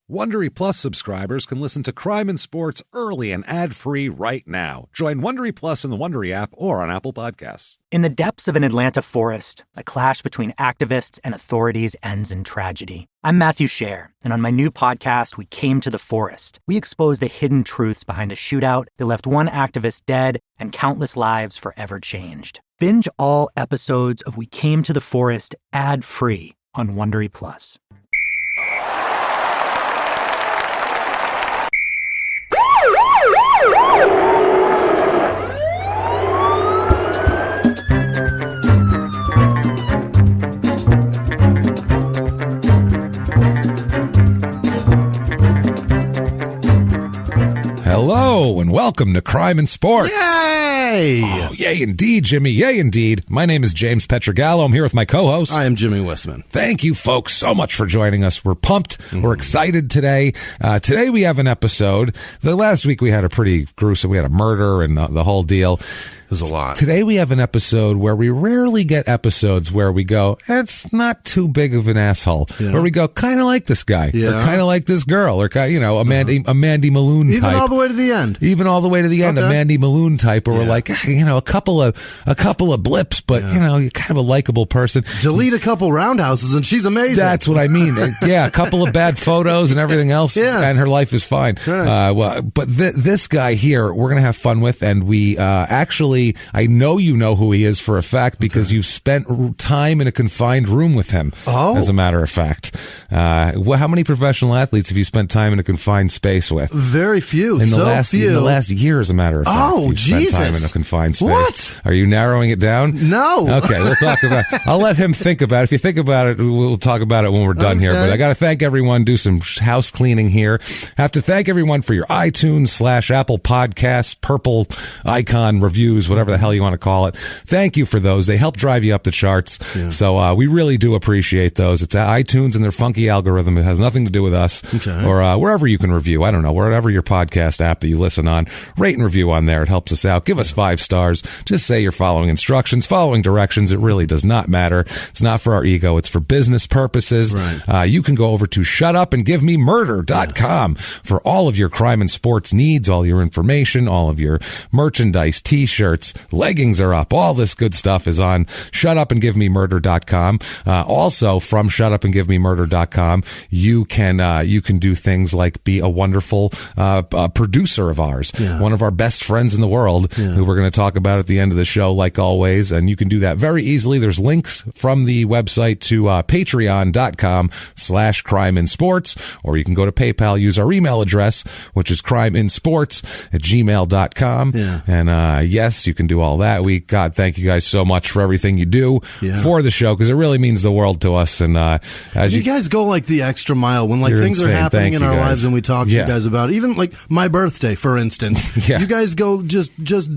Wondery Plus subscribers can listen to Crime and Sports early and ad-free right now. Join Wondery Plus in the Wondery app or on Apple Podcasts. In the depths of an Atlanta forest, a clash between activists and authorities ends in tragedy. I'm Matthew Scher, and on my new podcast, We Came to the Forest, we expose the hidden truths behind a shootout that left one activist dead and countless lives forever changed. Binge all episodes of We Came to the Forest ad-free on Wondery Plus. Hello, and welcome to Crime and Sports. Yay! Oh, yay indeed, Jimmy. Yay indeed. My name is James Petrogallo. I'm here with my co-host. I am Jimmy Westman. Thank you, folks, so much for joining us. We're pumped. We're excited today. Today we have an episode. The last week we had a pretty gruesome, we had a murder and the whole deal. There's a lot. Today we have an episode where we rarely get episodes where we go, it's not too big of an asshole. Yeah. Where we go, kind of like this guy, or kind of like this girl, or, a Mandy Maloon type. Even all the way to the end. Even all the way to the end, a Mandy Maloon type, where we're like, a couple of blips, but, you're kind of a likable person. Delete a couple roundhouses and she's amazing. That's what I mean. A couple of bad photos and everything else, and her life is fine. Right. But this guy here, we're going to have fun with, and we actually, I know you know who he is for a fact because you've spent time in a confined room with him. Oh, as a matter of fact, how many professional athletes have you spent time in a confined space with? Very few. In the last year, as a matter of fact. Oh, Jesus! Spent time in a confined space. What? Are you narrowing it down? No. Okay, we'll talk about. I'll let him think about it. If you think about it, we'll talk about it when we're done here. But I got to thank everyone. Do some house cleaning here. Have to thank everyone for your iTunes/Apple Podcasts, purple icon reviews, whatever the hell you want to call it. Thank you for those. They help drive you up the charts. Yeah. So we really do appreciate those. It's iTunes and their funky algorithm. It has nothing to do with us or wherever you can review. I don't know, wherever your podcast app that you listen on, rate and review on there. It helps us out. Give us 5 stars. Just say you're following instructions, following directions. It really does not matter. It's not for our ego. It's for business purposes. Right. You can go over to shutupandgivememurder.com for all of your crime and sports needs, all your information, all of your merchandise, t-shirts, leggings are up. All this good stuff is on shutupandgivememurder.com. Also from shutupandgivememurder.com, you can do things like be a wonderful producer of ours, one of our best friends in the world, who we're going to talk about at the end of the show, like always. And you can do that very easily. There's links from the website to patreon.com/crimeinsports, or you can go to PayPal, use our email address, which is crimeinsports@gmail.com. And yes, you can do all that. Thank you guys so much for everything you do for the show, because it really means the world to us. And as you guys go like the extra mile when things are happening in our lives and we talk to you guys about, even like my birthday, for instance. You guys go just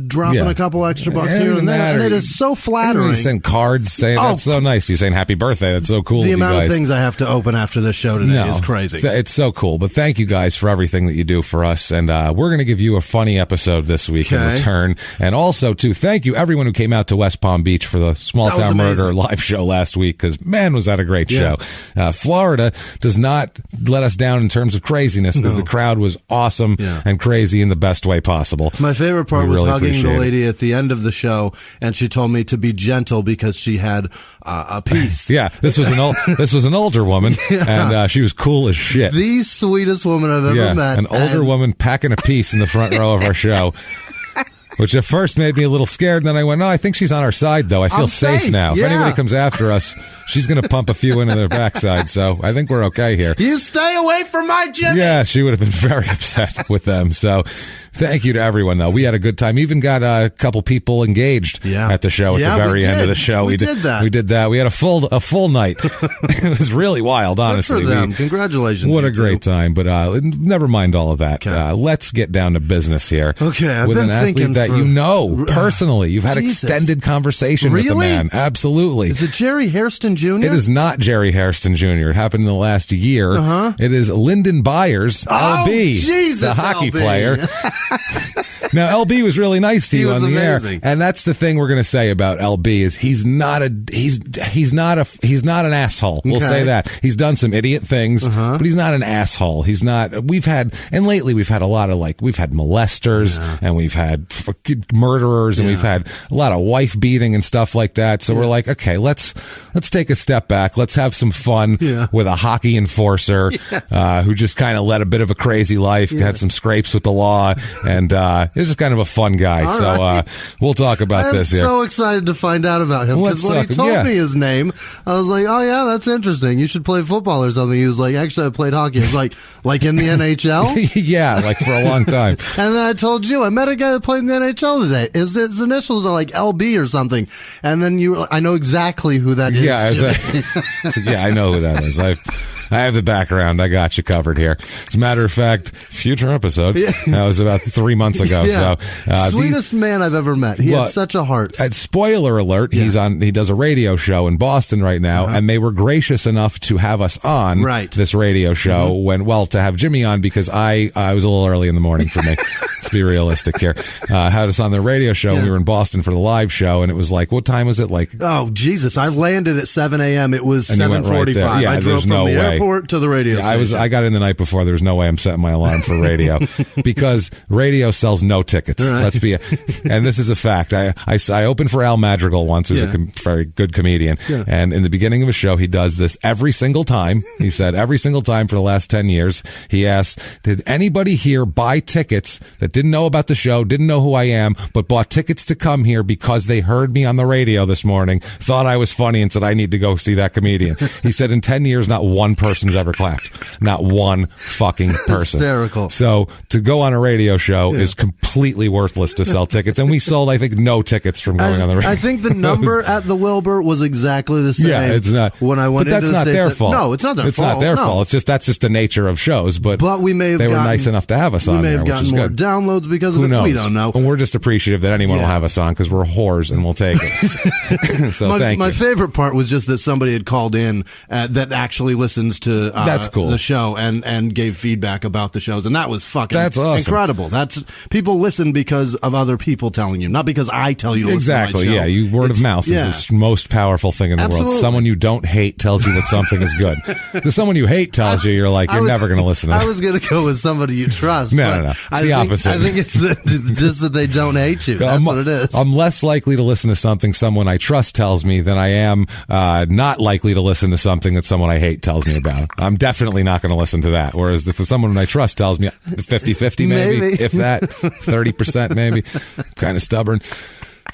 dropping a couple extra bucks here and there, and it is so flattering. You send cards saying that's so nice. You're saying happy birthday. That's so cool. The amount of things I have to open after this show today is crazy. It's so cool. But thank you guys for everything that you do for us. And we're going to give you a funny episode this week in return. And also, too, thank you everyone who came out to West Palm Beach for the Small Town Murder live show last week, because, man, was that a great show. Florida does not let us down in terms of craziness, because the crowd was awesome and crazy in the best way possible. My favorite part was hugging the lady at the end of the show, and she told me to be gentle because she had a piece. This was an older woman, and she was cool as shit. The sweetest woman I've ever met. An older woman packing a piece in the front row of our show. Which at first made me a little scared, and then I went, no, I think she's on our side, though. I feel safe now. If anybody comes after us, she's going to pump a few into their backside, so I think we're okay here. You stay away from my Jimmy! Yeah, she would have been very upset with them, so thank you to everyone, though. We had a good time. Even got a couple people engaged at the show at the very end of the show. We did that. We did that. We had a full night. It was really wild, honestly. Good for them. Congratulations. What a great time, but never mind all of that. Let's get down to business here. Okay, I've with been an athlete thinking that you know personally. You've had extended conversation with the man. Absolutely. Is it Jerry Hairston Jr.? It is not Jerry Hairston Jr. It happened in the last year. It is Lyndon Byers, LB, Jesus, the hockey LB. player. Now, LB was really nice to you on the amazing. air, and that's the thing we're going to say about LB is he's not an asshole. We'll say that. He's done some idiot things, but he's not an asshole. He's not. Lately we've had a lot of we've had molesters and we've had murderers and we've had a lot of wife beating and stuff like that. So we're like, okay, let's take a step back. Let's have some fun with a hockey enforcer who just kind of led a bit of a crazy life, had some scrapes with the law, and he's just kind of a fun guy. All so right. we'll talk about this here. I'm so excited to find out about him because when he told me his name, I was like, oh yeah, that's interesting. You should play football or something. He was like, actually, I played hockey. I was like in the NHL? Yeah, like for a long time. And then I told you, I met a guy that played in the NHL today. His initials are like LB or something. And then I know exactly who that is. Yeah, I know who that is. I have the background. I got you covered here. As a matter of fact, future episode. That was about 3 months ago. Yeah. So, sweetest man I've ever met. He had such a heart. Spoiler alert, he does a radio show in Boston right now, and they were gracious enough to have us on this radio show to have Jimmy on because I was a little early in the morning for me. Let's be realistic here. Had us on the radio show. We were in Boston for the live show, and it was like, what time was it? Oh, Jesus. I landed at 7 a.m. It was 7:45. Right, I drove from the airport to the radio station. I got in the night before. There was no way I'm setting my alarm for radio because radio sells no tickets. Right. Let's be, and this is a fact. I opened for Al Madrigal once, who's a very good comedian, and in the beginning of a show, he does this every single time. He said every single time for the last 10 years, he asks, did anybody here buy tickets that didn't know about the show, didn't know who I am, but bought tickets to come here because they heard me on the radio this morning, thought I was funny, and said I need to go see that comedian. He said in 10 years, not one person's ever clapped. Not one fucking person. Hysterical. So to go on a radio show is completely worthless to sell tickets. And we sold, I think, no tickets from going on the radio. I think the number at the Wilbur was exactly the same. Yeah, it's not. When I went but that's into not their fault. No, it's not their fault. It's not their fault. It's just that's just the nature of shows. But we may have they were nice enough to have us on there, which is good. We may have gotten more downloads because of it. Knows? We don't know. And we're just appreciative that anyone will have us on because we're whores and we'll take it. So thank you. My favorite part was just that somebody had called in that actually listens to that's cool. the show and gave feedback about the shows, and that was fucking awesome. Incredible. That's people listen because of other people telling you, not because I tell you to exactly. Listen to my show. Yeah, word of mouth is the most powerful thing in the world. Someone you don't hate tells you that something is good. Because someone you hate tells you, you're like, you're never going to listen to I was going to go with somebody you trust. No. It's the opposite. I think it's just that they don't hate you. That's what it is. I'm less likely to listen to something someone I trust tells me than I am not likely to listen to something that someone I hate tells me about. I'm definitely not going to listen to that. Whereas if someone I trust tells me 50-50 maybe, if that, 30% maybe, kind of stubborn.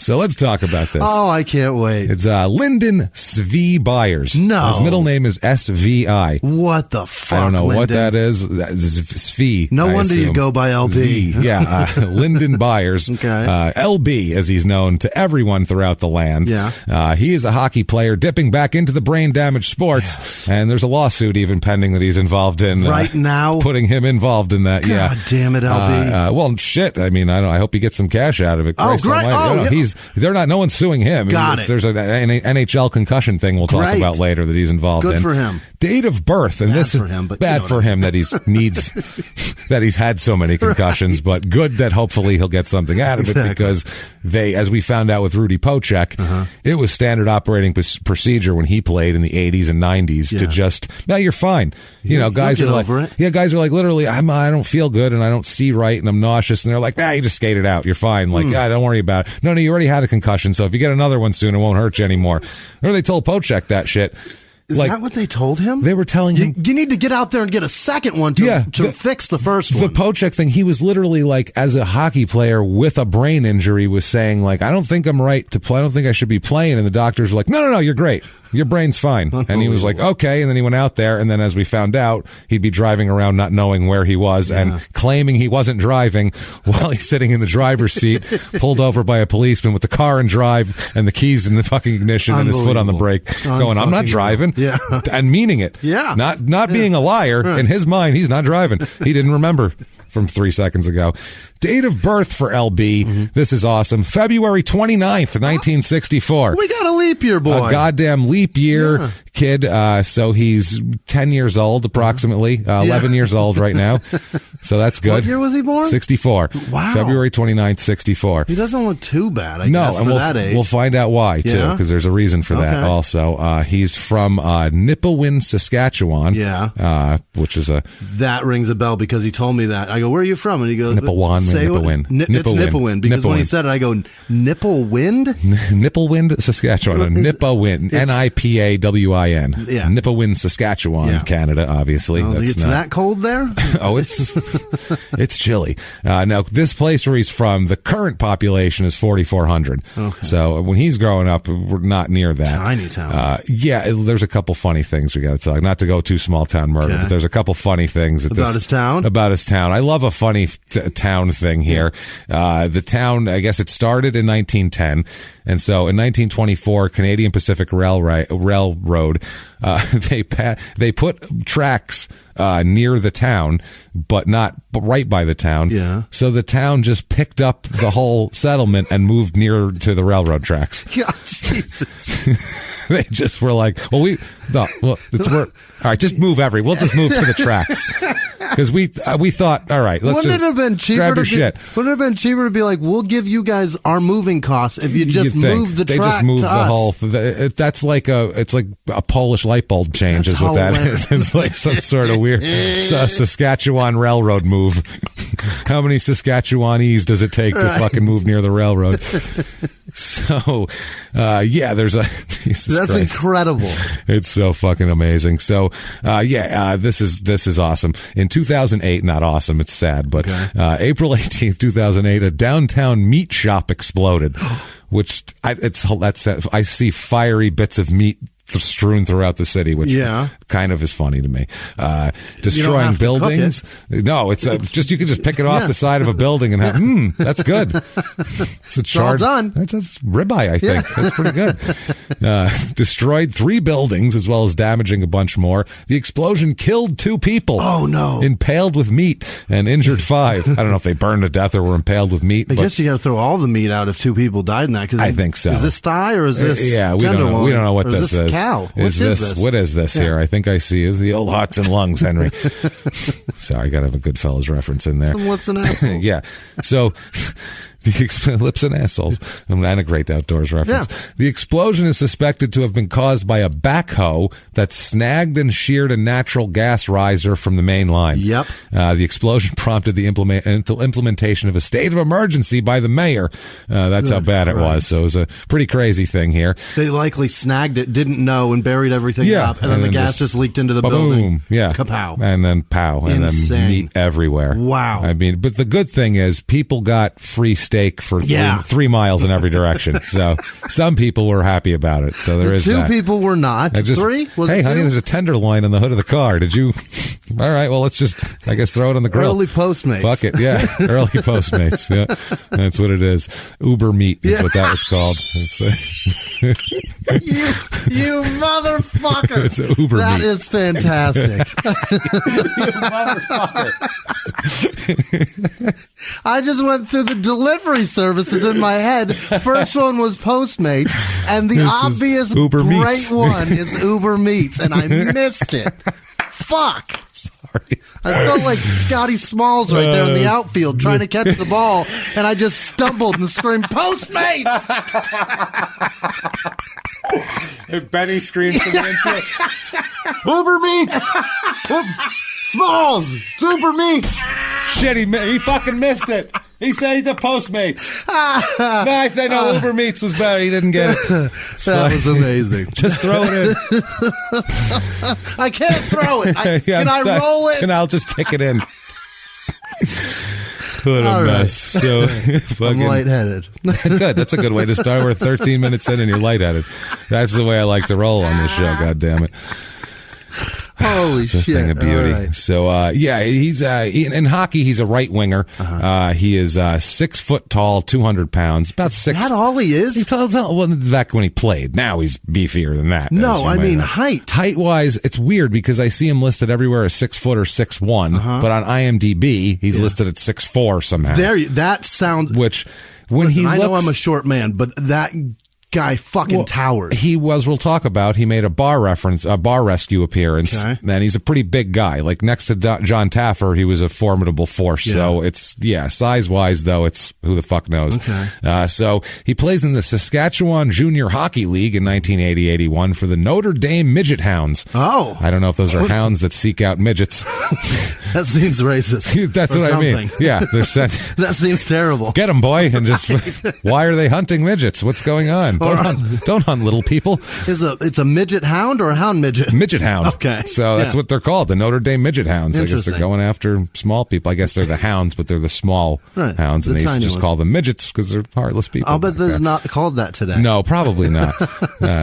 So let's talk about this. Oh, I can't wait. It's Lyndon Svi Byers. No. His middle name is S-V-I. What the fuck, I don't know Lyndon? what that is. Svi. No wonder you go by LB. Z. Yeah, Lyndon Byers. Okay. LB, as he's known to everyone throughout the land. Yeah. He is a hockey player dipping back into the brain-damaged sports, and there's a lawsuit even pending that he's involved in. Right now? Putting him involved in that, God damn it, LB. Well, shit. I mean, I hope he gets some cash out of it. Oh, great. No one's suing him. Got it. There's an NHL concussion thing we'll talk about later that he's involved in. Good for him. Date of birth, and this is bad for him that he's had so many concussions, but good that hopefully he'll get something out of it because as we found out with Rudy Pocek, it was standard operating procedure when he played in the 80s and 90s to just, you're fine. Guys are like, guys are like, literally, I don't feel good and I don't see right and I'm nauseous, and they're like, you just skate it out. You're fine. Like, don't worry about it. No, you already had a concussion, so if you get another one soon, it won't hurt you anymore. Or they told Pocek that shit. Is that what they told him? They were telling him, you need to get out there and get a second one to fix the first one. The Pocek thing, he was literally like, as a hockey player with a brain injury, was saying like, I don't think I'm right to play. I don't think I should be playing. And the doctors were like, no, you're great. Your brain's fine. And he was like, okay. And then he went out there. And then as we found out, he'd be driving around not knowing where he was and claiming he wasn't driving while he's sitting in the driver's seat, pulled over by a policeman with the car in drive and the keys in the fucking ignition and his foot on the brake, going, I'm not driving. Yeah. And meaning it. Yeah. Not being a liar. Right. In his mind, he's not driving. He didn't remember from 3 seconds ago. Date of birth for LB. This is awesome. February 29th, 1964. We got a leap year, boy. A goddamn leap year. kid. So he's 10 years old, approximately, 11 years old right now. So that's good. What year was he born? 64. Wow. February 29th, 64. He doesn't look too bad, I guess, for that age. We'll find out why, too, because there's a reason for that also. He's from Nipawin, Saskatchewan. Yeah. Which is That rings a bell because he told me that. I go, where are you from? And he goes, Nipawin. It's Nipawin. Because when he said it, I go, Nipawin? Nipawin, Saskatchewan. Nipawin. Nipawin. Yeah. Nipawin, Saskatchewan, Canada, obviously. It's that cold there? Oh, it's chilly. Now, this place where he's from, the current population is 4,400. Okay. So when he's growing up, we're not near that. Tiny town. There's a couple funny things we got to talk. Not to go too small town murder, but there's a couple funny things about his town. About his town. I love a funny town thing here. The town, I guess it started in 1910, and so in 1924, Canadian Pacific Railroad, they put tracks near the town, but not right by the town. Yeah. So the town just picked up the whole settlement and moved near to the railroad tracks. God, Jesus. They just were like, all right, just move we'll just move to the tracks. Because we thought, all right, let's Wouldn't it have been cheaper grab your shit. Wouldn't it have been cheaper to be like, we'll give you guys our moving costs if you just move the track to us? They just moved the whole. That's it's like a Polish light bulb change. That's is what hilarious. That is. It's like some sort of weird Saskatchewan railroad move. How many Saskatchewanese does it take to fucking move near the railroad? So, there's a Jesus That's Christ. Incredible. It's so fucking amazing. So, this is awesome. In 2008, not awesome, it's sad, but April 18th, 2008, a downtown meat shop exploded, which I see fiery bits of meat strewn throughout the city, which kind of is funny to me. Destroying buildings. No, it's just, you can just pick it off the side of a building and have, that's good. It's a charred, done. That's ribeye, I think. That's pretty good. Destroyed 3 buildings as well as damaging a bunch more. The explosion killed 2 people. Oh, no. Impaled with meat and injured 5. I don't know if they burned to death or were impaled with meat. I guess you got to throw all the meat out if 2 people died in that. I think so. Is this thigh or is this we don't know. We don't know what this is. Cow? What is this here? I think I see is the old hearts and lungs, Henry. Sorry, I got to have a Goodfellas reference in there. Some lips and assholes. Yeah. So the lips and assholes. And a great outdoors reference. Yeah. The explosion is suspected to have been caused by a backhoe that snagged and sheared a natural gas riser from the main line. Yep. The explosion prompted the implementation of a state of emergency by the mayor. That's how bad it was. So it was a pretty crazy thing here. They likely snagged it, didn't know, and buried everything up, and then the gas just leaked into the building. Yeah. Kapow. And then pow. And then meat everywhere. Wow. I mean, but the good thing is people got free steak for 3 miles in every direction. So some people were happy about it. So there is 2 that. people were not. 3? Hey, honey, there's a tenderloin on the hood of the car. Did you? All right, well, let's just, I guess, throw it on the grill. Early Postmates. Fuck it, yeah. Early Postmates, yeah. That's what it is. Uber meat is what that was called. You motherfucker. It's Uber meat. That is fantastic. You motherfucker. I just went through the delivery services in my head. First one was Postmates, and the obvious great one is Uber Meats, and I missed it. Fuck. Sorry. I felt like Scotty Smalls right there in the outfield trying to catch the ball, and I just stumbled and screamed, Postmates! And Benny screams from the infield, Uber Meats! Smalls! Super Meats! Shit, he fucking missed it. He said he's a Postmates. No, Uber Meats was better. He didn't get it. That was amazing. Just throw it in. I can't throw it. Can I roll it? And I'll just kick it in. What a mess. So, I'm lightheaded. Good. That's a good way to start. We're 13 minutes in and you're lightheaded. That's the way I like to roll on this show. God damn it. Holy it's a shit. thing of beauty. Right. So, he's in hockey, he's a right winger. He is 6 foot tall, 200 pounds. About 6. Is that all he is? Well, back when he played. Now he's beefier than that. No, I mean height. Height-wise, it's weird because I see him listed everywhere as 6 foot or 6'1", but on IMDb, he's listed at 6'4" somehow. That sounds... Which, when I know I'm a short man, but that guy fucking towers. We'll talk about, he made a bar rescue appearance, and he's a pretty big guy. Like, next to John Taffer, he was a formidable force. Yeah. So it's, size-wise, though, it's who the fuck knows. Okay. So he plays in the Saskatchewan Junior Hockey League in 1980-81 for the Notre Dame Midget Hounds. Oh. I don't know if those are hounds that seek out midgets. That seems racist. That's what I mean. Yeah, they're sent. That seems terrible. Get them, boy, and just, why are they hunting midgets? What's going on? Don't hunt little people. It's a midget hound or a hound midget? Midget hound. Okay. So that's what they're called, the Notre Dame Midget Hounds. I guess they're going after small people. I guess they're the hounds, but they're the small hounds, and they used to just call them midgets because they're heartless people. I'll bet they're not called that today. No, probably not.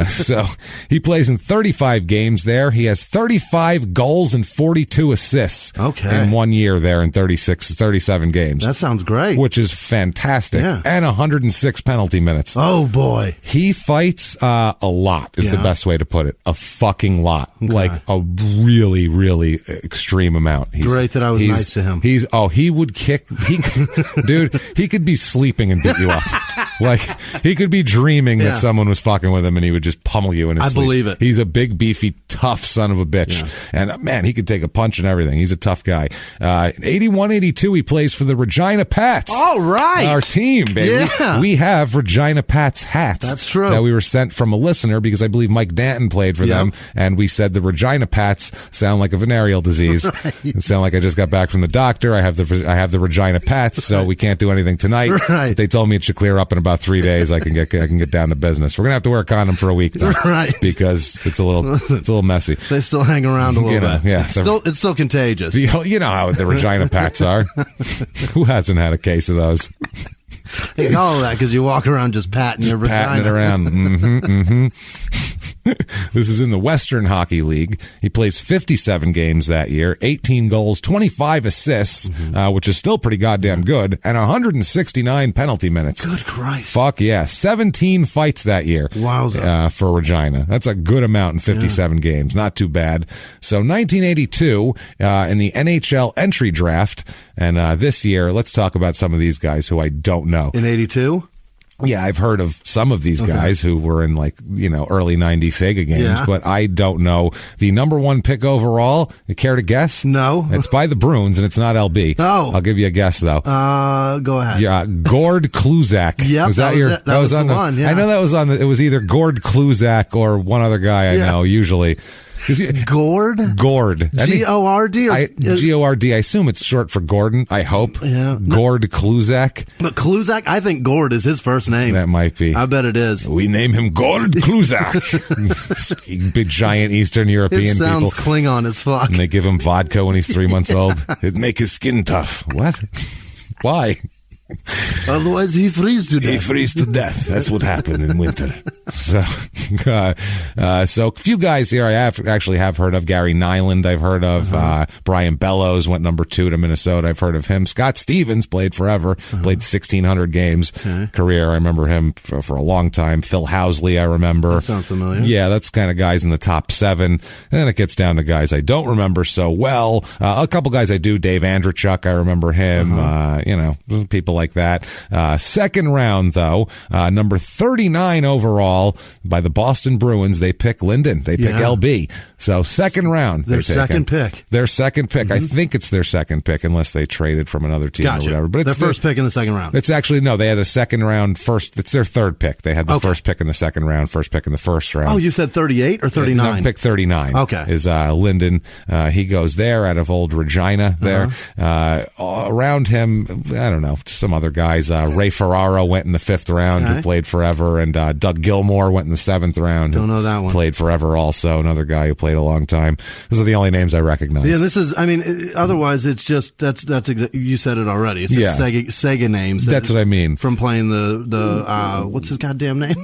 So he plays in 35 games there. He has 35 goals and 42 assists in 1 year there in 37 games. That sounds great. Which is fantastic. Yeah. And 106 penalty minutes. Oh, boy. He fights a lot is the best way to put it. A fucking lot. Okay. Like a really, really extreme amount. Great that I was nice to him. He would kick. Dude, he could be sleeping and beat you up. Like, he could be dreaming that someone was fucking with him and he would just pummel you in his sleep. I believe it. He's a big, beefy, tough son of a bitch. Yeah. And man, he could take a punch and everything. He's a tough guy. 81-82, he plays for the Regina Pats. All right. Our team, baby. Yeah. We have Regina Pats hats. That's true. That we were sent from a listener because I believe Mike Danton played for them. And we said the Regina Pats sound like a venereal disease. Right. It sound like I just got back from the doctor. I have the Regina Pats, so we can't do anything tonight. Right. But they told me it should clear up in about 3 days. I can get down to business. We're gonna have to wear a condom for a week, though, right? Because it's a little messy. They still hang around a little bit. Yeah, it's still contagious. You know how the Regina Pats are. Who hasn't had a case of those? You call that because you walk around just patting your vagina. Patting it around. Mm-hmm. This is in the Western Hockey League. He plays 57 games that year, 18 goals, 25 assists, which is still pretty goddamn good, and 169 penalty minutes. Good Christ. Fuck yeah. 17 fights that year. Wowza. For Regina. That's a good amount in 57 games. Not too bad. So 1982, in the NHL entry draft, and this year, let's talk about some of these guys who I don't know. In 82? Yeah, I've heard of some of these guys who were in early 90s Sega games, but I don't know. The number 1 pick overall, you care to guess? No. It's by the Bruins, and it's not LB. Oh. I'll give you a guess, though. Go ahead. Yeah, Gord Kluzak. Yep, that was on the one, yeah. I know that was on it was either Gord Kluzak or one other guy I know, usually. Gord? Gord. G-O-R-D? G-O-R-D. I assume it's short for Gordon, I hope. Yeah. Gord Kluzak. But Kluzak, I think Gord is his first name. That might be. I bet it is. We name him Gord Kluzak. Big, giant Eastern European people. It sounds Klingon as fuck. And they give him vodka when he's 3 months old. It'd make his skin tough. What? Why? Otherwise, he freezes to death. He freezes to death. That's what happened in winter. So a few guys here I actually have heard of. Gary Nyland, I've heard of. Brian Bellows went number 2 to Minnesota. I've heard of him. Scott Stevens played forever. Played 1,600 games career. I remember him for a long time. Phil Housley, I remember. That sounds familiar. Yeah, that's kind of guys in the top 7. And then it gets down to guys I don't remember so well. A couple guys I do. Dave Andrechuk, I remember him. People like that. Second round, though, number 39 overall by the Boston Bruins. They pick Lyndon. They pick LB. So second round. Their second pick. Their second pick. I think it's their second pick unless they traded from another team or whatever. But it's their first pick in the second round. It's actually, no, they had a second round first. It's their third pick. They had the first pick in the second round, first pick in the first round. Oh, you said 38 or 39? No, pick 39. Okay. Is Lyndon. He goes there out of old Regina there. Around him, I don't know, some other guys. Ray Ferraro went in the 5th round, who played forever, and Doug Gilmore went in the 7th round. Don't know that one. Played forever also, another guy who played a long time. Those are the only names I recognize. Yeah, this is, I mean, otherwise it's just, you said it already. It's just Sega names. That's what I mean. From playing the what's his goddamn name?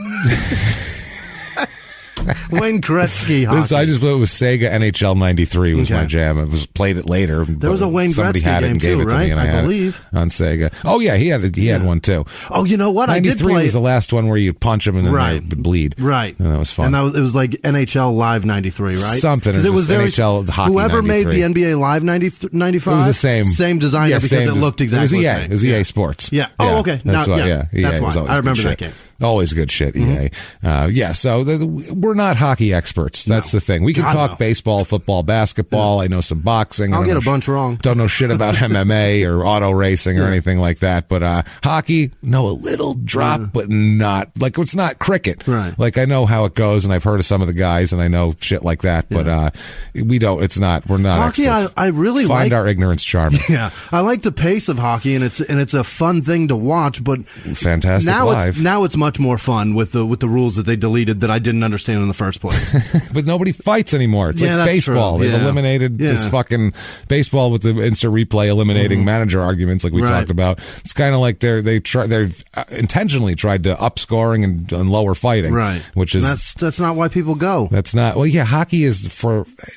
Wayne Gretzky hockey. I just it was Sega NHL 93 was my jam. It was played it later. There was a Wayne Gretzky game too, right? I believe on Sega. Oh yeah, he had one too. Oh, you know what? 93 I did play. Was the last one where you punch them and then they would bleed. Right, and that was fun. And it was like NHL Live 93, right? Something. It was very NHL hockey. Whoever 93. made the NBA Live 95, it was the same designer because it looked exactly the same. It was EA Sports. Yeah. Oh, okay. That's why. That's why. I remember that game. Always good shit, EA. So we're not hockey experts. That's the thing. We can talk baseball, football, basketball. I know some boxing. I'll get a bunch wrong. Don't know shit about MMA or auto racing or anything like that. But hockey, know a little drop, but not like it's not cricket. Right. Like I know how it goes, and I've heard of some of the guys, and I know shit like that. But we don't. It's not. We're not hockey. Experts. I really find our ignorance charming. Yeah, I like the pace of hockey, and it's a fun thing to watch. But fantastic now live. Now it's much more fun with the rules that they deleted that I didn't understand in the first place. But nobody fights anymore. It's like baseball. They've eliminated this fucking baseball with the instant replay eliminating manager arguments like we talked about. It's kind of like they've intentionally tried to up scoring and lower fighting. Right. Which is that's not why people go. That's not. Well, yeah, hockey is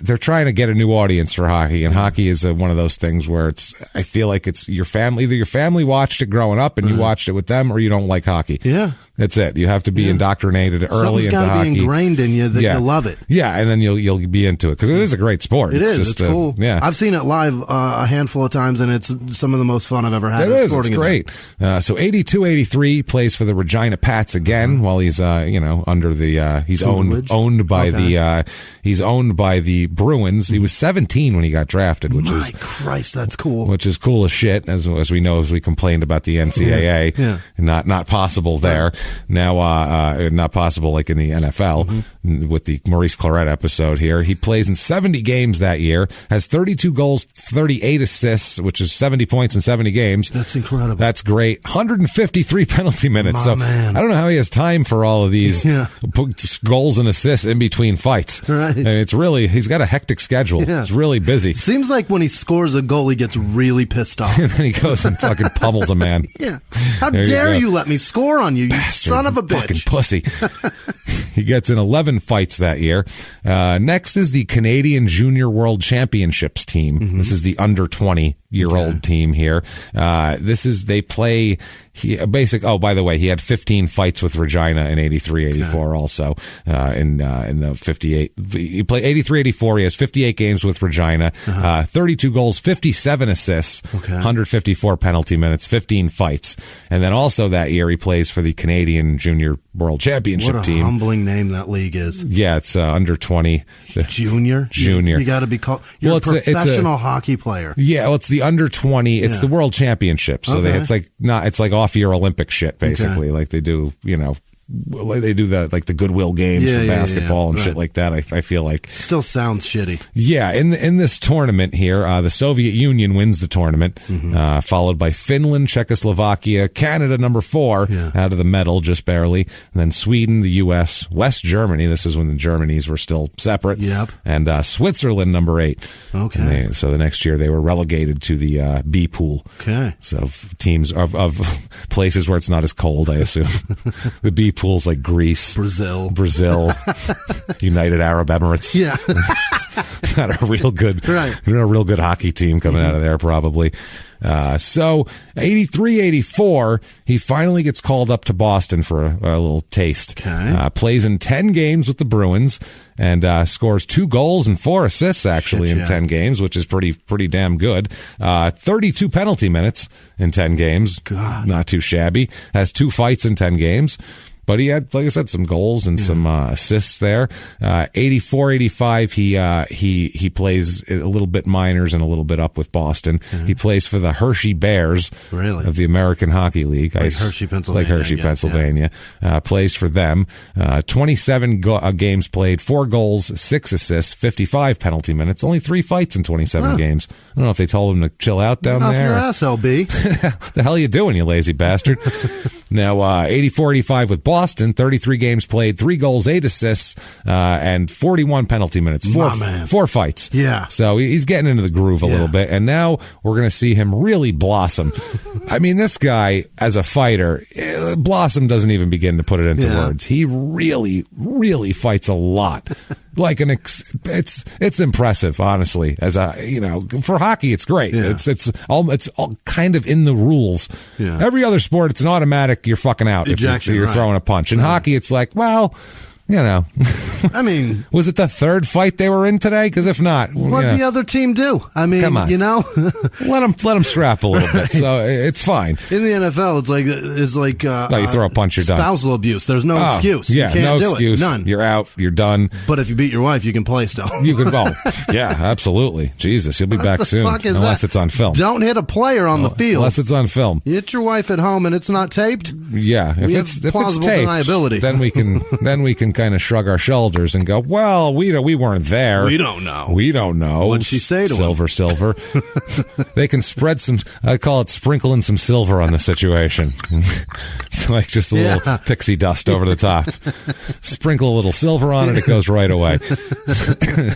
they're trying to get a new audience for hockey, and hockey is one of those things where I feel like it's your family. Either your family watched it growing up and you watched it with them, or you don't like hockey. Yeah. That's it. You have to be indoctrinated early into hockey. Something's got to be ingrained in you that you love it. Yeah, and then you'll be into it because it is a great sport. It's cool. Yeah, I've seen it live a handful of times, and it's some of the most fun I've ever had. It's great. So 82-83 plays for the Regina Pats again while he's under the he's owned by the Bruins. He was 17 when he got drafted, which is Christ, that's cool. Which is cool as shit, as we know, as we complained about the NCAA. Yeah. Not possible there. Now, not possible like in the NFL with the Maurice Claret episode here. He plays in 70 games that year, has 32 goals, 38 assists, which is 70 points in 70 games. That's incredible. That's great. 153 penalty minutes. Man. I don't know how he has time for all of these goals and assists in between fights. Right. I mean, he's got a hectic schedule. Yeah. It's really busy. Seems like when he scores a goal, he gets really pissed off. And then he goes and fucking pummels a man. Yeah. How dare you let me score on you, bastard, you son of a bitch. Fucking pussy. He gets in 11 fights that year. Next is the Canadian Junior World Championships team. This is the under 20-year-old team here. They play by the way, he had 15 fights with Regina in 83-84 also. In the 58. He played 83-84. He has 58 games with Regina. 32 goals, 57 assists, 154 penalty minutes, 15 fights. And then also that year he plays for the Canadian Junior World Championship team. What a humbling name that league is. Yeah, it's under 20. Junior? You got to be called. You're a professional hockey player. Yeah, well, it's the under 20. It's the World Championship. So it's like off your Olympic shit basically. Like they do, they do the Goodwill games for basketball and shit like that. I feel like still sounds shitty. Yeah, in this tournament here, the Soviet Union wins the tournament, followed by Finland, Czechoslovakia, Canada number 4 out of the medal just barely, and then Sweden, the U.S., West Germany. This is when the Germanys were still separate. Yep. And Switzerland number 8. Okay. So the next year they were relegated to the B pool. Okay. So teams of places where it's not as cold, I assume. The B pools like Greece, Brazil, United Arab Emirates. Yeah, not a real good hockey team coming out of there probably. So 83-84, he finally gets called up to Boston for a little taste. Okay. Plays in 10 games with the Bruins and scores 2 goals and 4 assists actually in 10 games, which is pretty damn good. 32 penalty minutes in 10 games. God. Not too shabby. Has 2 fights in 10 games. But he had, like I said, some goals and some assists there. 84-85, he plays a little bit minors and a little bit up with Boston. He plays for the Hershey Bears of the American Hockey League. Hershey, Pennsylvania. Plays for them. 27 games played, 4 goals, 6 assists, 55 penalty minutes. Only 3 fights in 27 games. I don't know if they told him to chill out down there. Off your ass, LB. The hell are you doing, you lazy bastard? Now, 84-85 with Boston, 33 games played, 3 goals, 8 assists, and 41 penalty minutes. 4 fights. Yeah. So he's getting into the groove a little bit, and now we're going to see him really blossom. I mean, this guy, as a fighter, blossom doesn't even begin to put it into words. He really, really fights a lot. Like it's impressive, honestly. As for hockey, it's great. Yeah. It's all kind of in the rules. Yeah. Every other sport, it's an automatic. You're fucking out if you're throwing a punch. In hockey, it's like, well, You know. I mean, was it the third fight they were in today? Because if not, what'd the other team do? I mean, come on. You know, let them scrap a little bit. So it's fine. In the NFL, it's like no, you throw a punch, you're done. Spousal abuse. There's no excuse. Yeah, you can't no do excuse. It. None. You're out. You're done. But if you beat your wife, you can play still. You can go. Yeah, absolutely. Jesus, you'll be back soon. Unless it's on film. Don't hit a player on the field. Unless it's on film. You hit your wife at home and it's not taped. Yeah, if it's taped, deniability. then we can kind of shrug our shoulders and go, well, we weren't there. We don't know. What'd she say to him? Silver. They can spread some. I call it sprinkling some silver on the situation. It's like just a little pixie dust over the top. Sprinkle a little silver on it, it goes right away.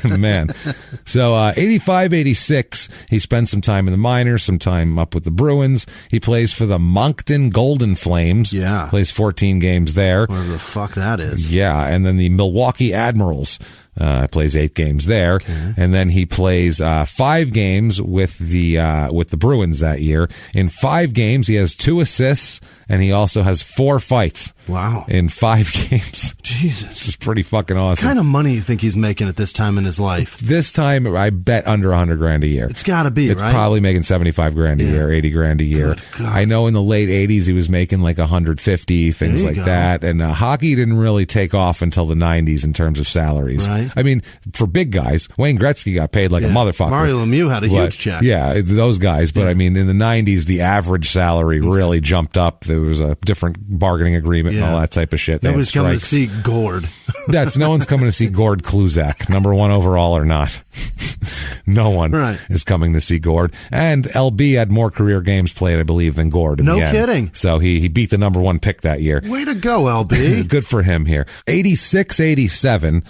Man. So 85-86, he spends some time in the minors, some time up with the Bruins. He plays for the Moncton Golden Flames. Yeah. Plays 14 games there. Whatever the fuck that is. Yeah, and then the Milwaukee Admirals. Plays 8 games there, okay. And then he plays 5 games with the Bruins that year. In 5 games, he has 2 assists, and he also has 4 fights. Wow! In 5 games, Jesus, this is pretty fucking awesome. What kind of money do you think he's making at this time in his life? This time, I bet under $100,000 a year. It's got to be. It's probably making $75,000 a year, $80,000 a year. I know in the late '80s he was making like $150,000, things like that. And hockey didn't really take off until the '90s in terms of salaries. Right. I mean, for big guys, Wayne Gretzky got paid like a motherfucker. Mario Lemieux had a huge check. Yeah, those guys. But I mean, in the '90s, the average salary really jumped up. There was a different bargaining agreement and all that type of shit. Nobody's coming to see Gord. No one's coming to see Gord Kluzak, #1 overall or not. No one is coming to see Gord. And LB had more career games played, I believe, than Gord. No kidding. So he beat the #1 pick that year. Way to go, LB. Good for him here. 86-87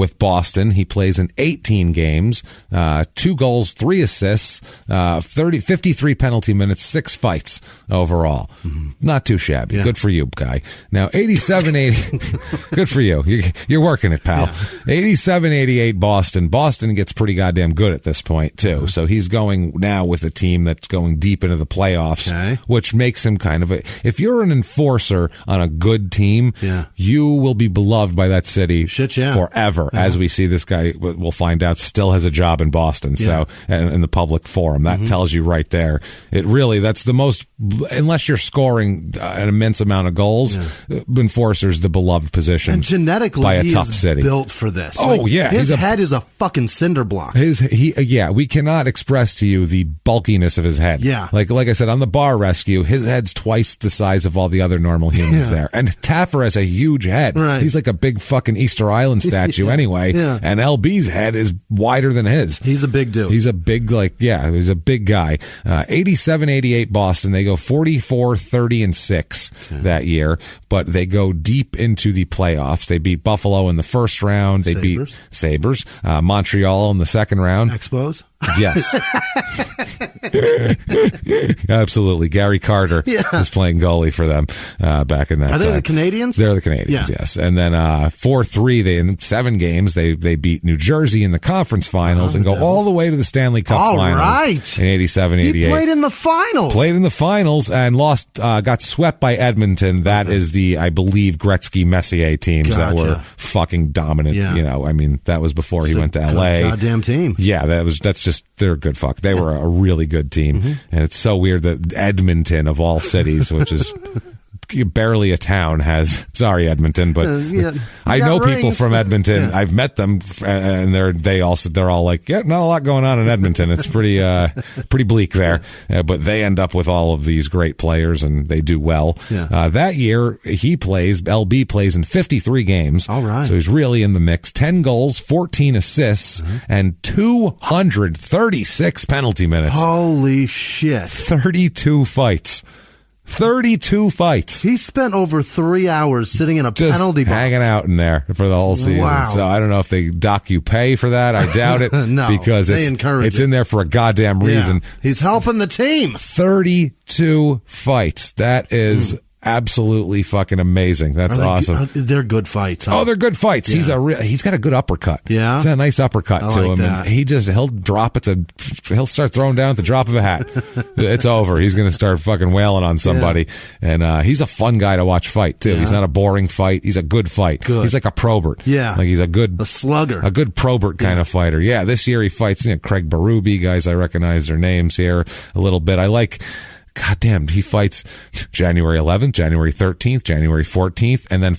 with Boston. He plays in 18 games, 2 goals, 3 assists, 53 penalty minutes, 6 fights overall. Mm-hmm. Not too shabby. Yeah. Good for you, guy. Now, 87-80. Good for you. You're working it, pal. Yeah. 87-88 Boston. Boston gets pretty goddamn good at this point, too. Mm-hmm. So he's going now with a team that's going deep into the playoffs, which makes him kind of if you're an enforcer on a good team, you will be beloved by that city forever. As we see, this guy, we'll find out, still has a job in Boston. So, and in the public forum, that tells you right there. It really, that's the most, unless you're scoring an immense amount of goals, enforcer's the beloved position. And genetically, by a tough city. Built for this. Oh, his head is a fucking cinder block. We cannot express to you the bulkiness of his head. Yeah. Like I said, on the bar rescue, his head's twice the size of all the other normal humans there. And Taffer has a huge head. Right. He's like a big fucking Easter Island statue anyway. Yeah. And LB's head is wider than his. He's a big dude. He's a big, he's a big guy. 87-88 Boston. They go 44-30-6 that year, but they go deep into the playoffs. They beat Buffalo in the first round. They beat Sabres. Montreal in the second round. Expos? Yes. Absolutely. Gary Carter was playing goalie for them back in that time. Are they the Canadians? They're the Canadians, yes. And then 4-3, in 7 games, they beat New Jersey in the conference finals and go all the way to the Stanley Cup finals. Right. In 87-88. He played in the finals. Played in the finals and lost, got swept by Edmonton. That is the, I believe, Gretzky-Messier teams that were fucking dominant. Yeah. You know, I mean, that was before he went to L.A. Goddamn team. Yeah, that's just, they're a good fuck. They were a really good team. And it's so weird that Edmonton, of all cities, which is barely a town, has, sorry Edmonton, but I know people from Edmonton. I've met them, and they're all like, not a lot going on in Edmonton. It's pretty bleak there, but they end up with all of these great players, and they do well. That year LB plays in 53 games. All right, so he's really in the mix. 10 goals, 14 assists, and 236 penalty minutes. Holy shit! 32 fights. 32 fights. He spent over 3 hours sitting in a penalty box. Hanging out in there for the whole season. Wow. So I don't know if they dock you pay for that. I doubt it. No, because it's in there for a goddamn reason. He's helping the team. 32 fights. That is absolutely fucking amazing. That's awesome. They're good fights. Huh? Oh, they're good fights. Yeah. He's got a good uppercut. Yeah, he's got a nice uppercut to him, that. and he'll start throwing down at the drop of a hat. It's over. He's going to start fucking wailing on somebody, and he's a fun guy to watch fight too. He's not a boring fight. He's a good fight. Good. He's like a Probert. Yeah, like he's a slugger, a good Probert kind of fighter. Yeah, this year he fights Craig Berube, guys. I recognize their names here a little bit. I like. Goddamn, he fights January 11th, January 13th, January 14th, and then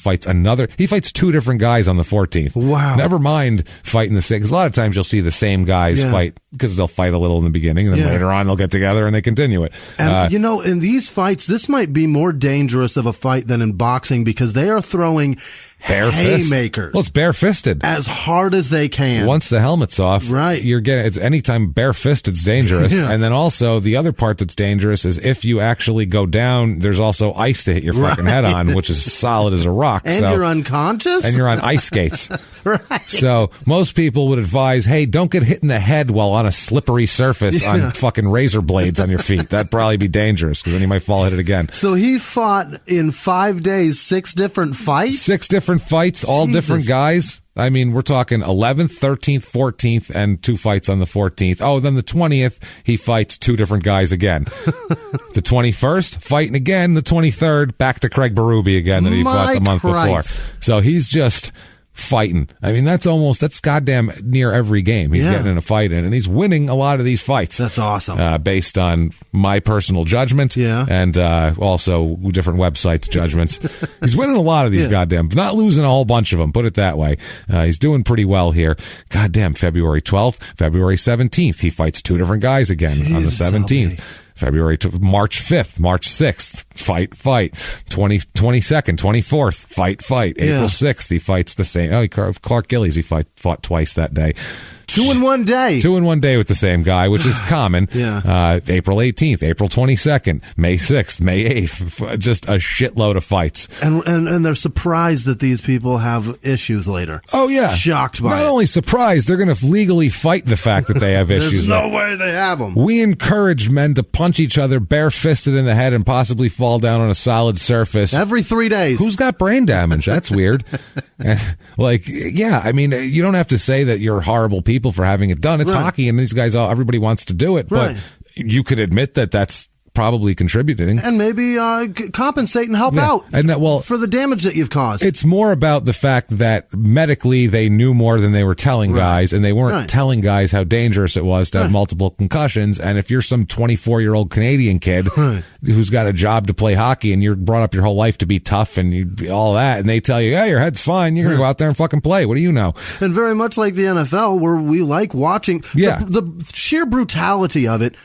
he fights 2 different guys on the 14th. Wow. Never mind fighting the same, because a lot of times you'll see the same guys fight, because they'll fight a little in the beginning, and then later on they'll get together and they continue it. And, in these fights, this might be more dangerous of a fight than in boxing, because they are throwing haymakers. Well, it's bare-fisted. As hard as they can. Once the helmet's off, right. It's anytime bare-fisted, it's dangerous. And then also, the other part that's dangerous is if you actually go down, there's also ice to hit your fucking head on, which is solid as a rock. And you're unconscious? And you're on ice skates. Right. So most people would advise, hey, don't get hit in the head while on a slippery surface on fucking razor blades on your feet. That'd probably be dangerous, because then you might fall hit it again. So he fought in 5 days, 6 different fights? 6 different fights, all different guys. I mean, we're talking 11th, 13th, 14th, and 2 fights on the 14th. Oh, then the 20th, he fights 2 different guys again. The 21st, fighting again. The 23rd, back to Craig Berube again that he fought the month before. So he's just fighting. I mean, that's goddamn near every game he's getting in a fight in, and he's winning a lot of these fights. That's awesome. Based on my personal judgment, and also different websites' judgments. He's winning a lot of these goddamn, not losing a whole bunch of them, put it that way. He's doing pretty well here. Goddamn, February 12th, February 17th, he fights 2 different guys again on the 17th. March 5th, March 6th, fight, 22nd, 24th, fight, April 6th, he fights the same, Clark Gillies, he fought twice that day. 2 in 1 day. 2 in 1 day with the same guy, which is common. April 18th, April 22nd, May 6th, May 8th. Just a shitload of fights. And they're surprised that these people have issues later. Oh, yeah. Shocked by it. Not only surprised, they're going to legally fight the fact that they have issues. There's no way they have them. We encourage men to punch each other bare-fisted in the head and possibly fall down on a solid surface. Every 3 days. Who's got brain damage? That's weird. I mean, you don't have to say that you're horrible people for having it done. It's hockey, and these guys, everybody wants to do it, but you could admit that that's probably contributing, and maybe compensate and help out, and for the damage that you've caused. It's more about the fact that medically they knew more than they were telling guys, and they weren't telling guys how dangerous it was to have multiple concussions. And if you're some 24-year-old Canadian kid who's got a job to play hockey, and you're brought up your whole life to be tough and all that, and they tell you, hey, your head's fine, you're gonna go out there and fucking play. What do you know? And very much like the NFL, where we like watching the sheer brutality of it.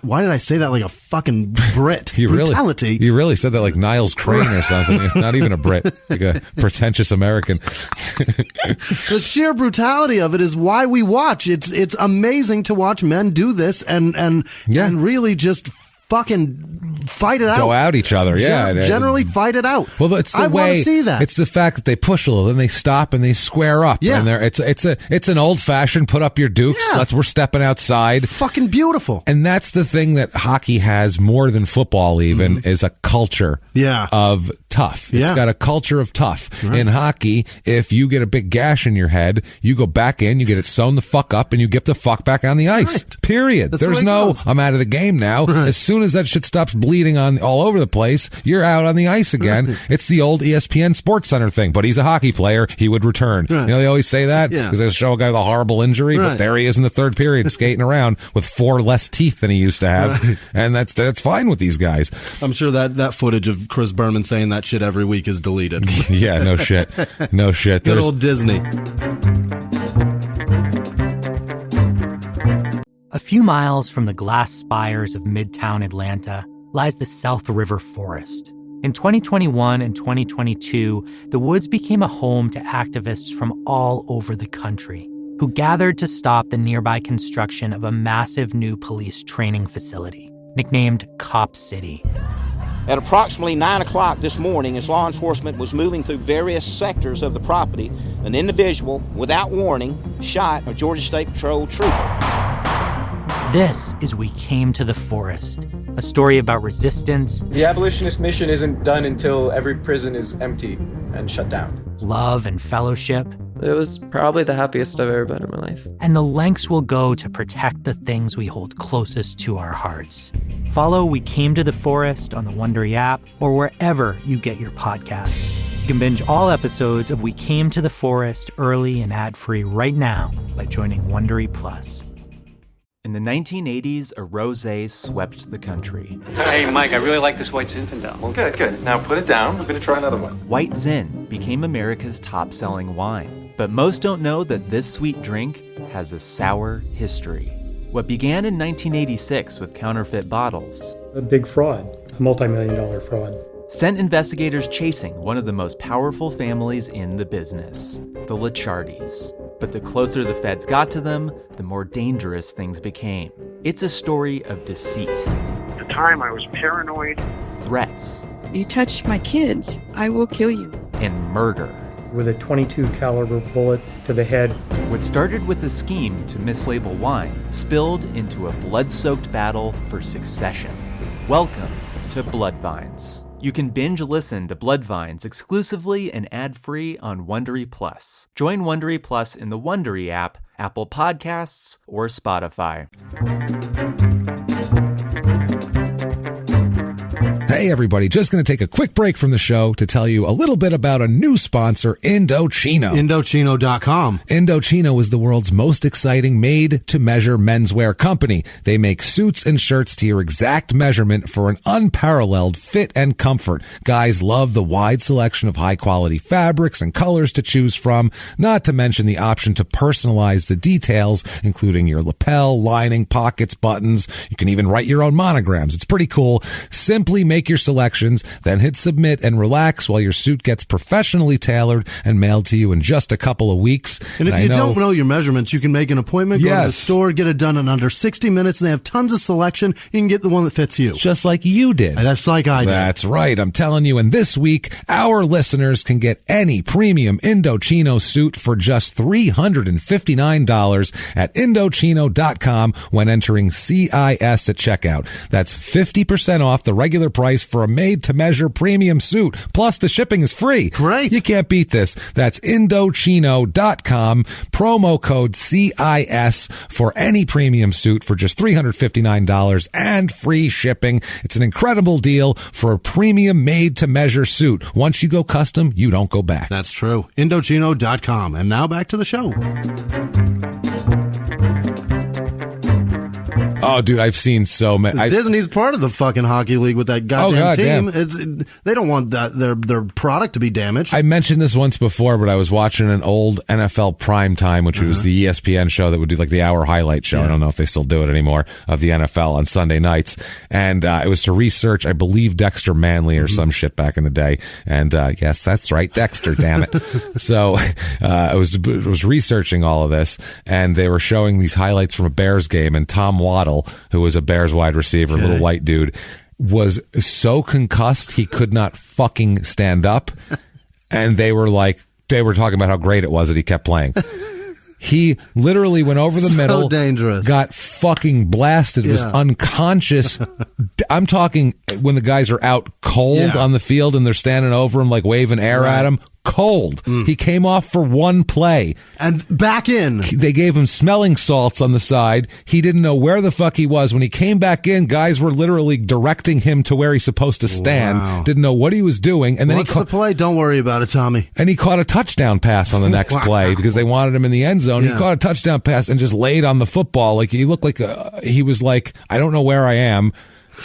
Why did I say that like a fucking Brit? Brutality. You really said that like Niles Crane or something. You're not even a Brit, like a pretentious American. The sheer brutality of it is why we watch. It's amazing to watch men do this and really just fucking fight it out. Go out each other, generally fight it out. Well, it's the I way. want to see that. It's the fact that they push a little, then they stop and they square up. Yeah, and it's an old fashioned put up your dukes. Yeah. We're stepping outside. Fucking beautiful. And that's the thing that hockey has more than football. Even is a culture. Of tough. It's got a culture of tough. Right. In hockey, if you get a big gash in your head, you go back in, you get it sewn the fuck up, and you get the fuck back on the ice. Right. Period. There's no, I'm out of the game now. Right. As soon as that shit stops bleeding on all over the place, you're out on the ice again. Right. It's the old ESPN Sports Center thing, but he's a hockey player. He would return. Right. You know, they always say that because they show a guy with a horrible injury, but there he is in the third period skating around with 4 less teeth than he used to have. Right. And that's fine with these guys. I'm sure that footage of Chris Berman saying that shit every week is deleted. Yeah, no shit. No shit. Good old Disney. A few miles from the glass spires of Midtown Atlanta lies the South River Forest. In 2021 and 2022, the woods became a home to activists from all over the country who gathered to stop the nearby construction of a massive new police training facility, nicknamed Cop City. At approximately 9 o'clock this morning, as law enforcement was moving through various sectors of the property, an individual, without warning, shot a Georgia State Patrol trooper. This is We Came to the Forest, a story about resistance. The abolitionist mission isn't done until every prison is empty and shut down. Love and fellowship. It was probably the happiest I've ever been in my life. And the lengths we'll go to protect the things we hold closest to our hearts. Follow We Came to the Forest on the Wondery app or wherever you get your podcasts. You can binge all episodes of We Came to the Forest early and ad-free right now by joining Wondery Plus. In the 1980s, a rosé swept the country. Hey, Mike, I really like this White Zinfandel. Well, good. Now put it down. I'm going to try another one. White Zin became America's top-selling wine. But most don't know that this sweet drink has a sour history. What began in 1986 with counterfeit bottles. A big fraud, a multi-million-dollar fraud. Sent investigators chasing one of the most powerful families in the business, the Licciardis. But the closer the feds got to them, the more dangerous things became. It's a story of deceit. At the time, I was paranoid. Threats. You touch my kids, I will kill you. And murder. With a .22 caliber bullet to the head. What started with a scheme to mislabel wine spilled into a blood-soaked battle for succession. Welcome to Bloodvines. You can binge listen to Bloodvines exclusively and ad-free on Wondery Plus. Join Wondery Plus in the Wondery app, Apple Podcasts, or Spotify. Hey everybody, just going to take a quick break from the show to tell you a little bit about a new sponsor, Indochino. Indochino.com. Indochino is the world's most exciting made-to-measure menswear company. They make suits and shirts to your exact measurement for an unparalleled fit and comfort. Guys love the wide selection of high-quality fabrics and colors to choose from, not to mention the option to personalize the details, including your lapel, lining, pockets, buttons. You can even write your own monograms. It's pretty cool. Simply make your selections, then hit submit and relax while your suit gets professionally tailored and mailed to you in just a couple of weeks. And if you don't know your measurements, you can make an appointment, go to the store, get it done in under 60 minutes, and they have tons of selection. You can get the one that fits you. Just like you did. That's like I did. That's right. I'm telling you. And this week, our listeners can get any premium Indochino suit for just $359 at Indochino.com when entering CIS at checkout. That's 50% off the regular price for a made-to-measure premium suit. Plus, the shipping is free. Great. You can't beat this. That's Indochino.com. Promo code CIS for any premium suit for just $359 and free shipping. It's an incredible deal for a premium made-to-measure suit. Once you go custom, you don't go back. That's true. Indochino.com. And now back to the show. Oh, dude, I've seen so many. Disney's part of the fucking hockey league with that goddamn team. They don't want that their product to be damaged. I mentioned this once before, but I was watching an old NFL Primetime, which was the ESPN show that would do like the hour highlight show. I don't know if they still do it anymore, of the NFL on Sunday nights. And it was to research, I believe, Dexter Manley or some shit back in the day. And yes, that's right, Dexter, damn it. So I was researching all of this, and they were showing these highlights from a Bears game, and Tom Waddle, who was a Bears wide receiver, little white dude, was so concussed he could not fucking stand up. And they were talking about how great it was that he kept playing. He literally went over the middle, dangerous, got fucking blasted, was unconscious. I'm talking when the guys are out cold on the field and they're standing over him, like waving air at him. Cold. He came off for one play. And back in. They gave him smelling salts on the side. He didn't know where the fuck he was. When he came back in, guys were literally directing him to where he's supposed to stand. Wow. Didn't know what he was doing. And then What's the play? Don't worry about it, Tommy. And he caught a touchdown pass on the next play because they wanted him in the end zone. He caught a touchdown pass and just laid on the football. Like he looked like he was like, I don't know where I am,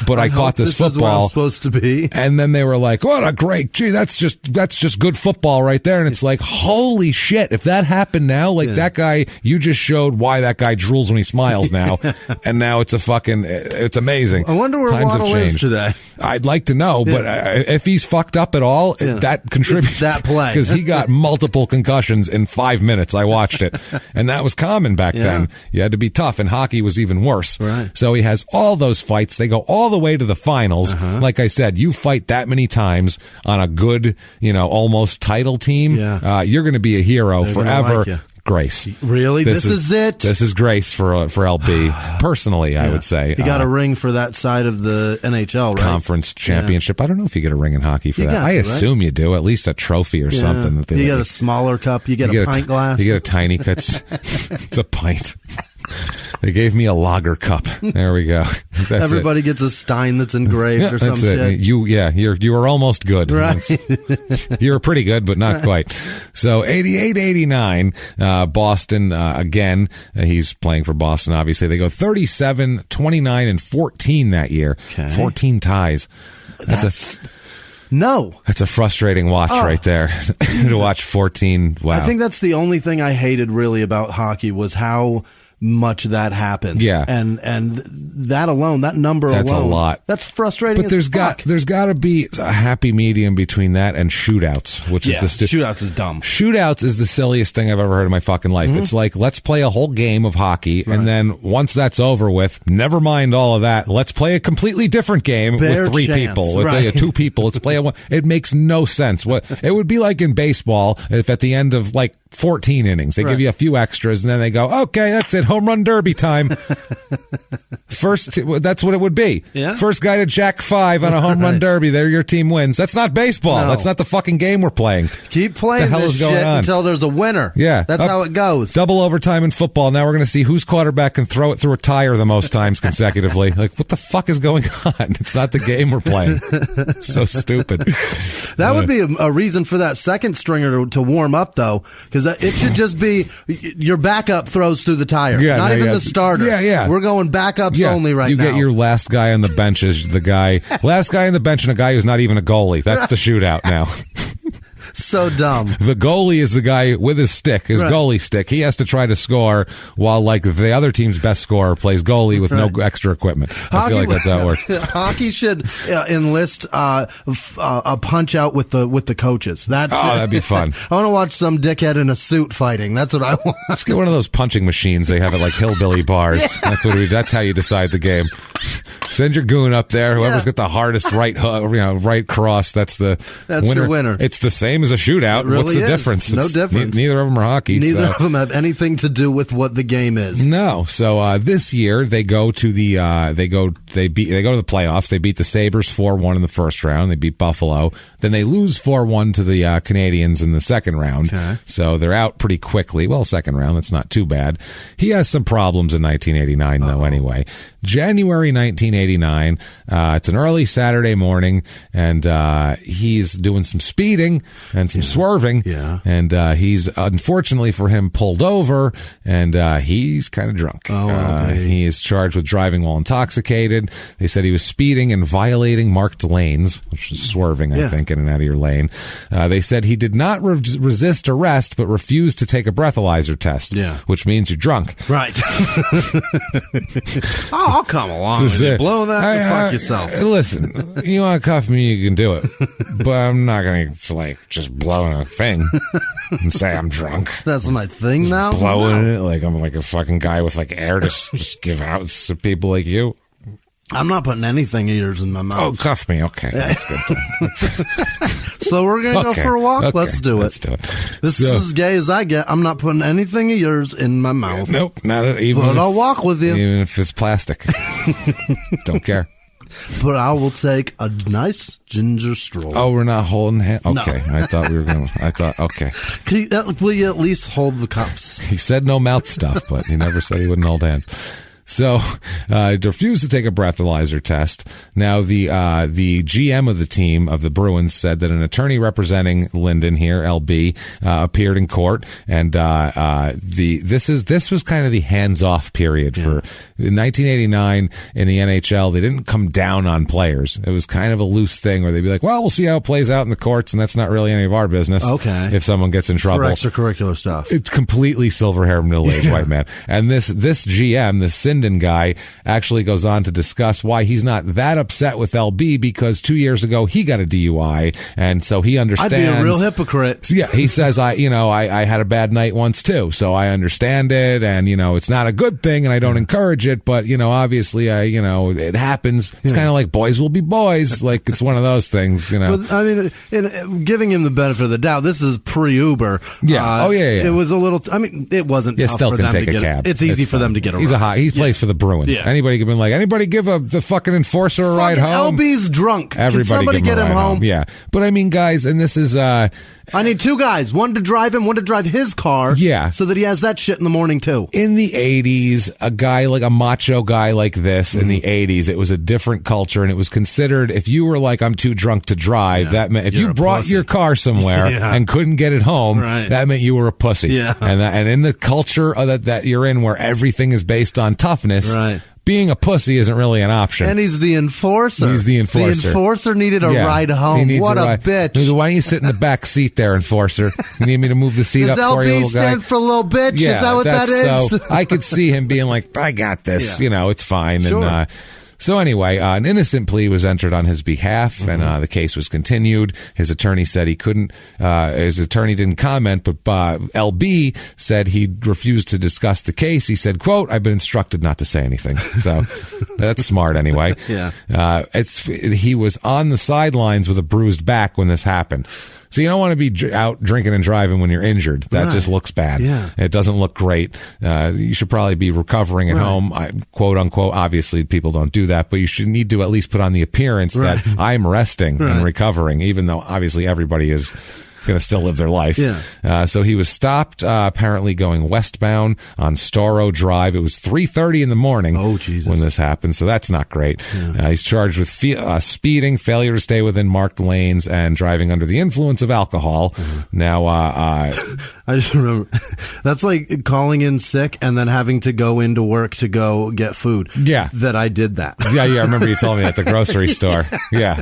but I caught this football. Is where I'm supposed to be. And then they were like, what a great, that's just good football right there. And it's like, holy shit, if that happened now, like that guy, you just showed why that guy drools when he smiles now. And now it's it's amazing. I wonder where Waddle is today. I'd like to know, but if he's fucked up at all, that contributes. It's that play. Because he got multiple concussions in 5 minutes. I watched it. And that was common back then. You had to be tough, and hockey was even worse. Right. So he has all those fights. They go all the way to the finals. Like I said, you fight that many times on a good, almost title team. You're going to be a hero forever. grace. Really? This is it? This is grace for LB. Personally, I would say. He got a ring for that side of the NHL, right? Conference championship. I don't know if you get a ring in hockey for that. I assume you do. At least a trophy or something. That you get a smaller cup. You get a pint glass. You get a tiny cup. It's a pint. They gave me a lager cup. There we go. Everybody gets a stein that's engraved or some shit. You were almost good. Right. You were pretty good, but not quite. So 88-89, Boston, again, he's playing for Boston, obviously. They go 37, 29, and 14 that year. Okay. 14 ties. That's a frustrating watch right there. To watch 14. Wow. I think that's the only thing I hated really about hockey was how much that happens. Yeah. And that alone, that number alone. That's a lot. That's frustrating. But there's got to be a happy medium between that and shootouts, which is shootouts is dumb. Shootouts is the silliest thing I've ever heard in my fucking life. It's like, let's play a whole game of hockey, and then once that's over with, never mind all of that. Let's play a completely different game with 3 people, with 2 people. Let's play one. It makes no sense. What it would be like in baseball if at the end of like 14 innings they give you a few extras, and then they go, okay, that's it. Home run derby time. That's what it would be. Yeah. First guy to jack 5 on a home run derby, there your team wins. That's not baseball. No. That's not the fucking game we're playing. Keep playing this shit until there's a winner. Yeah. That's how it goes. Double overtime in football. Now we're going to see whose quarterback can throw it through a tire the most times consecutively. Like, what the fuck is going on? It's not the game we're playing. It's so stupid. That would be a reason for that second stringer to warm up, though, because it should just be your backup throws through the tire. Yeah, not even the starter. Yeah. We're going backups only right now. You get your last guy on the bench is the guy. Last guy on the bench and a guy who's not even a goalie. That's the shootout now. So dumb. The goalie is the guy with his stick, his goalie stick. He has to try to score while, like, the other team's best scorer plays goalie with no extra equipment. I feel like that's how it works. Hockey should enlist a punch out with the coaches. That'd be fun. I want to watch some dickhead in a suit fighting. That's what I want. Let's get one of those punching machines they have at like hillbilly bars. That's how you decide the game. Send your goon up there. Whoever's got the hardest right cross, that's winner. Your winner. It's the same as a shootout. Really What's the difference? No difference. Neither of them are hockey. Neither of them have anything to do with what the game is. No. So this year they go to the they go to the playoffs. They beat the Sabres 4-1 in the first round. They beat Buffalo. Then they lose 4-1 to the Canadiens in the second round. Okay. So they're out pretty quickly. Well, second round, that's not too bad. He has some problems in 1989 though. Anyway, January 1989. It's an early Saturday morning, and he's doing some speeding and some swerving. Yeah. And he's, unfortunately for him, pulled over, and he's kind of drunk. He is charged with driving while intoxicated. They said he was speeding and violating marked lanes, which is swerving, I think, in and out of your lane. They said he did not resist arrest, but refused to take a breathalyzer test, which means you're drunk. Right. I'll come along with you. Blow that fuck yourself. Listen, you want to cuff me, you can do it. But I'm not going to, like, just blowing a thing and say I'm drunk. That's my thing now? Blowing it like I'm like a fucking guy with, like, air to just give out to people like you. I'm not putting anything of yours in my mouth. Oh, cuff me. Okay. That's good. So we're going to go for a walk? Okay. Let's do it. This is as gay as I get. I'm not putting anything of yours in my mouth. Nope. Not even. But I'll walk with you. Even if it's plastic. Don't care. But I will take a nice ginger stroll. Oh, we're not holding hands? Okay. No. I thought we were going to. Okay. Will you at least hold the cuffs? He said no mouth stuff, but he never said he wouldn't hold hands. So, refused to take a breathalyzer test. Now, the GM of the team of the Bruins said that an attorney representing Lyndon here, LB, appeared in court, and this was kind of the hands-off period for in 1989 in the NHL. They didn't come down on players. It was kind of a loose thing where they'd be like, "Well, we'll see how it plays out in the courts, and that's not really any of our business." Okay, if someone gets in trouble for extracurricular stuff, it's completely silver-haired middle-aged white man. And this GM, this Lyndon guy actually goes on to discuss why he's not that upset with LB because 2 years ago he got a DUI, and so he understands. I'd be a real hypocrite. Yeah, he says, I had a bad night once too, so I understand it, and it's not a good thing, and I don't encourage it, but obviously, it happens. It's kind of like boys will be boys, like it's one of those things, But, I mean, giving him the benefit of the doubt, this is pre-Uber. Yeah. It was a little. It wasn't. You tough still for can them take to a get cab. It's easy for them to get around. He plays for the Bruins. Yeah. Anybody could be like, anybody give the fucking enforcer a ride home? LB's drunk. Everybody Can somebody give get him home? Yeah, but I mean, guys, and this is. I need two guys, one to drive him, one to drive his car. Yeah. So that he has that shit in the morning too. In the 80s, a guy like a macho guy like this in the 80s, it was a different culture, and it was considered, if you were like, I'm too drunk to drive, that meant if you brought your car somewhere and couldn't get it home, that meant you were a pussy. Yeah. And in the culture that you're in where everything is based on toughness, being a pussy isn't really an option. And he's the enforcer. The enforcer needed a ride home. What a bitch. Why don't you sit in the back seat there, enforcer? You need me to move the seat up for you, little guy? Does LB stand for little bitch? Yeah, is that what that is? So I could see him being like, I got this. It's fine. Sure. And so anyway, an innocent plea was entered on his behalf, and the case was continued. His attorney said he couldn't. His attorney didn't comment, but LB said he refused to discuss the case. He said, "quote I've been instructed not to say anything." So that's smart, anyway. Yeah. He was on the sidelines with a bruised back when this happened. So you don't want to be out drinking and driving when you're injured. That just looks bad. Yeah. It doesn't look great. You should probably be recovering at home, quote unquote. Obviously, people don't do that, but you should need to at least put on the appearance that I'm resting and recovering, even though obviously everybody is going to still live their life. Yeah. So he was stopped, apparently going westbound on Storrow Drive. It was 3:30 in the morning when this happened, so that's not great. Yeah. He's charged with speeding, failure to stay within marked lanes, and driving under the influence of alcohol. Now, I just remember, that's like calling in sick and then having to go into work to go get food. Yeah. That I did that. Yeah, I remember you told me at the grocery store. Yeah.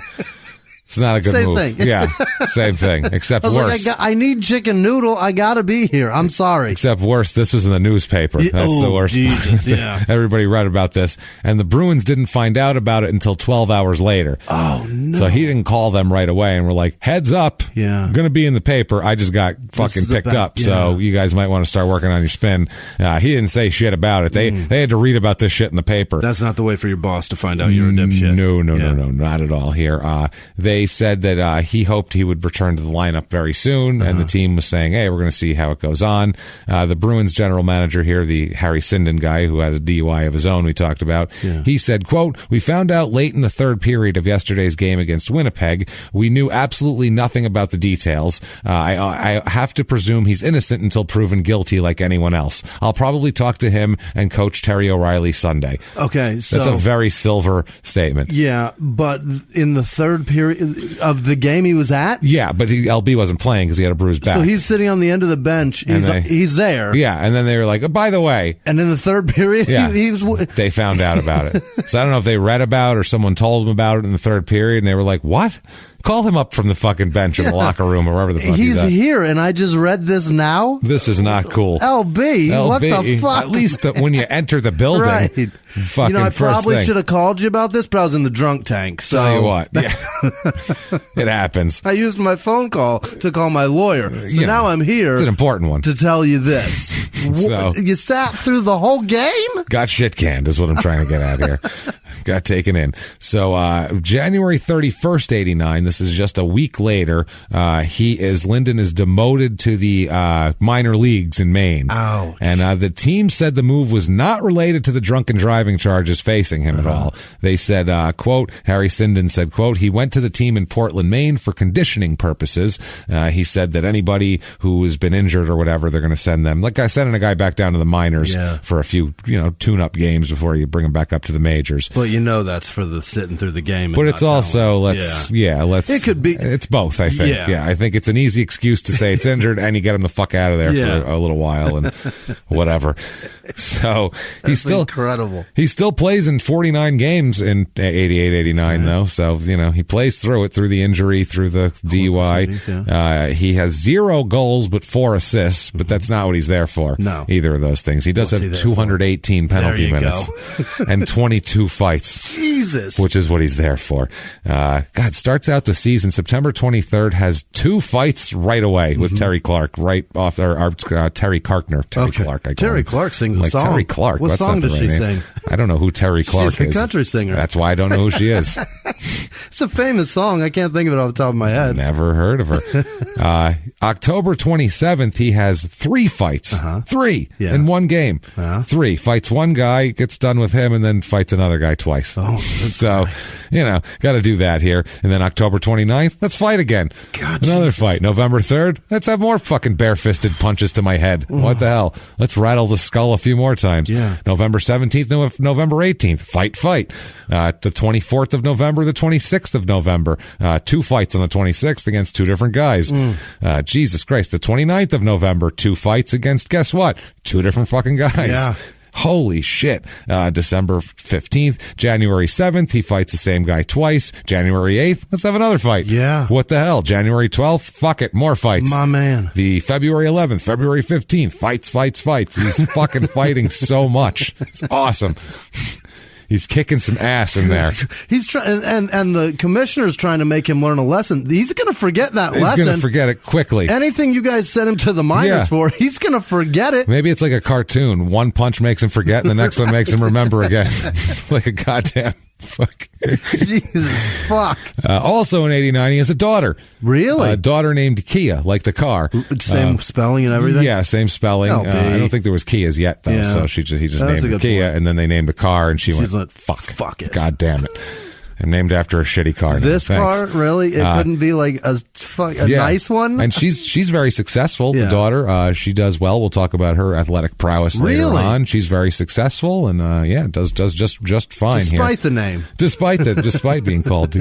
It's not a good move. Same thing. Yeah, same thing, except worse. Like, I need chicken noodle. I got to be here. I'm sorry. Except worse, this was in the newspaper. That's the worst Jesus, part. Yeah. Everybody read about this, and the Bruins didn't find out about it until 12 hours later. Oh, no. So he didn't call them right away, and we're like, heads up. Yeah. I'm going to be in the paper. I just got fucking picked up, so you guys might want to start working on your spin. He didn't say shit about it. They had to read about this shit in the paper. That's not the way for your boss to find out you're a dipshit. No, not at all here. They said that he hoped he would return to the lineup very soon, and the team was saying, hey, we're going to see how it goes on. The Bruins general manager here, the Harry Sinden guy who had a DUI of his own we talked about, he said, quote, we found out late in the third period of yesterday's game against Winnipeg. We knew absolutely nothing about the details. I have to presume he's innocent until proven guilty like anyone else. I'll probably talk to him and Coach Terry O'Reilly Sunday. Okay, so that's a very silver statement. Yeah, but in the third period of the game he was at? Yeah, but LB wasn't playing because he had a bruised back. So he's sitting on the end of the bench. He's there. Yeah, and then they were like, oh, by the way. And in the third period, he was... They found out about it. So I don't know if they read about it or someone told them about it in the third period, and they were like, what? Call him up from the fucking bench in the locker room or wherever the fuck he's at. Here, and I just read this now? This is not cool. LB, what the fuck? At least when you enter the building. Right. Fucking I probably thing. should have called you about this, but I was in the drunk tank. So. Tell you what. Yeah. It happens. I used my phone call to call my lawyer. So now I'm here. It's an important one. To tell you this. So, you sat through the whole game? Got shit canned is what I'm trying to get at here. Got taken in. So January 31st, 89, this is just a week later, Lyndon is demoted to the minor leagues in Maine. Ouch. And the team said the move was not related to the drunken driving charges facing him at all. They said, quote, Harry Sinden said, quote, he went to the team in Portland, Maine for conditioning purposes. He said that anybody who has been injured or whatever, they're going to send them. Like I sending a guy back down to the minors for a few, tune-up games before you bring him back up to the majors. But that's for the sitting through the game. But it's also, let's. It could be. It's both, I think. Yeah, I think it's an easy excuse to say it's injured and you get him the fuck out of there for a little while and whatever. So he's still incredible. He still plays in 49 games in 88, 89, though. So, he plays through it, through the injury, through the DUI. He has 0 goals but 4 assists, but that's not what he's there for. No. Either of those things. He does have 218 penalty minutes and 22 fights. Jesus. Which is what he's there for. Starts out the season September 23rd, has 2 fights right away with Terry Clark, right off Terry Karkner. Clark. Terry Clark sings a song. Terry Clark. What song does she sing? I don't know who Terry Clark is. She's a country singer. That's why I don't know who she is. It's a famous song. I can't think of it off the top of my head. Never heard of her. October 27th, he has 3 fights. 3 in one game. 3. Fights one guy, gets done with him, and then fights another guy twice. So, got to do that here. And then October 29th, let's fight again. Another fight. November 3rd, let's have more fucking bare-fisted punches to my head. What the hell? Let's rattle the skull a few more times. November 17th, November 18th, fight. The 24th of November, the 26th of November, 2 fights on the 26th against 2 different guys. Jesus Christ. The 29th of November, 2 fights against, guess what? 2 different fucking guys. Yeah. Holy shit. December 15th, January 7th, he fights the same guy twice. January 8th, let's have another fight. Yeah. What the hell? January 12th, fuck it, more fights. My man. The February 11th, February 15th, fights. He's fucking fighting so much. It's awesome. He's kicking some ass in there. He's trying, and the commissioner's trying to make him learn a lesson. He's going to forget that lesson. He's going to forget it quickly. Anything you guys sent him to the minors for, he's going to forget it. Maybe it's like a cartoon. One punch makes him forget, and the next one makes him remember again. It's like a goddamn fuck. Jesus fuck. Also in 89, he has a daughter. Really? A daughter named Kia, like the car. Same spelling and everything? Yeah, same spelling. I don't think there was Kias yet, though. So he just named her Kia, and then they named a car, and she's went, fuck it. God damn it. And named after a shitty car. This car, really? It couldn't be like a nice one? And she's very successful, the daughter. She does well. We'll talk about her athletic prowess later on. She's very successful and, does just fine here. Despite the name. Despite being called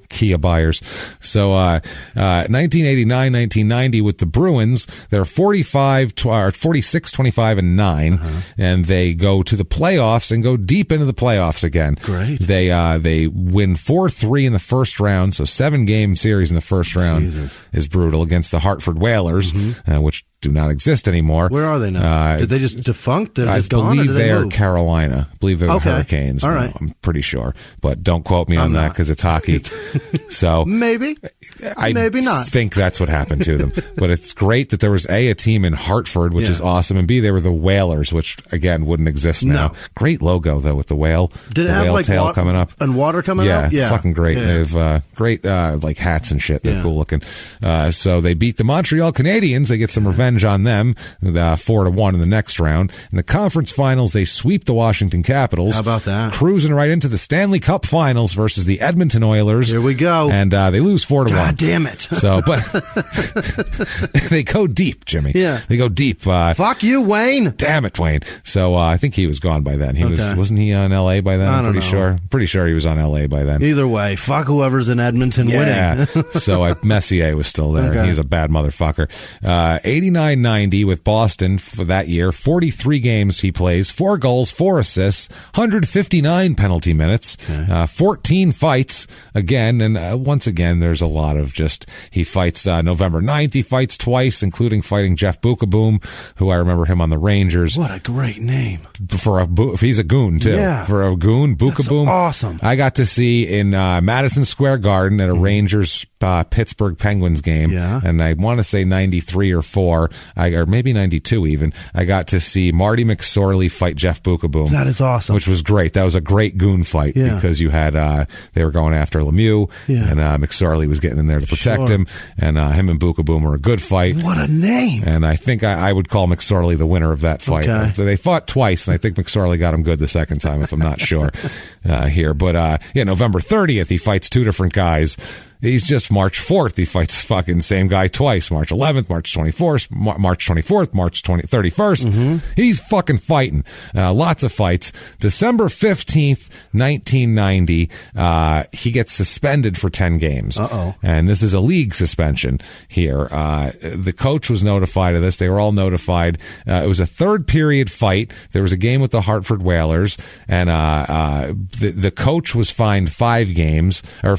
Kia Byers. So 1989, 1990 with the Bruins, they're 46, 25, and 9. And they go to the playoffs and go deep into the playoffs again. Great. They win 4-3 in the first round, so 7-game series in the first round is brutal against the Hartford Whalers, which do not exist anymore. Where are they now? Did they just defunct? I believe they're Carolina. I believe they're the Hurricanes. All right. I'm pretty sure, but don't quote me on that because it's hockey. So maybe not. Think that's what happened to them. But it's great that there was a team in Hartford, which is awesome, and B, they were the Whalers, which again wouldn't exist now. Great logo though with the whale. Did it have whale like tail coming up and water coming up? Yeah, it's fucking great. They have great like hats and shit. They're cool looking. So they beat the Montreal Canadiens. They get some revenge on them, 4-1 in the next round. In the conference finals, they sweep the Washington Capitals. How about that? Cruising right into the Stanley Cup finals versus the Edmonton Oilers. Here we go. And they lose 4-1. God damn it. So, but they go deep, Jimmy. Yeah. They go deep. Fuck you, Wayne. Damn it, Wayne. So I think he was gone by then. Wasn't he on LA by then? I'm pretty sure he was on LA by then. Either way, fuck whoever's in Edmonton winning. So Messier was still there. Okay. He's a bad motherfucker. 89-90 with Boston for that year. 43 games he plays, 4 goals, 4 assists, 159 penalty minutes, 14 fights again. And once again, there's a lot of he fights November 9th. He fights twice, including fighting Jeff Bukaboom, who I remember him on the Rangers. What a great name. He's a goon too. Yeah. For a goon, Bukaboom. That's awesome. I got to see in Madison Square Garden at a Rangers Pittsburgh Penguins game, and I want to say 93 or 4, or maybe 92 even. I got to see Marty McSorley fight Jeff Bukaboom. That is awesome. Which was great. That was a great goon fight because you had they were going after Lemieux, and McSorley was getting in there to protect him, and him and Bukaboom were a good fight. What a name! And I think I would call McSorley the winner of that fight. Okay. They fought twice, and I think McSorley got him good the second time, if I'm not sure. here. But November 30th, he fights two different guys. He's just March 4th. He fights fucking same guy twice. March 11th, March 24th, March 24th, March 31st. Mm-hmm. He's fucking fighting. Lots of fights. December 15th, 1990, he gets suspended for 10 games. Uh-oh. And this is a league suspension here. The coach was notified of this. They were all notified. It was a third period fight. There was a game with the Hartford Whalers, and the coach was fined 5 games, or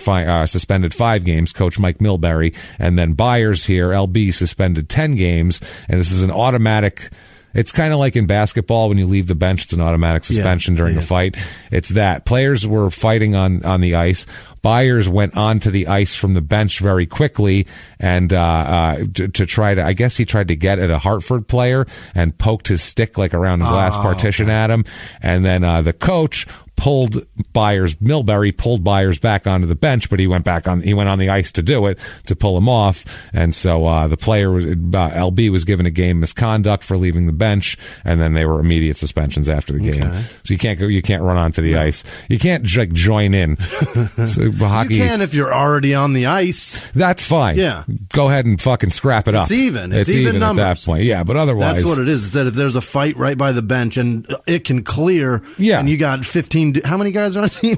suspended 5 games, Coach Mike Milbury, and then Byers here, LB, suspended 10 games, and this is an automatic. It's kind of like in basketball when you leave the bench, it's an automatic suspension during a fight. It's that. Players were fighting on the ice. Byers went onto the ice from the bench very quickly and to try to, I guess he tried to get at a Hartford player and poked his stick like around the glass partition at him. And then the coach pulled Milbury pulled Byers back onto the bench, but he went on the ice to do it, to pull him off. And so the player, LB, was given a game misconduct for leaving the bench, and then they were immediate suspensions after the game. So you can't run onto the ice. You can't join in. So hockey, you can if you're already on the ice. That's fine. Yeah. Go ahead and fucking scrap it up. It's even. It's even numbers at that point. Yeah, but otherwise. That's what it is. It's that if there's a fight right by the bench and it can clear, and you got 15, how many guys are on a team?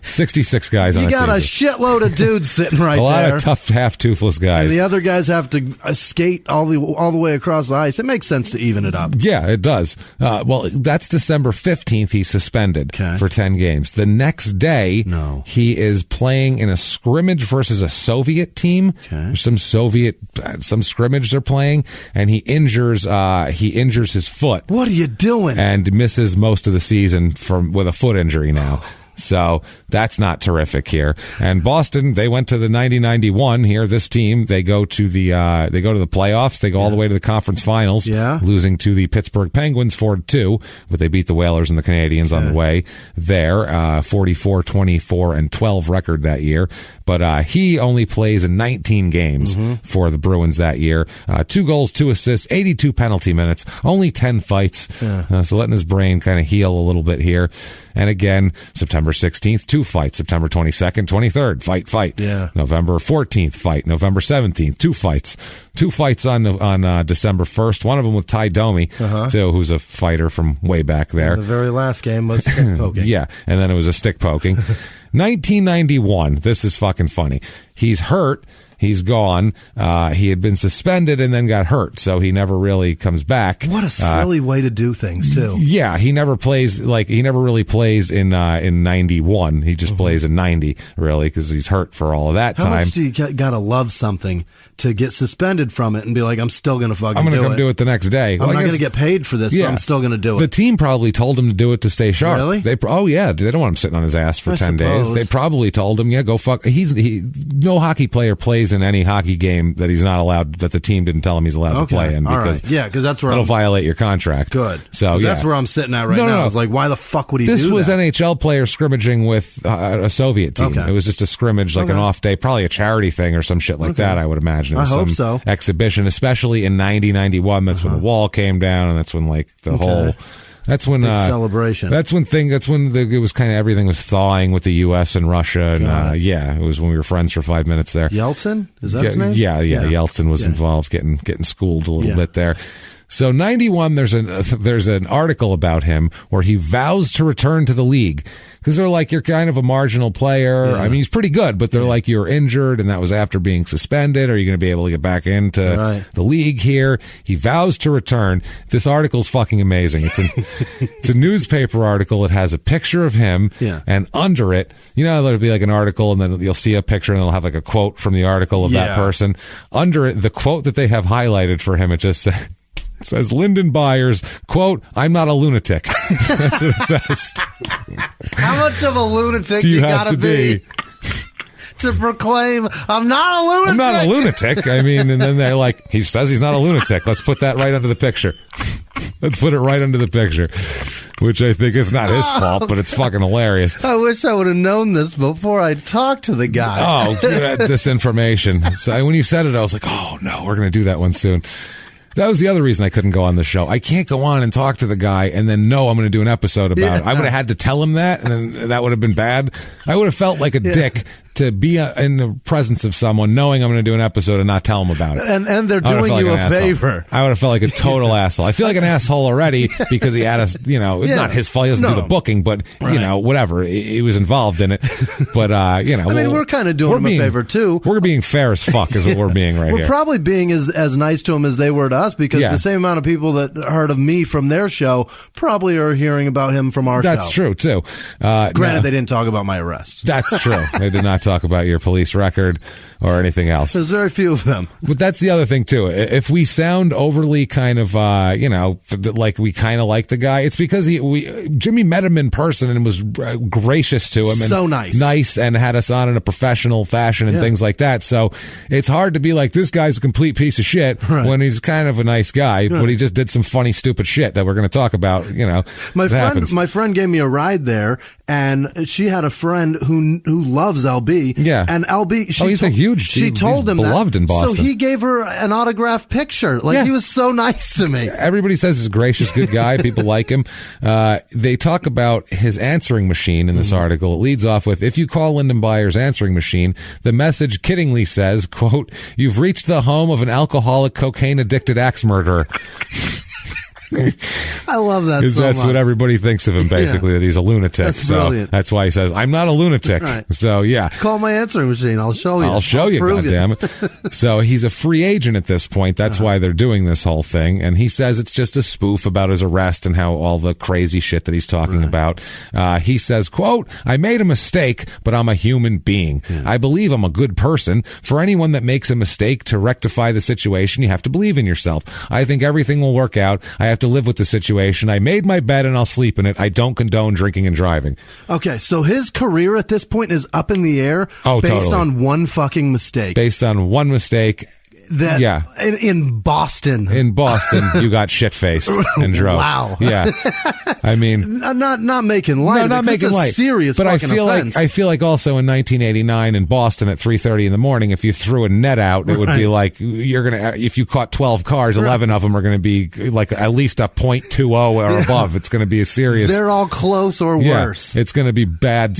66 guys on a team. You got a shitload of dudes sitting right there. A lot of tough, half-toothless guys. And the other guys have to skate all the way across the ice. It makes sense to even it up. Yeah, it does. Well, that's December 15th. He's suspended for 10 games. The next day, he is playing in a scrimmage versus a Soviet team. Some scrimmage they're playing, and he injures his foot. What are you doing? And misses most of the season with a foot injury now. So that's not terrific here. And Boston, they went to the 90-91 here. This team, they go to the playoffs. They go all the way to the conference finals, losing to the Pittsburgh Penguins 4-2, but they beat the Whalers and the Canadians on the way there, 44-24-12 record that year. But he only plays in 19 games for the Bruins that year. 2 goals, 2 assists, 82 penalty minutes, only 10 fights. So letting his brain kind of heal a little bit here. And again, September 16th, 2 fights. September 22nd, 23rd, fight. Yeah. November 14th, fight. November 17th, 2 fights. 2 fights on December 1st. One of them with Ty Domi, too, who's a fighter from way back there. And the very last game was stick poking. Yeah, and then it was a stick poking. 1991. This is fucking funny. He's hurt. He's gone. He had been suspended and then got hurt, so he never really comes back. What a silly way to do things, too. Yeah, he never really plays in 91. He just plays in 90, really, because he's hurt for all of that time. How much do you gotta love something to get suspended from it and be like, I'm still gonna fucking do it? I'm gonna come do it the next day. I'm not gonna get paid for this, but I'm still gonna do it. The team probably told him to do it to stay sharp. Really? They don't want him sitting on his ass for 10 days. They probably told him, go fuck. No hockey player plays in any hockey game that he's not allowed, that the team didn't tell him he's allowed to play in, because because that's where it'll violate your contract. Good. So that's where I'm sitting at now. I was like, why the fuck would he do that? This was NHL players scrimmaging with a Soviet team. It was just a scrimmage, like an off day, probably a charity thing or some shit like that, I would imagine. I hope so. Exhibition, especially in 90-91. That's when the wall came down, and that's when the whole... That's when celebration. That's when it was kind of everything was thawing with the U.S. and Russia, and it was when we were friends for 5 minutes there. Yeltsin, is that his name? Yeah. Yeltsin was involved, getting schooled a little bit there. So 91, there's an article about him where he vows to return to the league, because they're like, you're kind of a marginal player. I mean, he's pretty good, but they're like, you're injured, and that was after being suspended. Are you going to be able to get back into the league here? He vows to return. This article's fucking amazing. It's a newspaper article. It has a picture of him, and under it, there'll be like an article, and then you'll see a picture, and it'll have like a quote from the article of that person. Under it, the quote that they have highlighted for him, it just says Lyndon Byers, quote, "I'm not a lunatic." That's what it says. How much of a lunatic do you gotta have to be to proclaim, I'm not a lunatic? I'm not a lunatic. I mean, and then they're like, he says he's not a lunatic. Let's put that right under the picture. Let's put it right under the picture. Which I think is not his fault, but it's fucking hilarious. I wish I would have known this before I talked to the guy. Oh, this information. So when you said it, I was like, oh no, we're going to do that one soon. That was the other reason I couldn't go on the show. I can't go on and talk to the guy and then know I'm going to do an episode about it. I would have had to tell him that, and then that would have been bad. I would have felt like a dick to be in the presence of someone knowing I'm going to do an episode and not tell them about it. And they're doing you a favor. I would have felt like a total asshole. I feel like an asshole already because he had us, it's not his fault. He doesn't do the booking, but, whatever. He was involved in it. But, I mean, we're kind of doing him a favor, too. We're being fair as fuck is what we're being right here. We're probably being as nice to him as they were to us because the same amount of people that heard of me from their show probably are hearing about him from our show. That's true, too. Granted, they didn't talk about my arrest. That's true. They did not talk about your police record or anything else. There's very few of them. But that's the other thing, too. If we sound overly kind of, like we kind of like the guy, it's because Jimmy met him in person and was gracious to him. And so nice. Nice and had us on in a professional fashion and things like that. So it's hard to be like, this guy's a complete piece of shit when he's kind of a nice guy, but he just did some funny, stupid shit that we're going to talk about, My friend gave me a ride there, and she had a friend who loves LB. Yeah. And LB, he's a huge, she told him beloved in Boston. So he gave her an autographed picture. He was so nice to me. Everybody says he's a gracious, good guy. People like him. They talk about his answering machine in this article. It leads off with, if you call Lyndon Byers' answering machine, the message kiddingly says, quote, "You've reached the home of an alcoholic, cocaine-addicted axe murderer." I love that so that's much. What everybody thinks of him, basically, that he's a lunatic. That's brilliant. That's why he says, I'm not a lunatic. Right. So, yeah. Call my answering machine. I'll show you. I'll show you, goddammit. So he's a free agent at this point. That's why they're doing this whole thing. And he says it's just a spoof about his arrest and how all the crazy shit that he's talking about. He says, quote, "I made a mistake, but I'm a human being. I believe I'm a good person. For anyone that makes a mistake, to rectify the situation, you have to believe in yourself. I think everything will work out. I have to live with the situation. I made my bed and I'll sleep in it. I don't condone drinking and driving." Okay, so his career at this point is up in the air based on one fucking mistake. Based on one mistake. In Boston. In Boston, you got shit-faced and drove. Wow. Yeah. I mean, not making light. No, not making light. Serious, but fucking offense. I feel like also in 1989 in Boston at 3:30 in the morning, if you threw a net out, it would be like if you caught 12 cars, 11 of them are going to be like at least a .20 or above. It's going to be a serious. They're all close or worse. It's going to be bad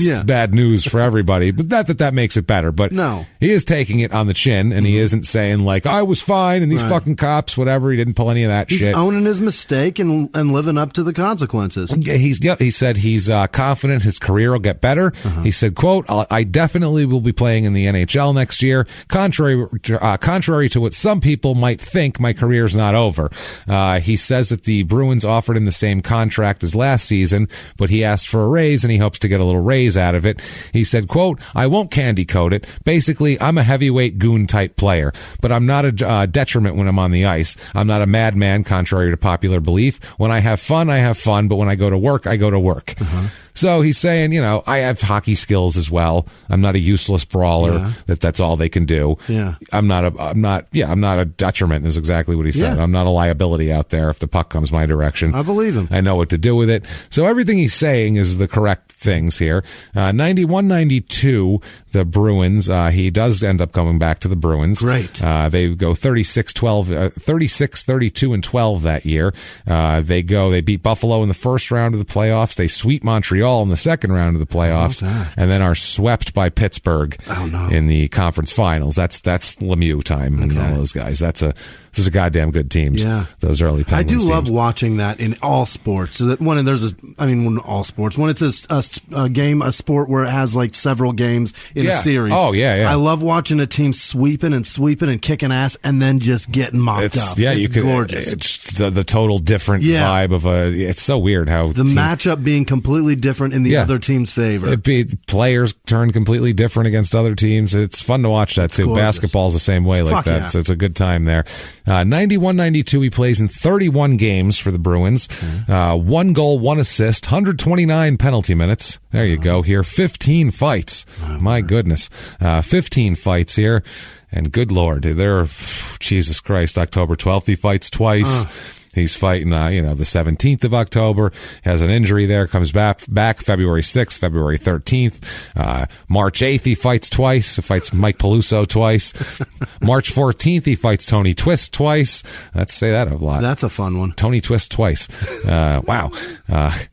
news for everybody. But not that makes it better. But no, he is taking it on the chin, and he isn't saying like, I was fine and these fucking cops, whatever. He didn't pull any of that shit. He's owning his mistake and living up to the consequences. He said he's confident his career will get better. He said, quote, "I definitely will be playing in the NHL next year. Contrary to what some people might think, my career's not over." He says that the Bruins offered him the same contract as last season, but he asked for a raise and he hopes to get a little raise out of it. He said, quote, "I won't candy coat it. Basically, I'm a heavyweight goon type player, but I'm not a detriment when I'm on the ice. I'm not a madman, contrary to popular belief. When I have fun, but when I go to work, I go to work." So he's saying, I have hockey skills as well. I'm not a useless brawler. That's all they can do. I'm not a detriment is exactly what he said. I'm not a liability out there if the puck comes my direction. I believe him. I know what to do with it. So everything he's saying is the correct things here. 91-92, the Bruins, he does end up coming back to the Bruins. Great. They go 36-32-12 that year. They beat Buffalo in the first round of the playoffs. They sweep Montreal in the second round of the playoffs, and then are swept by Pittsburgh in the conference finals. That's Lemieux time and all those guys. Those are goddamn good teams. Those early Penguins I do love teams. watching that in all sports. So that when all sports, when it's a game, a sport where it has like several games in a series. Oh yeah. I love watching a team sweeping and kicking ass and then just getting mopped up. Yeah, it's gorgeous. It's the total different vibe of it's so weird how the matchup being completely different in the other team's favor. Players turn completely different against other teams. It's fun to watch that too. Gorgeous. Basketball's the same way like that. Yeah. So it's a good time there. 91-92, he plays in 31 games for the Bruins. 1 goal, 1 assist, 129 penalty minutes. There you go here. 15 fights. My goodness. 15 fights here. And good Lord, Jesus Christ, October 12th, he fights twice. He's fighting, the 17th of October. Has an injury there. Comes back February 6th, February 13th. March 8th, he fights twice. He fights Mike Peluso twice. March 14th, he fights Tony Twist twice. Let's say that a lot. That's a fun one. Tony Twist twice. Wow.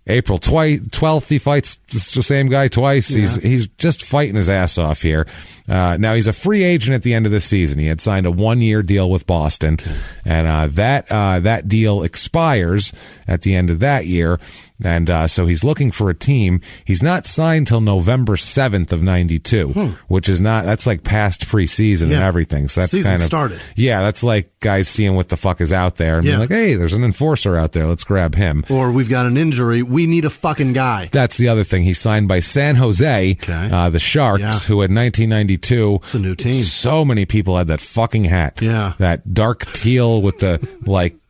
April 12th, he fights the same guy twice. Yeah. He's just fighting his ass off here. Now he's a free agent at the end of the season. He had signed a 1-year deal with Boston, and that deal expires at the end of that year. And so he's looking for a team. He's not signed till November 7th of 92, which is that's like past preseason and everything. So that's season kind of started. Yeah, that's like guys seeing what the fuck is out there and being like, hey, there's an enforcer out there. Let's grab him. Or we've got an injury. We need a fucking guy. That's the other thing. He's signed by San Jose, the Sharks, who in 1992. It's a new team. So many people had that fucking hat. Yeah. That dark teal with the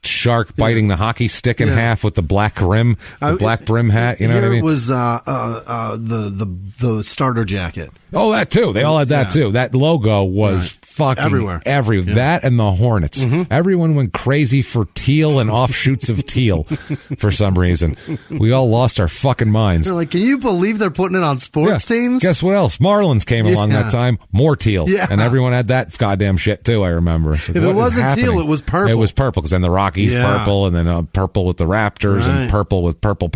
shark biting the hockey stick in half with the black rim, black brim hat. You know what I mean? It was the starter jacket. Oh, that too. They all had that too. That logo was fucking everywhere. That and the Hornets. Everyone went crazy for teal and offshoots of teal for some reason. We all lost our fucking minds. They're like, can you believe they're putting it on sports teams? Guess what else? Marlins came along that time. More teal. Yeah. And everyone had that goddamn shit too, I remember. If it wasn't teal, it was purple. It was purple because then the Rockies purple, and then purple with the Raptors, and purple with purple.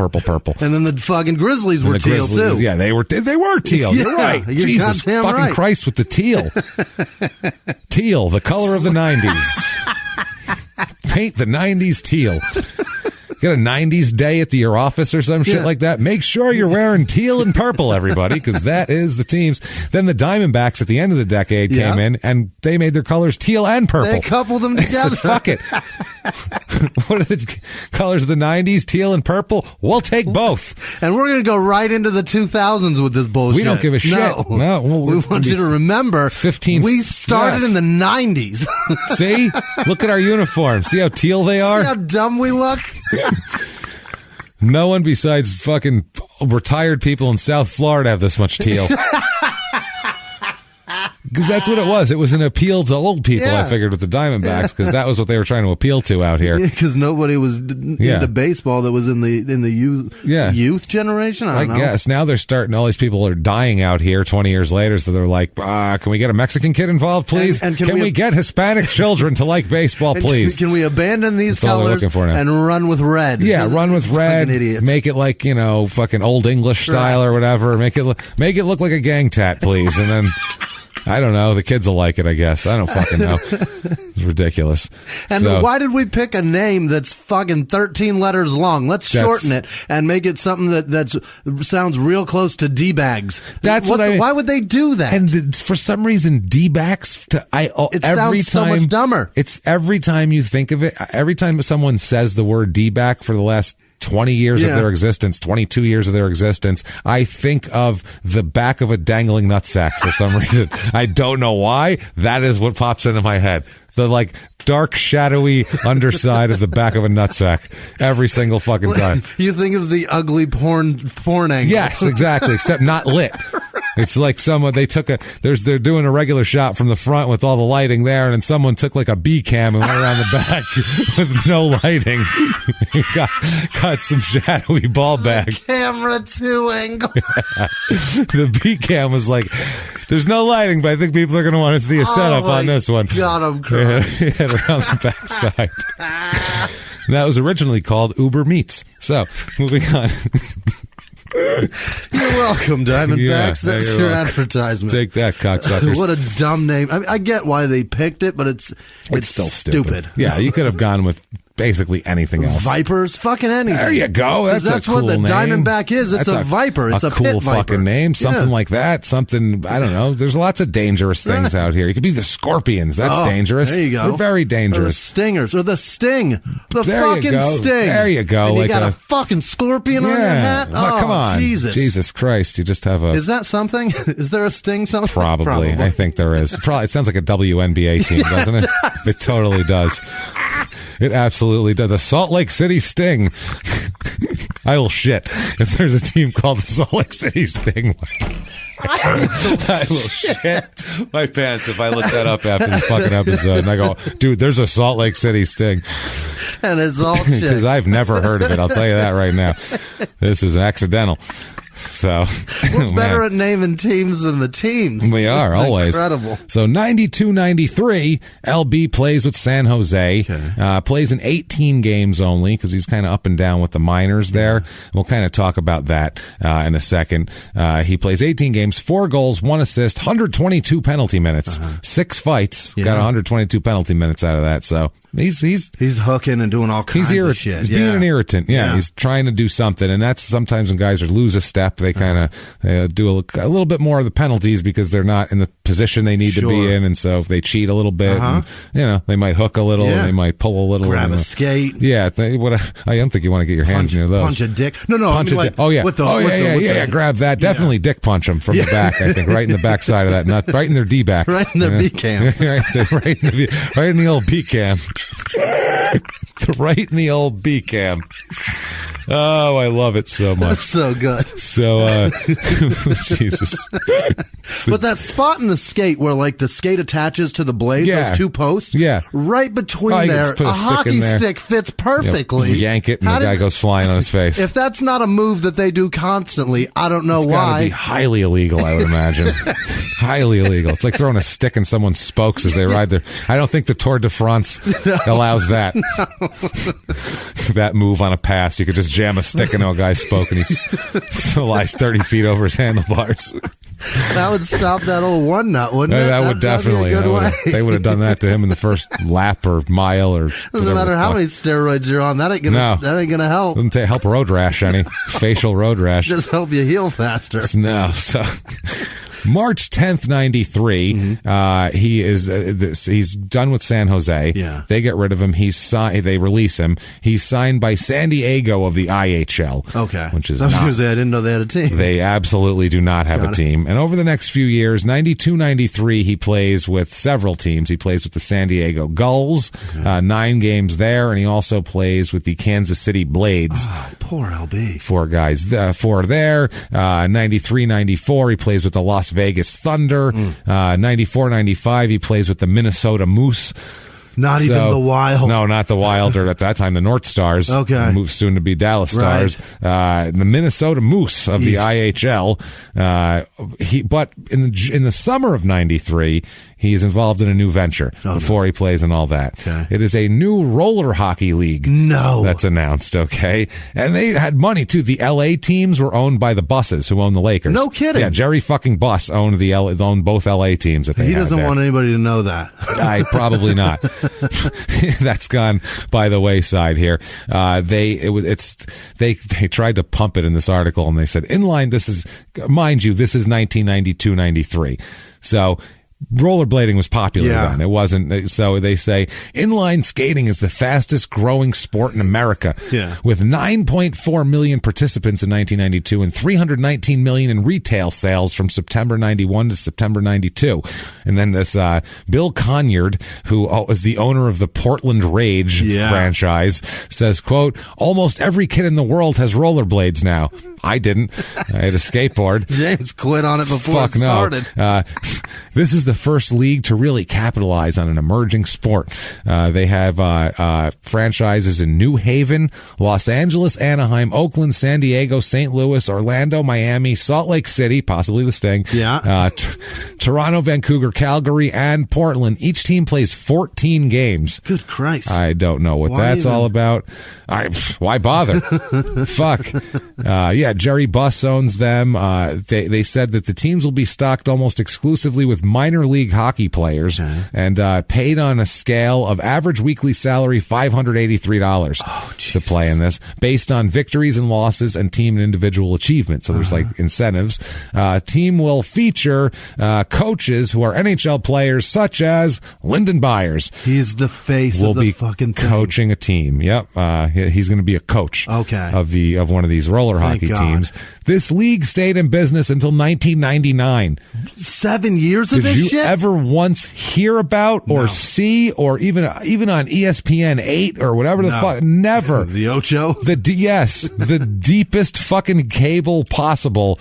And then the fucking Grizzlies were teal too. Yeah, they were teal. You're right. Jesus fucking Christ with the teal. Teal, the color of the 90s. Paint the 90s teal. Get a 90s day at your office or some shit like that. Make sure you're wearing teal and purple, everybody, because that is the teams. Then the Diamondbacks at the end of the decade came in, and they made their colors teal and purple. They coupled them together. Said, fuck it. What are the colors of the 90s? Teal and purple? We'll take both. And we're going to go right into the 2000s with this bullshit. We don't give a shit. No. We want you to remember, we started in the 90s. See? Look at our uniforms. See how teal they are? See how dumb we look? No one besides fucking retired people in South Florida have this much teal. Because that's what it was. It was an appeal to old people, I figured, with the Diamondbacks, because that was what they were trying to appeal to out here. Because nobody was into baseball that was in the youth generation. I don't know. Guess. Now they're starting, all these people are dying out here 20 years later, so they're like, can we get a Mexican kid involved, please? And can we get Hispanic children to like baseball, please? Can we abandon these colors and run with red? Yeah, run with red. Make it like, fucking Old English style or whatever. Make it look like a gang tat, please. And then... I don't know. The kids will like it, I guess. I don't fucking know. It's ridiculous. And why did we pick a name that's fucking 13 letters long? Let's shorten it and make it something that sounds real close to D-bags. That's what I mean. Why would they do that? And for some reason, D-bags, it sounds so much dumber. It's every time you think of it, every time someone says the word D-bag for the last 20 years of their existence, 22 years of their existence, I think of the back of a dangling nutsack for some reason. I don't know why. That is what pops into my head. The dark, shadowy underside of the back of a nutsack every single fucking time. You think of the ugly porn angle. Yes, exactly, except not lit. It's like they're doing a regular shot from the front with all the lighting there, and then someone took like a B cam and went around the back with no lighting. got some shadowy ball bag. Camera 2 angle. The B cam was like, there's no lighting, but I think people are going to want to see a setup on this one. God, I'm crying. Around the backside. That was originally called Uber Meats. So, moving on. You're welcome, Diamondbacks. That's your advertisement. Take that, cocksuckers. What a dumb name. I get why they picked it, but it's still stupid. Yeah, you could have gone with basically anything else. Vipers, fucking anything. There you go. That's a cool what the name. Diamondback is. It's a viper. It's a cool pit viper. Fucking name. Something like that. Something, I don't know. There's lots of dangerous things out here. You could be the Scorpions. That's dangerous. There you go. They're very dangerous. Or the Stingers. Or the Sting. The there fucking Sting. There you go. And you got a fucking scorpion on your hat? Oh, come on. Jesus Christ. You just have a... Is that something? Is there a Sting something? Probably. I think there is. It sounds like a WNBA team, doesn't it? It totally does. It absolutely does. The Salt Lake City Sting. I will shit if there's a team called the Salt Lake City Sting. I will shit my pants if I look that up after this fucking episode. And I go, dude, there's a Salt Lake City sting. And it's all shit. Because I've never heard of it. I'll tell you that right now. This is accidental. So we're better at naming teams than the teams. We are, That's always. Incredible. So 92-93, LB plays with San Jose, plays in 18 games only because he's kind of up and down with the minors there. We'll kind of talk about that in a second. He plays 18 games, 4 goals, 1 assist, 122 penalty minutes, 6 fights, got 122 penalty minutes out of that. So he's hooking and doing all kinds of shit. He's being an irritant. Yeah, he's trying to do something, and that's sometimes when guys lose a step, they kind of do a little bit more of the penalties because they're not in the position they need to be in, and so if they cheat a little bit, and, they might hook a little, and they might pull a little, grab a skate. Yeah, I don't think you want to get your hands near those. Punch a dick. No, punch a dick. Oh yeah, grab that. Definitely dick punch them from the back. I think right in the back side of that nut, right in their D back, right in their B cam, right in the old B cam. Right in the old B cam. Oh, I love it so much. That's so good. So, Jesus. But that spot in the skate where, like, the skate attaches to the blade, those 2 posts, right between there, a hockey stick fits perfectly. Yank it, and the guy goes flying on his face. If that's not a move that they do constantly, I don't know why. It's got to be highly illegal, I would imagine. Highly illegal. It's like throwing a stick in someone's spokes as they ride there. I don't think the Tour de France allows that. That move on a pass. You could just jam a stick into a guy's spoke and he flies 30 feet over his handlebars. That would stop that old one nut, wouldn't it? That would definitely. They would have done that to him in the first lap or mile or. Doesn't matter how many steroids you're on. That ain't gonna help. Doesn't help road rash any. Facial road rash. Just help you heal faster. No, so. March 10th, 93, he's done with San Jose. Yeah. They get rid of him. They release him. He's signed by San Diego of the IHL. Okay. Which is I didn't know they had a team. They absolutely do not have a team. And over the next few years, 92, 93, he plays with several teams. He plays with the San Diego Gulls, 9 games there, and he also plays with the Kansas City Blades. Oh, poor LB. 4 guys, 4 there. 93, 94, he plays with the Las Vegas Thunder. 94, 95, he plays with the Minnesota Moose. Not even the Wild. No, not the Wild, or at that time the North Stars. Okay. Moved soon to be Dallas Stars. The Minnesota Moose of the IHL. But in the summer of 93, he is involved in a new venture before he plays and all that. Okay. It is a new roller hockey league. No. That's announced, okay? And they had money, too. The LA teams were owned by the Busses, who own the Lakers. No kidding. Yeah, Jerry fucking Buss owned both LA teams that they had. He doesn't want anybody to know that. Probably not. That's gone by the wayside here. They tried to pump it in this article, and they said, this is 1992-93. So rollerblading was popular then. It wasn't. So they say inline skating is the fastest growing sport in America, with 9.4 million participants in 1992 and 319 million in retail sales from September 91 to September 92. And then this Bill Conyard, who is the owner of the Portland Rage franchise, says, quote, "Almost every kid in the world has rollerblades now. I didn't. I had a skateboard." James quit on it before it started. This is the first league to really capitalize on an emerging sport. They have franchises in New Haven, Los Angeles, Anaheim, Oakland, San Diego, St. Louis, Orlando, Miami, Salt Lake City, possibly the Sting, Toronto, Vancouver, Calgary, and Portland. Each team plays 14 games. Good Christ. I don't know what that's all about. Why bother? Fuck. Jerry Buss owns them. They said that the teams will be stocked almost exclusively with minor league hockey players and paid on a scale of average weekly salary $583 to play in this, based on victories and losses and team and individual achievement. So there's like incentives. Team will feature coaches who are NHL players, such as Lyndon Byers. He's the face of the fucking thing. Coaching a team. Yep. He's going to be a coach of one of these roller hockey teams. This league stayed in business until 1999. 7 years of this shit? Did you shit? ever once hear about or see, or even on ESPN 8 or whatever the fuck? Never. The Ocho? The deepest fucking cable possible.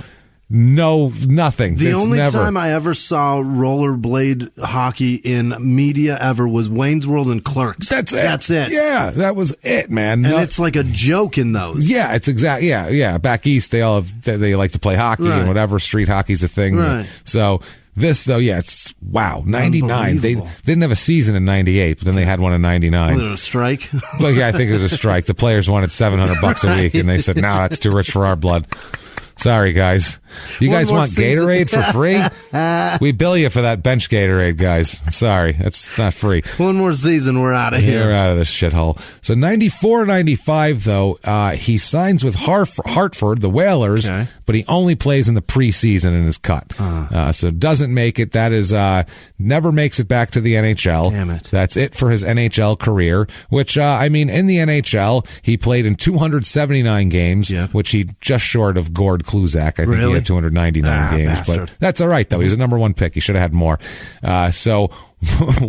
No, nothing. The It's only never. time I ever saw rollerblade hockey in media ever was Wayne's World and Clerks. That's it. That's it. Yeah, that was it, man. And it's like a joke in those. Yeah, it's exact. Yeah. Back east, they like to play hockey and whatever. Street hockey's a thing. Right. So this though, it's wow. 99. They didn't have a season in 98, but then they had one in 99. Was it a strike? Well, yeah, I think it was a strike. The players wanted $700 a week, and they said, "No, that's too rich for our blood." Sorry, guys. You guys want Gatorade for free? We bill you for that bench Gatorade, guys. Sorry, it's not free. One more season, we're out of here. We're out of this shithole. So 94-95, though, he signs with Hartford, the Whalers, but he only plays in the preseason and is cut. So doesn't make it. That is, never makes it back to the NHL. Damn it. That's it for his NHL career, which, in the NHL, he played in 279 games, which he just short of Gord Kluzak. I think he had 299 games, bastard. but that's all right, though. He was a number one pick. He should have had more. So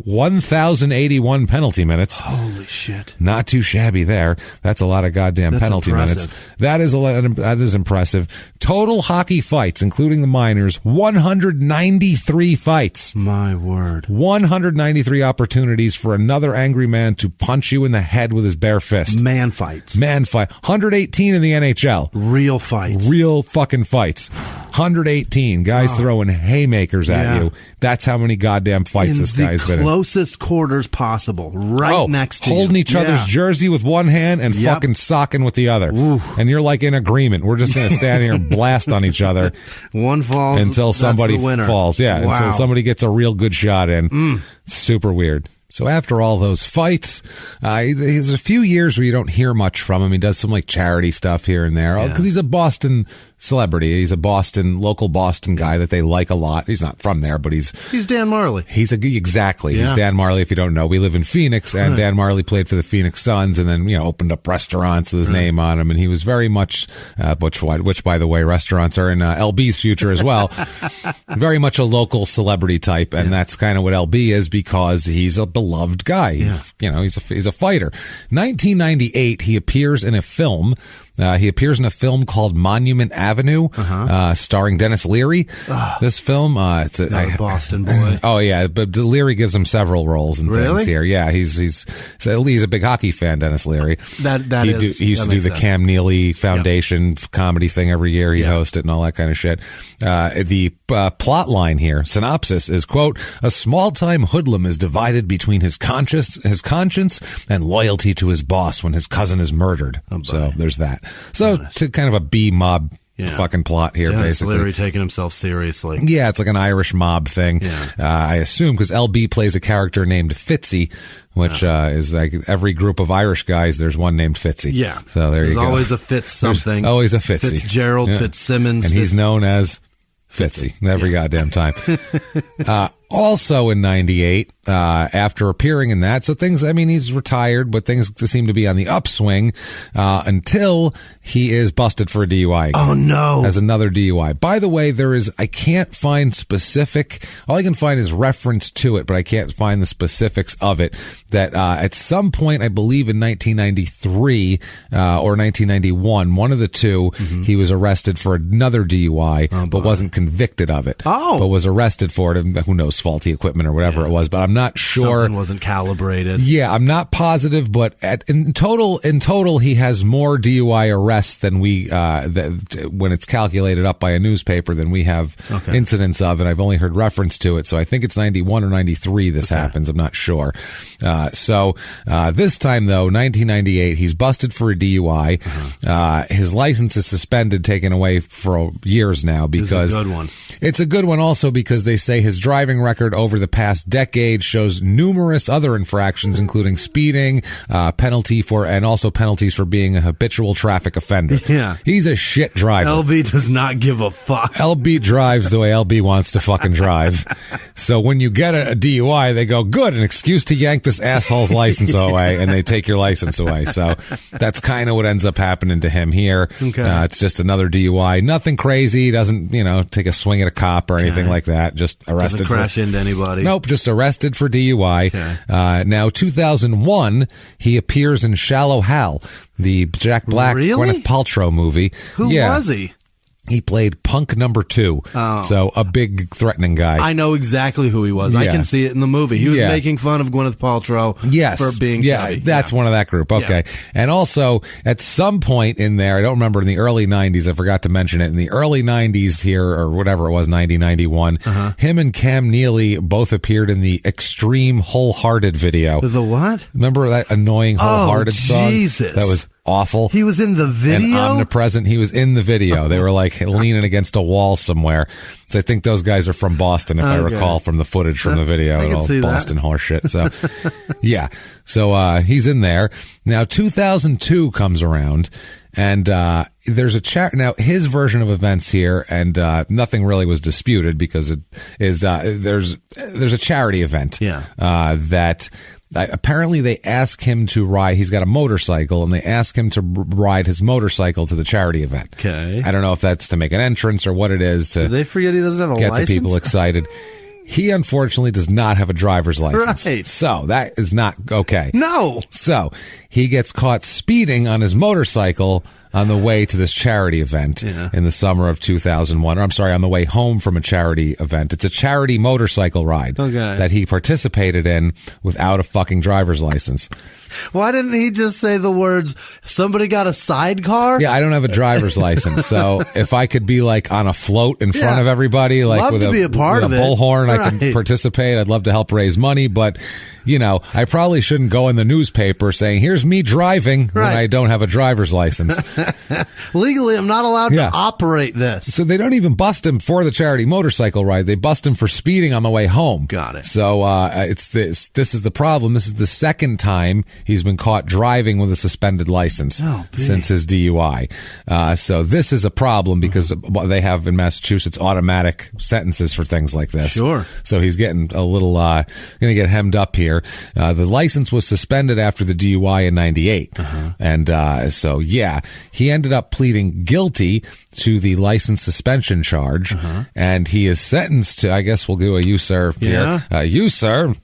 1,081 penalty minutes. Holy shit. Not too shabby there. That's a lot of goddamn penalty minutes. That is impressive. Total hockey fights, including the minors, 193 fights. My word. 193 opportunities for another angry man to punch you in the head with his bare fist. Man fights. 118 in the NHL. Real fights. Real fucking fights. 118 guys throwing haymakers at you. That's how many goddamn fights this guy's been in. Closest quarters possible, right next to holding you. each other's jersey with one hand and fucking socking with the other. And you're like in agreement. We're just going to stand here and blast on each other. One falls until somebody falls. Yeah, wow. Until somebody gets a real good shot in. Super weird. So after all those fights, there's a few years where you don't hear much from him. He does some like charity stuff here and there because he's a Boston celebrity. He's a local Boston guy that they like a lot. He's not from there, but he's Dan Marley. He's Dan Marley. If you don't know, we live in Phoenix, and Dan Marley played for the Phoenix Suns, and then opened up restaurants with his name on them. And he was very much, which by the way, restaurants are in LB's future as well. Very much a local celebrity type, and that's kind of what LB is because he's a beloved guy. Yeah. He's a fighter. 1998, he appears in a film. He appears in a film called Monument Avenue, starring Dennis Leary. This film, it's a Boston boy. Oh yeah, but Leary gives him several roles and things here. Yeah, he's a big hockey fan, Dennis Leary. He used to do the Cam Neely Foundation comedy thing every year. He'd host it and all that kind of shit. The plot line here, synopsis is, quote, a small-time hoodlum is divided between his conscience and loyalty to his boss when his cousin is murdered. So there's that. So to kind of a B mob fucking plot here, basically. Leary taking himself seriously. Yeah, it's like an Irish mob thing. Yeah. I assume because LB plays a character named Fitzy, which is like every group of Irish guys, there's one named Fitzy. Yeah. So there you go. There's always a Fitz something. There's always a Fitzy. Fitzgerald, Fitzsimmons. And he's known as Fitzy every goddamn time. Also in 98, after appearing in that, so things, he's retired, but things seem to be on the upswing, until he is busted for a DUI again. Oh no. As another DUI. By the way, I can't find specific, all I can find is reference to it, but I can't find the specifics of it, that, at some point, I believe in 1993, or 1991, one of the two, he was arrested for another DUI, but wasn't convicted of it. But was arrested for it, and who knows, faulty equipment or whatever it was, but I'm not sure. Something wasn't calibrated. Yeah, I'm not positive, but in total, he has more DUI arrests than when it's calculated up by a newspaper than we have incidents of, and I've only heard reference to it, so I think it's 91 or 93 this happens. I'm not sure. So this time, though, 1998, he's busted for a DUI. His license is suspended, taken away for years now because it's a good one. It's a good one also because they say his driving record over the past decade shows numerous other infractions, including speeding, penalties for being a habitual traffic offender. Yeah. He's a shit driver. LB does not give a fuck. LB drives the way LB wants to fucking drive. So when you get a DUI, they go, good, an excuse to yank this asshole's license away, and they take your license away. So that's kind of what ends up happening to him here. It's just another DUI. Nothing crazy. Doesn't, take a swing at a cop or anything like that. Just arrested. Doesn't crash into anybody. Nope, just arrested for DUI. Now, 2001, he appears in Shallow Hal, the Jack Black, Gwyneth Paltrow movie. Who was he? He played Punk Number 2. Oh. So a big threatening guy. I know exactly who he was. I can see it in the movie. He was making fun of Gwyneth Paltrow for being chubby. That's one of that group. Okay. Yeah. And also, at some point in there, I don't remember, in the early 90s, I forgot to mention it, in the early 90s here, or whatever it was, 90, 91, him and Cam Neely both appeared in the Extreme Wholehearted video. The what? Remember that annoying Wholehearted song? Jesus. That was awful. He was in the video? And omnipresent. He was in the video. They were like leaning against a wall somewhere. So I think those guys are from Boston, if I recall from the footage from the video. I can all see Boston horseshit. So, yeah. So he's in there. Now, 2002 comes around, and there's a chat. Now, his version of events here, and nothing really was disputed because it is there's a charity event that. Apparently, they ask him to ride. He's got a motorcycle, and they ask him to ride his motorcycle to the charity event. Okay. I don't know if that's to make an entrance or what it is to. Did they forget he doesn't have a license? Get the people excited. He unfortunately does not have a driver's license. Right. So that is not okay. No. So he gets caught speeding on his motorcycle on the way to this charity event in the summer of 2001. Or I'm sorry, on the way home from a charity event. It's a charity motorcycle ride that he participated in without a fucking driver's license. Why didn't he just say the words, somebody got a sidecar? Yeah, I don't have a driver's license. So if I could be like on a float in front of everybody, like with be a part of it. Bullhorn, I can participate. I'd love to help raise money, but you know, I probably shouldn't go in the newspaper saying, here's me driving when I don't have a driver's license. Legally, I'm not allowed to operate this. So they don't even bust him for the charity motorcycle ride. They bust him for speeding on the way home. Got it. So it's this is the problem. This is the second time he's been caught driving with a suspended license since his DUI. So this is a problem because they have in Massachusetts automatic sentences for things like this. Sure. So he's getting a little going to get hemmed up here. The license was suspended after the DUI in 98. And so, he ended up pleading guilty to the license suspension charge. And he is sentenced to, I guess we'll do a you, sir, here. You, sir,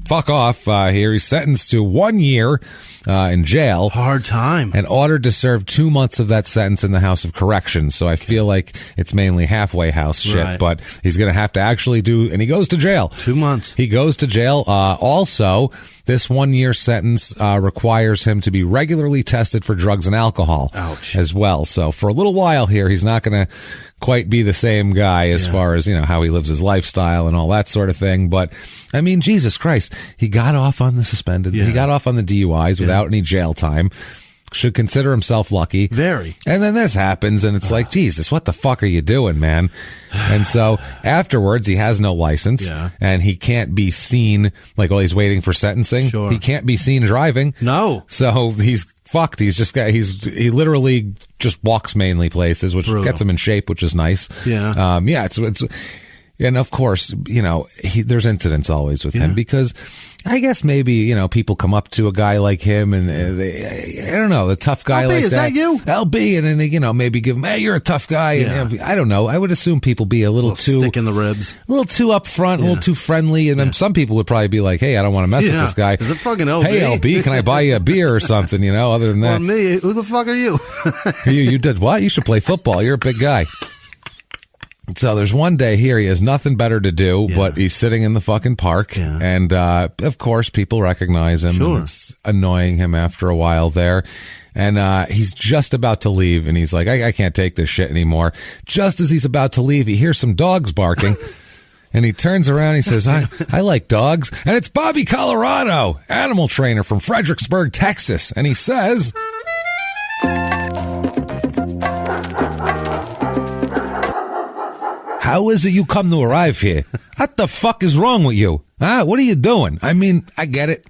fuck off here. He's sentenced to 1 year in jail. Hard time. And ordered to serve 2 months of that sentence in the House of Corrections. So I feel like it's mainly halfway house shit, but he's going to have to actually do, and he goes to jail. 2 months. He goes to jail. Also, this 1 year sentence requires him to be regularly tested for drugs and alcohol as well. So for a little while here, he's not going to quite be the same guy as far as, you know, how he lives his lifestyle and all that sort of thing. But I mean, Jesus Christ, he got off on the suspended, he got off on the DUIs without any jail time. Should consider himself lucky. Very. And then this happens, and it's like, Jesus, what the fuck are you doing, man? And so afterwards, he has no license, and he can't be seen, like while he's waiting for sentencing. Sure. He can't be seen driving. No. So he's fucked. He literally just walks mainly places, which gets him in shape, which is nice. Yeah. It's and of course, you know, there's incidents always with him because I guess maybe, you know, people come up to a guy like him and I don't know, the tough guy LB, like is that you? LB, and then they, you know, maybe give him, hey, you're a tough guy. And I don't know. I would assume people be a little too stick in the ribs, a little too upfront, a little too friendly, and then some people would probably be like, hey, I don't want to mess with this guy. Is it fucking LB? Hey, LB, can I buy you a beer or something? You know, other than that, me, who the fuck are you? you did what? You should play football. You're a big guy. So there's one day here, he has nothing better to do, but he's sitting in the fucking park. And, of course, people recognize him. Sure. And it's annoying him after a while there. And, he's just about to leave. And he's like, I can't take this shit anymore. Just as he's about to leave, he hears some dogs barking. And he turns around, he says, I like dogs. And it's Bobby Colorado, animal trainer from Fredericksburg, Texas. And he says, how is it you come to arrive here? What the fuck is wrong with you? What are you doing? I mean, I get it.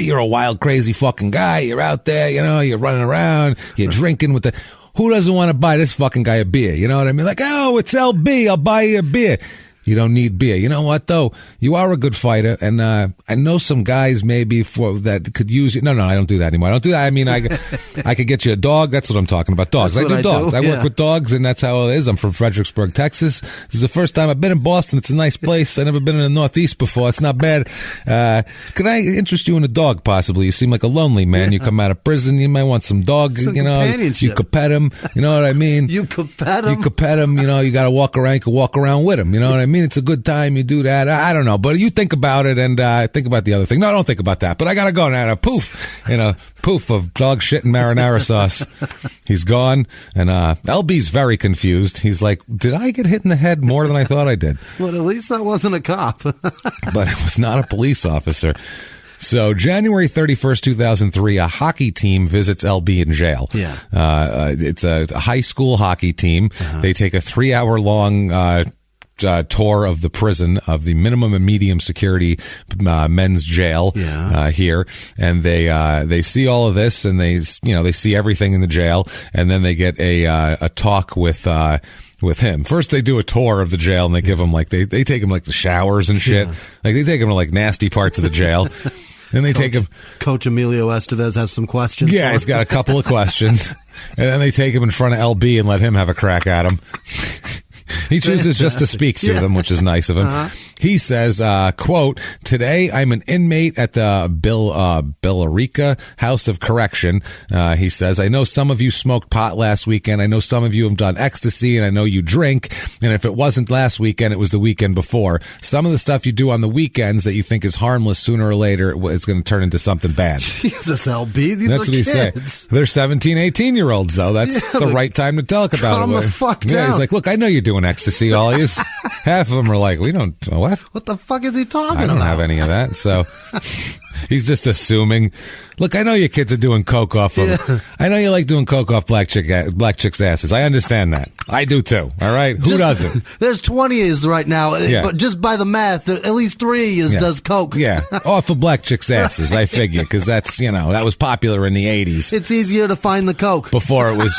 You're a wild, crazy fucking guy. You're out there, you know, you're running around, you're drinking with who doesn't want to buy this fucking guy a beer? You know what I mean? Like, oh, it's LB, I'll buy you a beer. You don't need beer. You know what, though? You are a good fighter, and I know some guys maybe that could use you. No, I don't do that anymore. I don't do that. I mean, I could get you a dog. That's what I'm talking about. Dogs. That's I do dogs. I work with dogs, and that's how it is. I'm from Fredericksburg, Texas. This is the first time I've been in Boston. It's a nice place. I've never been in the Northeast before. It's not bad. Can I interest you in a dog, possibly? You seem like a lonely man. You come out of prison. You might want some dog. Some you know, you could pet him. You know what I mean? You could pet him. You could pet him. You know, you got to walk around. You could walk around with him. You know what I mean? It's a good time. You do that. I don't know, but you think about it and think about the other thing. No, I don't think about that. But I got to go now. Poof, poof of dog shit and marinara sauce. He's gone, and LB's very confused. He's like, "Did I get hit in the head more than I thought I did?" Well, at least that wasn't a cop. But it was not a police officer. So January 31st, 2003, a hockey team visits LB in jail. Yeah. It's a high school hockey team. Uh-huh. They take a 3-hour-long tour of the prison, of the minimum and medium security men's jail here, and they see all of this, and they see everything in the jail, and then they get a talk with him. First, they do a tour of the jail, and they give him they take him the showers and shit. Like they take him to nasty parts of the jail. Then they take him. Coach Emilio Estevez has some questions. Yeah, he's got a couple of questions, and then they take him in front of LB and let him have a crack at him. He chooses just to speak to them, which is nice of him. Uh-huh. He says, quote, "Today I'm an inmate at the Billerica House of Correction." He says, "I know some of you smoked pot last weekend. I know some of you have done ecstasy, and I know you drink. And if it wasn't last weekend, it was the weekend before. Some of the stuff you do on the weekends that you think is harmless, sooner or later, it's going to turn into something bad." Jesus, LB, these That's are what kids. He say. They're 17, 18-year-olds, though. That's the right time to talk about calm it. The fuck down. Yeah, he's like, "Look, I know you're doing ecstasy, all of you." Half of them are like, "We don't, what? What the fuck is he talking about? I don't have any of that." So he's just assuming. Look, I know you kids are doing coke off of. I know you like doing coke off black chicks' asses. I understand that. I do too. All right, who doesn't? There's 20s right now, but just by the math, at least 3 does coke. Yeah, off of black chicks' asses. Right. I figure because that's that was popular in the 80s. It's easier to find the coke before it was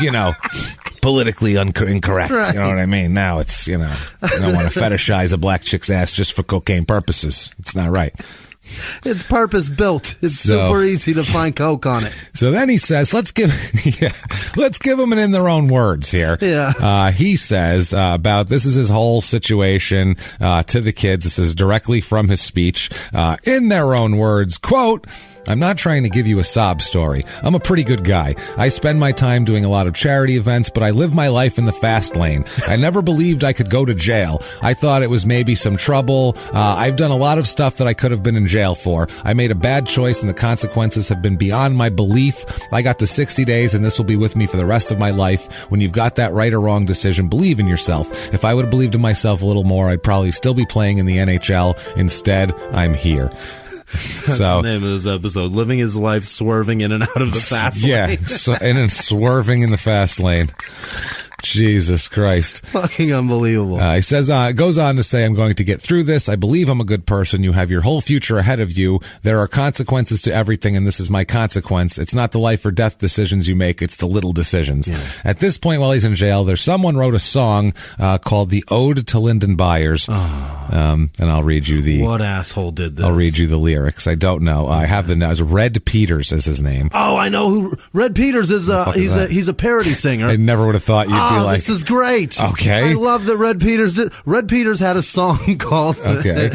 politically incorrect. Right. You know what I mean? Now it's you don't want to fetishize a black chick's ass just for cocaine purposes. It's not right. It's purpose built. It's super easy to find coke on it. So then he says, let's give them it in their own words here. Yeah. He says this is his whole situation to the kids. This is directly from his speech. In their own words, quote, "I'm not trying to give you a sob story. I'm a pretty good guy. I spend my time doing a lot of charity events, but I live my life in the fast lane. I never believed I could go to jail. I thought it was maybe some trouble. I've done a lot of stuff that I could have been in jail for. I made a bad choice, and the consequences have been beyond my belief. I got the 60 days, and this will be with me for the rest of my life. When you've got that right or wrong decision, believe in yourself. If I would have believed in myself a little more, I'd probably still be playing in the NHL. Instead, I'm here." That's the name of this episode. Living his life swerving in and out of the fast lane. Yeah, and then swerving in the fast lane. Jesus Christ. Fucking unbelievable. He says, goes on to say, "I'm going to get through this. I believe I'm a good person. You have your whole future ahead of you. There are consequences to everything, and this is my consequence. It's not the life or death decisions you make. It's the little decisions." Yeah. At this point, while he's in jail, someone wrote a song called The Ode to Lyndon Byers. Oh. And I'll read you the... What asshole did this? I'll read you the lyrics. I don't know. I have the... Red Peters is his name. Oh, I know who... Red Peters is. He's a parody singer. I never would have thought you'd be like... This is great. Okay. I love that Red Peters had a song called... Okay.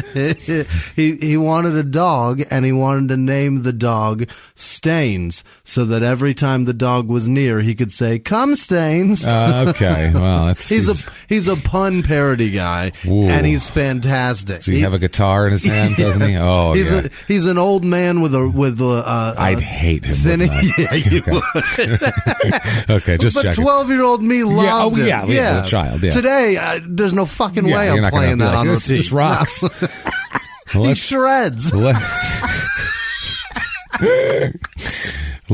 he wanted a dog, and he wanted to name the dog Stains, so that every time the dog was near, he could say, "Come, Stains." Okay. Well, that's... He's a pun parody guy, and he's fantastic. Does he have a guitar in his hand, doesn't he? Oh, he's an old man with a I'd hate him. Yeah, you would. Okay, just but checking. 12-year-old me loved it. Yeah, the child. Yeah. Today, there's no fucking way I'm playing that on repeat. This just rocks. No. He shreds.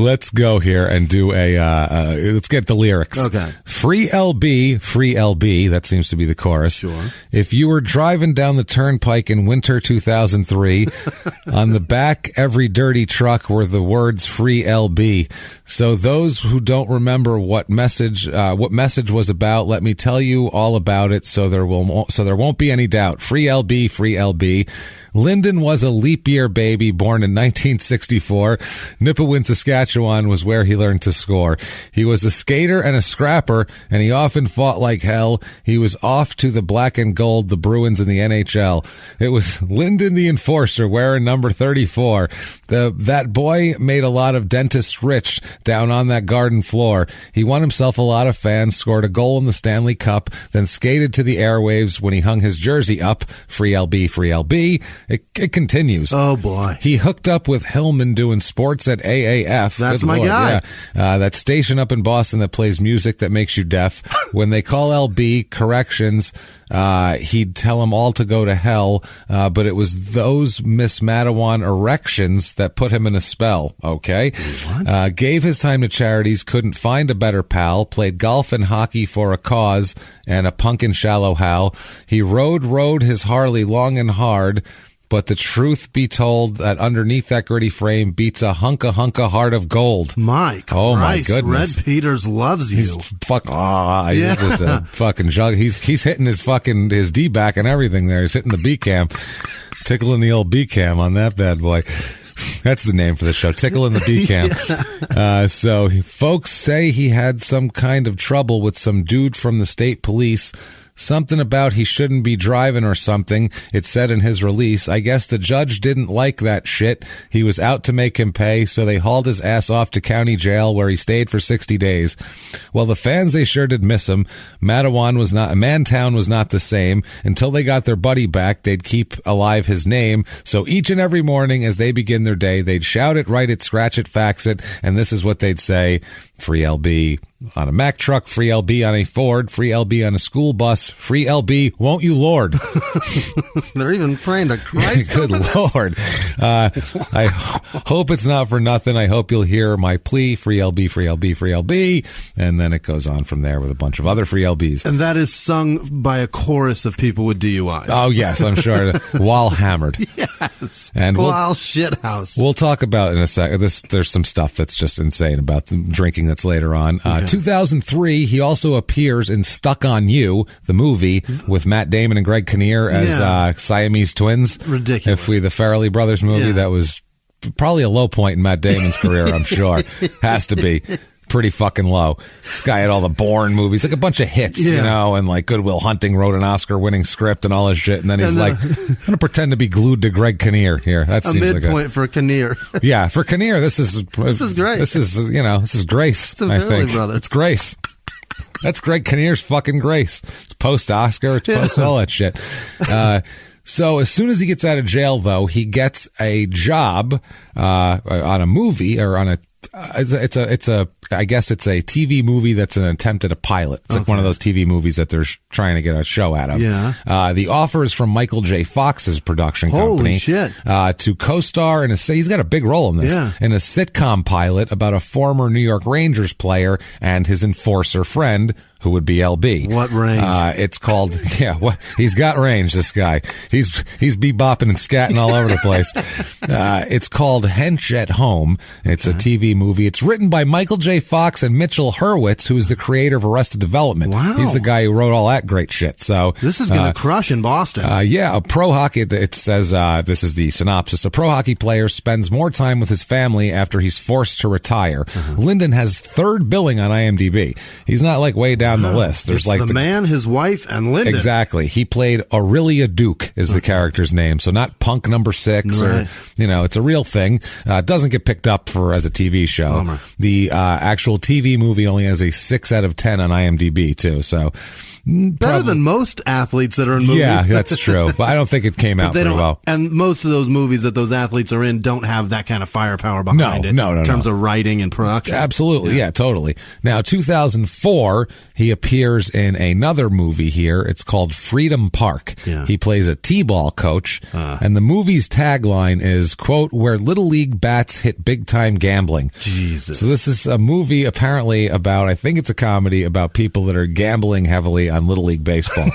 Let's go here and do let's get the lyrics. Okay. Free LB, that seems to be the chorus. Sure. If you were driving down the turnpike in winter 2003, on the back every dirty truck were the words free LB. So those who don't remember what message was about, let me tell you all about it so there won't be any doubt. Free LB, free LB. Lyndon was a leap year baby born in 1964. Nipawin, Saskatchewan was where he learned to score. He was a skater and a scrapper, and he often fought like hell. He was off to the black and gold, the Bruins in the NHL. It was Lyndon the enforcer wearing number 34. That boy made a lot of dentists rich down on that garden floor. He won himself a lot of fans, scored a goal in the Stanley Cup, then skated to the airwaves when he hung his jersey up. Free LB, free LB. It continues. Oh, boy. He hooked up with Hillman doing sports at AAF. That's my guy. Yeah. That station up in Boston that plays music that makes you deaf. When they call LB corrections, he'd tell them all to go to hell. But it was those Miss Matawan erections that put him in a spell. Okay. Gave his time to charities, couldn't find a better pal, played golf and hockey for a cause and a punkin' shallow Hal. He rode his Harley long and hard. But the truth be told, that underneath that gritty frame beats a hunka heart of gold. My Christ, oh my goodness! Red Peters loves you. He's he's just a fucking jug. He's hitting his D back and everything there. He's hitting the B cam, tickling the old B cam on that bad boy. That's the name for the show, Tickling the B Cam. So folks say he had some kind of trouble with some dude from the state police. Something about he shouldn't be driving or something, it said in his release. I guess the judge didn't like that shit. He was out to make him pay, so they hauled his ass off to county jail where he stayed for 60 days. Well, the fans, they sure did miss him. Mantown was not the same. Until they got their buddy back, they'd keep alive his name. So each and every morning as they begin their day, they'd shout it, write it, scratch it, fax it, and this is what they'd say. Free LB on a Mack truck, free LB on a Ford, free LB on a school bus, free LB, won't you, Lord? They're even praying to Christ. Good Lord. I hope it's not for nothing. I hope you'll hear my plea, free LB, free LB, free LB. And then it goes on from there with a bunch of other free LBs. And that is sung by a chorus of people with DUIs. Oh, yes, I'm sure. While hammered. Yes. And while shithoused. We'll talk about in a second. There's some stuff that's just insane about the drinking that's later on. 2003, he also appears in Stuck on You, the movie, with Matt Damon and Greg Kinnear as Siamese twins. Ridiculous. The Farrelly Brothers movie, that was probably a low point in Matt Damon's career, I'm sure. Has to be. Pretty fucking low. This guy had all the Bourne movies, like a bunch of hits, you know, and like Good Will Hunting wrote an Oscar-winning script and all this shit, and then he's like, I'm going to pretend to be glued to Greg Kinnear here. That seems like a midpoint for Kinnear. Yeah, for Kinnear, this is great. This is grace. It's a Farrelly brother. It's grace. That's Greg Kinnear's fucking grace. It's post-Oscar. It's post all that shit. So as soon as he gets out of jail, though, he gets a job on a movie or on a. I guess it's a TV movie that's an attempt at a pilot. It's like one of those TV movies that they're trying to get a show out of. Yeah. The offer is from Michael J. Fox's production company. Holy shit. To co-star he's got a big role in this, in a sitcom pilot about a former New York Rangers player and his enforcer friend, who would be LB. What range? It's called, he's got range, this guy. He's bebopping and scatting all over the place. It's called Hench at Home. It's a TV movie. It's written by Michael J. Fox and Mitchell Hurwitz, who is the creator of Arrested Development. Wow. He's the guy who wrote all that great shit. So this is going to crush in Boston. A pro hockey, it says, this is the synopsis. A pro hockey player spends more time with his family after he's forced to retire. Lyndon has third billing on IMDb. He's not like way down the list. There's it's the man, his wife, and Lyndon. Exactly. He played Aurelia Duke is the character's name. So not Punk number 6 or, it's a real thing. It doesn't get picked up as a TV show. Bummer. The actual TV movie only has a 6 out of 10 on IMDb too. So Better than most athletes that are in movies. Yeah, that's true. But I don't think it came out very well. And most of those movies that those athletes are in don't have that kind of firepower behind it. No. In terms of writing and production. Absolutely. Yeah, totally. Now, 2004, he appears in another movie here. It's called Freedom Park. Yeah. He plays a T-ball coach. And the movie's tagline is, quote, where Little League bats hit big-time gambling. Jesus. So this is a movie apparently about, I think it's a comedy about people that are gambling heavily on Little League baseball,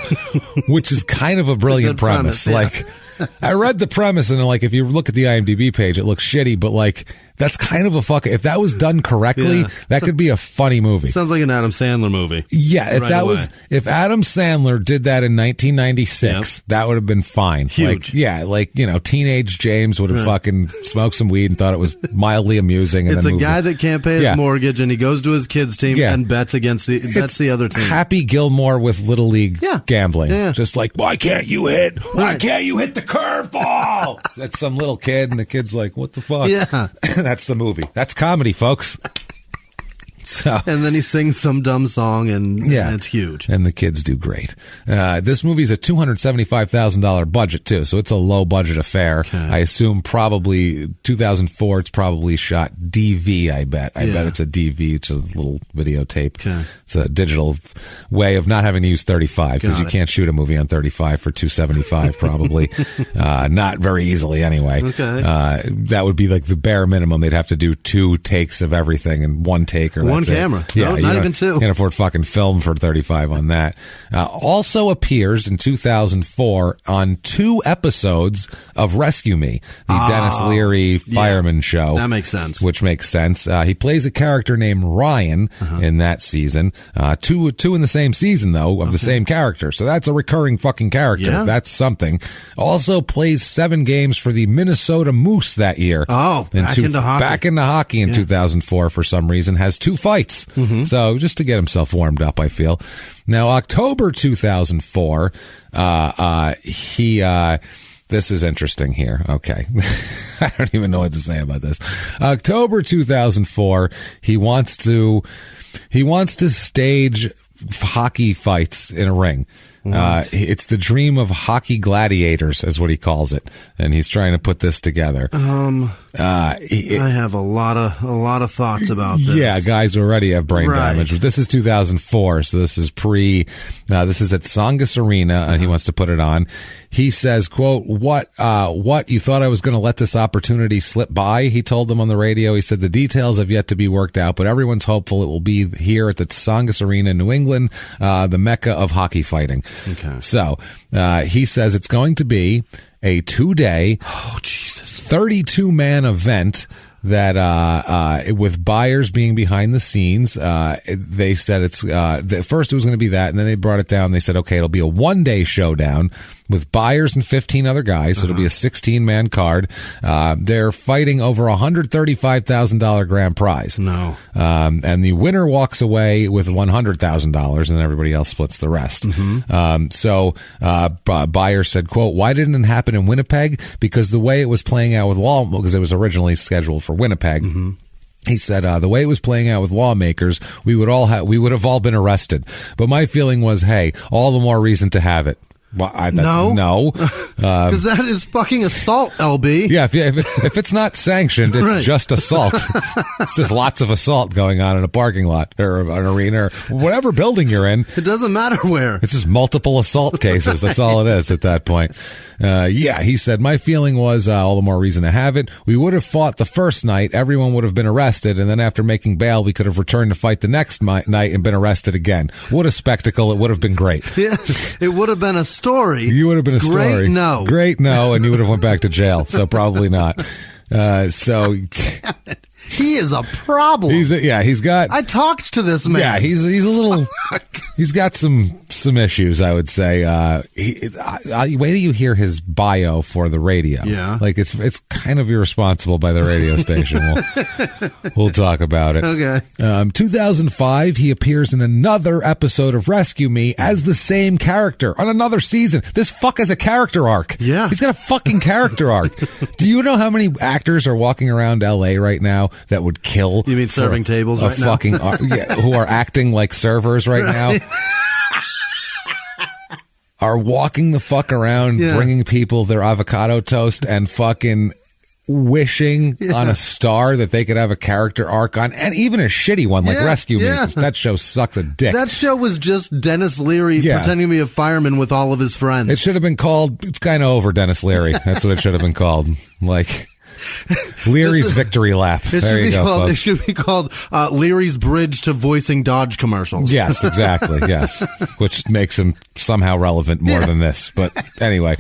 which is kind of a brilliant premise. Yeah. Like, I read the premise and like, if you look at the IMDb page, it looks shitty, but like, that's kind of a if that was done correctly, that could be a funny movie. Sounds like an Adam Sandler movie. Yeah, if Adam Sandler did that in 1996, that would have been fine. Huge. Like, teenage James would have fucking smoked some weed and thought it was mildly amusing. And it's then a guy that can't pay his mortgage and he goes to his kids' team and bets against the other team. Happy Gilmore with Little League gambling. Yeah. Just like, why can't you hit? Why can't you hit the curveball? That's some little kid, and the kid's like, what the fuck? Yeah. That's the movie. That's comedy, folks. So, and then he sings some dumb song, and it's huge. And the kids do great. This movie's a $275,000 budget, too, so it's a low-budget affair. Okay. I assume probably 2004, it's probably shot DV, I bet. I bet it's a DV, it's a little videotape. Okay. It's a digital way of not having to use 35, because you can't shoot a movie on 35 for $275, probably. Not very easily, anyway. Okay. That would be like the bare minimum. They'd have to do 2 takes of everything in 1 take, or one camera. Yeah, no, not even 2. Can't afford fucking film for 35 on that. Also appears in 2004 on 2 episodes of Rescue Me, the Dennis Leary fireman show. That makes sense. Which makes sense. He plays a character named Ryan in that season. Two in the same season, though, of the same character. So that's a recurring fucking character. Yeah. That's something. Also plays 7 games for the Minnesota Moose that year. Back into hockey. Back into hockey in 2004 for some reason. Has 2 fights. So just to get himself warmed up, I feel. Now, October 2004, this is interesting here. Okay. I don't even know what to say about this. October 2004, he wants to stage hockey fights in a ring. It's the dream of hockey gladiators, is what he calls it, and he's trying to put this together. I have a lot of thoughts about this. Yeah, guys who already have brain damage. But this is 2004, so this is this is at Tsongas Arena, and he wants to put it on. He says, quote, what, you thought I was going to let this opportunity slip by? He told them on the radio. He said, the details have yet to be worked out, but everyone's hopeful it will be here at the Tsongas Arena in New England, the mecca of hockey fighting. Okay. So, he says it's going to be a 2-day, 32-man event that with Byers being behind the scenes, they said it's first it was going to be that, and then they brought it down. They said, okay, it'll be a 1-day showdown with Byers and 15 other guys. So it'll be a 16-man card. They're fighting over $135,000 grand prize. No. And the winner walks away with $100,000, and then everybody else splits the rest. So Byers said, quote, why didn't it happen in Winnipeg? Because the way it was playing out with because it was originally scheduled for Winnipeg. He said, the way it was playing out with lawmakers, we would have all been arrested. But my feeling was, hey, all the more reason to have it. Well, no. Because that is fucking assault, LB. Yeah, if it's not sanctioned, it's just assault. It's just lots of assault going on in a parking lot or an arena or whatever building you're in. It doesn't matter where. It's just multiple assault cases. That's all it is at that point. He said, my feeling was all the more reason to have it. We would have fought the first night. Everyone would have been arrested. And then after making bail, we could have returned to fight the next night and been arrested again. What a spectacle. It would have been great. Yeah, it would have been a story. You would have been a story. Great no, and you would have went back to jail. So probably not. He is a problem. He's got. I talked to this man. Yeah, he's a little. He's got some issues, I would say. Wait till you hear his bio for the radio. Yeah, like it's kind of irresponsible by the radio station. We'll talk about it. Okay. 2005, he appears in another episode of Rescue Me as the same character on another season. This fuck has a character arc. Yeah, he's got a fucking character arc. Do you know how many actors are walking around L.A. right now that would kill? You mean serving tables right now? Who are acting like servers right now? are walking the fuck around, bringing people their avocado toast and fucking wishing on a star that they could have a character arc on, and even a shitty one like Rescue Me. That show sucks a dick. That show was just Dennis Leary pretending to be a fireman with all of his friends. It should have been called, it's kind of over, Dennis Leary. That's what it should have been called. Like Leary's Victory Lap. There you go, folks. It should be called Leary's Bridge to Voicing Dodge Commercials. Yes, exactly. Yes. Which makes him somehow relevant more than this. But anyway.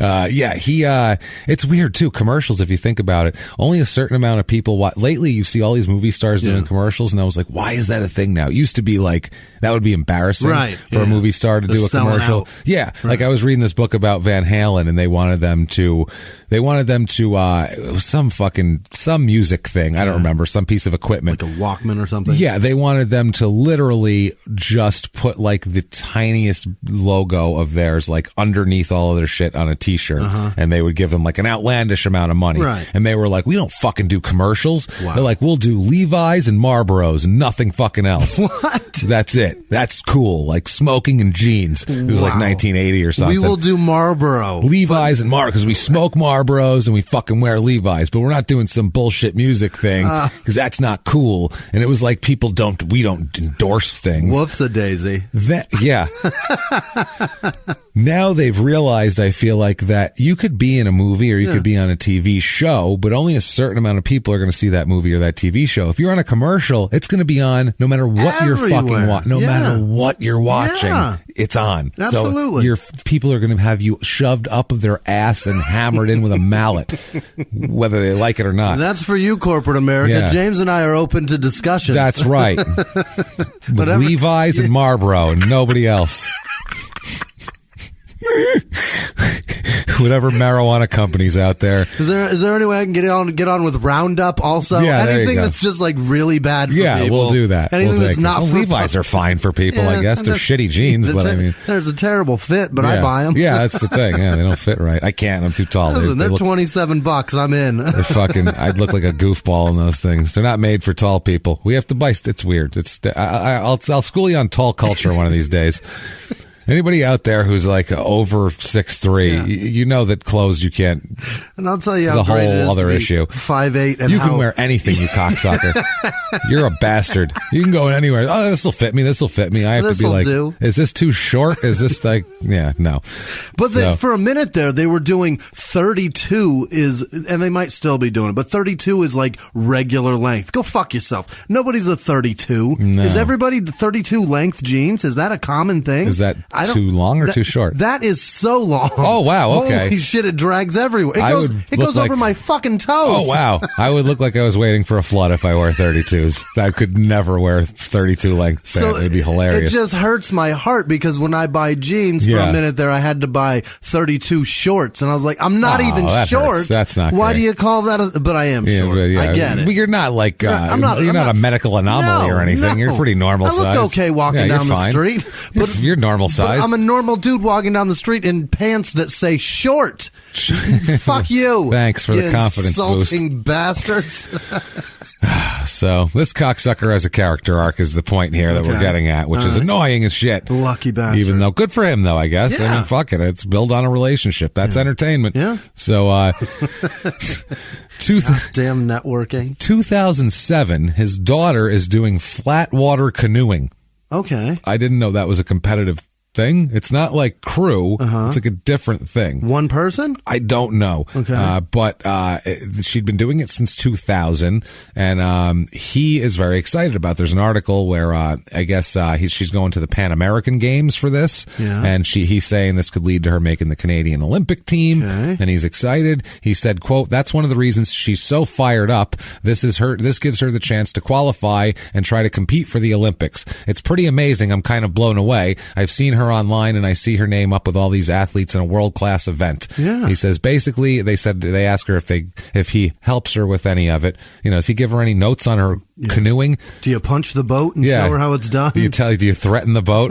It's weird too. Commercials, if you think about it, only a certain amount of people lately you see all these movie stars doing commercials, and I was like, why is that a thing now? It used to be like, that would be embarrassing for a movie star to do a commercial. Yeah. Right. Like I was reading this book about Van Halen, and they wanted them to, it was some music thing. I don't remember, some piece of equipment. Like a Walkman or something? Yeah. They wanted them to literally just put like the tiniest logo of theirs, like underneath all of their shit on a t-shirt, and they would give them like an outlandish amount of money. Right. And they were like, we don't fucking do commercials. Wow. They're like, we'll do Levi's and Marlboros and nothing fucking else. What? That's it. That's cool. Like smoking and jeans. It was like 1980 or something. We will do Marlboro. Levi's and because we smoke Marlboros and we fucking wear Levi's, but we're not doing some bullshit music thing because that's not cool. And it was like, we don't endorse things. Whoops-a-daisy. Now they've realized, I feel like, that you could be in a movie or you could be on a TV show, but only a certain amount of people are going to see that movie or that TV show. If you're on a commercial, it's going to be on no matter what you're fucking watching. No matter what you're watching, it's on. Absolutely. So people are going to have you shoved up of their ass and hammered in with a mallet, whether they like it or not. That's for you, corporate America. Yeah. James and I are open to discussions. That's right. With Levi's and Marlboro and nobody else. Whatever marijuana companies out there. Is there any way I can get on with Roundup also? Anything that's just like really bad for people. Yeah, we'll do that. Anything that's not for Levi's are fine for people, I guess. They're shitty jeans, but I mean, there's a terrible fit, but I buy them. Yeah, that's the thing. Yeah, they don't fit right. I can't. I'm too tall. Listen, they're $27. I'm in. They're fucking. I'd look like a goofball in those things. They're not made for tall people. We have to buy. It's weird. I'll school you on tall culture one of these days. Anybody out there who's like over 6'3", you know that clothes you can't. And I'll tell you how great it is a whole other to be issue. 5'8", and you can wear anything, you cocksucker. You're a bastard. You can go anywhere. Oh, this will fit me. This will fit me. I have to be like, is this too short? Is this like, no. But for a minute there, they were doing 32 and they might still be doing it, but 32 is like regular length. Go fuck yourself. Nobody's a 32. No. Is everybody 32 length jeans? Is that a common thing? Is that too long or too short? That is so long. Oh, wow. Okay. Holy shit, it drags everywhere. It goes over my fucking toes. Oh, wow. I would look like I was waiting for a flood if I wore 32s. I could never wear 32 length pants. It would be hilarious. It just hurts my heart because when I buy jeans for a minute there, I had to buy 32 shorts. And I was like, I'm not even short. Hurts. That's not Why great. do you call that? But I am short. I get it. But you're not like, you're not a medical anomaly or anything. You're pretty normal size. I look okay walking down the street. But you're normal size. I'm a normal dude walking down the street in pants that say short. Fuck you. Thanks for the confidence insulting boost. Bastards. So this cocksucker has a character arc is the point here that we're getting at, which is annoying as shit. Lucky bastard. Even though good for him though, I guess. Yeah. I mean, fuck it. It's build on a relationship. That's entertainment. Yeah. So, damn networking. 2007, his daughter is doing flat water canoeing. Okay. I didn't know that was a competitive thing. It's not like crew. It's like a different thing. One person? I don't know. Okay. But she'd been doing it since 2000, and he is very excited about. There's an article where I guess she's going to the Pan American Games for this, and he's saying this could lead to her making the Canadian Olympic team, and he's excited. He said, "quote That's one of the reasons she's so fired up. This gives her the chance to qualify and try to compete for the Olympics. It's pretty amazing. I'm kind of blown away. I've seen her online and I see her name up with all these athletes in a world-class event." Yeah. He says basically they ask her if he helps her with any of it. Does he give her any notes on her canoeing? Do you punch the boat and show her how it's done? Do you threaten the boat?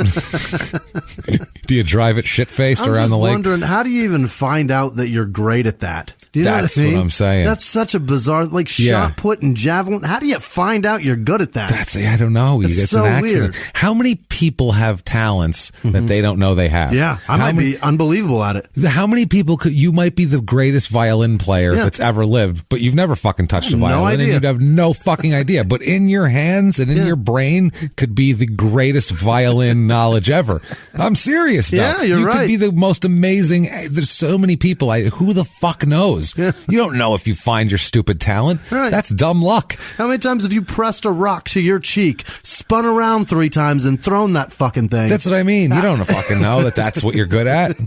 Do you drive it shit-faced around the lake? I'm just wondering, how do you even find out that you're great at that? Do you know That's what I mean? what I'm saying. That's such a bizarre, like shot put and javelin. How do you find out you're good at that? I don't know. It's so an accident. weird. How many people have talents that they don't know they have? Yeah, I might be unbelievable at it. How many people you might be the greatest violin player that's ever lived, but you've never fucking touched a violin, and you'd have no fucking idea. But in your hands and in your brain could be the greatest violin knowledge ever. I'm serious, though. Yeah, you're right. You could be the most amazing. There's so many people. Who the fuck knows? Yeah. You don't know if you find your stupid talent. Right. That's dumb luck. How many times have you pressed a rock to your cheek, spun around 3 times, and thrown that fucking thing? That's what I mean. You don't fucking know that that's what you're good at.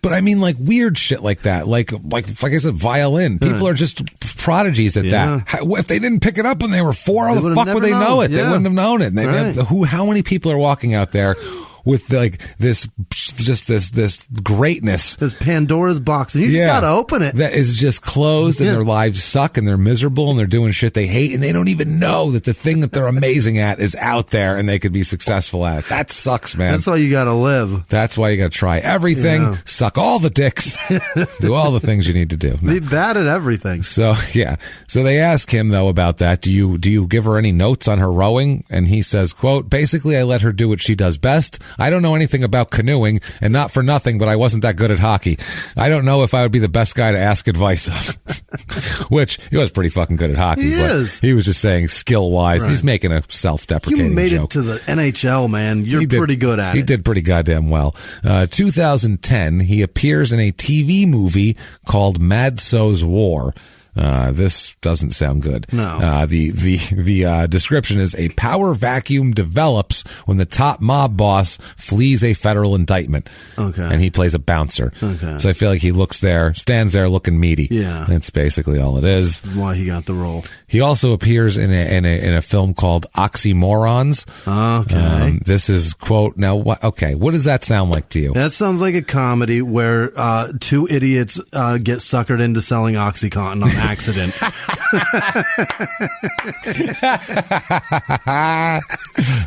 But I mean, like weird shit like that. Like I said, violin. People are just prodigies at that. If they didn't pick it up when they were 4, how the fuck would they know it? They wouldn't have known it. How many people are walking out there with like this greatness, this Pandora's box, and you just gotta open it. That is just closed, and their lives suck, and they're miserable, and they're doing shit they hate, and they don't even know that the thing that they're amazing at is out there, and they could be successful at it. That sucks, man. That's why you gotta live. That's why you gotta try everything, suck all the dicks, do all the things you need to do. Be bad at everything. So so they ask him though about that. Do you give her any notes on her rowing? And he says, quote, basically I let her do what she does best. I don't know anything about canoeing, and not for nothing, but I wasn't that good at hockey. I don't know if I would be the best guy to ask advice of. Which, he was pretty fucking good at hockey. He is. He was just saying skill-wise. Right. He's making a self-deprecating joke. You made it to the NHL, man. You're pretty good at it. He did pretty goddamn well. 2010, he appears in a TV movie called Madso's War. This doesn't sound good. No. The description is a power vacuum develops when the top mob boss flees a federal indictment. Okay. And he plays a bouncer. Okay. So I feel like he stands there looking meaty. Yeah. That's basically all it is. That's why he got the role. He also appears in a film called Oxymorons. Okay. This is, quote, now what does that sound like to you? That sounds like a comedy where 2 idiots get suckered into selling OxyContin on accident.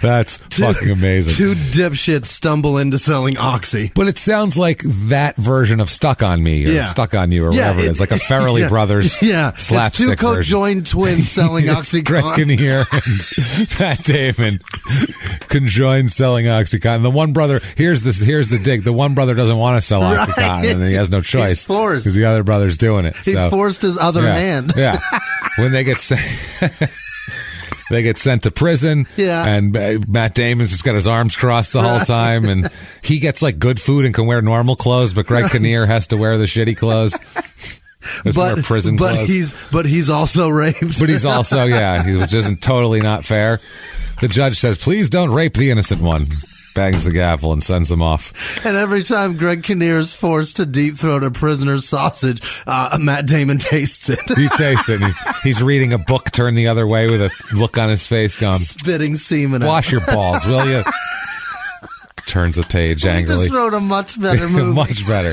That's fucking amazing. 2 dipshits stumble into selling Oxy. But it sounds like that version of Stuck on Me or Stuck on You or whatever it is. Like a Farrelly Brothers slapstick it's 2 conjoined twins selling OxyContin. Greg Kinnear and Matt Damon conjoined selling OxyContin. The one brother, here's the dig. The one brother doesn't want to sell OxyContin and he has no choice because the other brother's doing it. He forced his other hand. Yeah. When they get sent to prison, and Matt Damon's just got his arms crossed the whole time, and he gets like good food and can wear normal clothes, but Greg Kinnear has to wear the shitty clothes. Prison clothes. But he's also raped. But he's also, which isn't totally not fair. The judge says, please don't rape the innocent one. Bangs the gavel and sends them off. And every time Greg Kinnear is forced to deep throat a prisoner's sausage, Matt Damon tastes it. He tastes it. And he's reading a book turned the other way with a look on his face going, spitting semen out. Wash your balls, will you? Turns the page angrily. He just wrote a much better movie. Much better.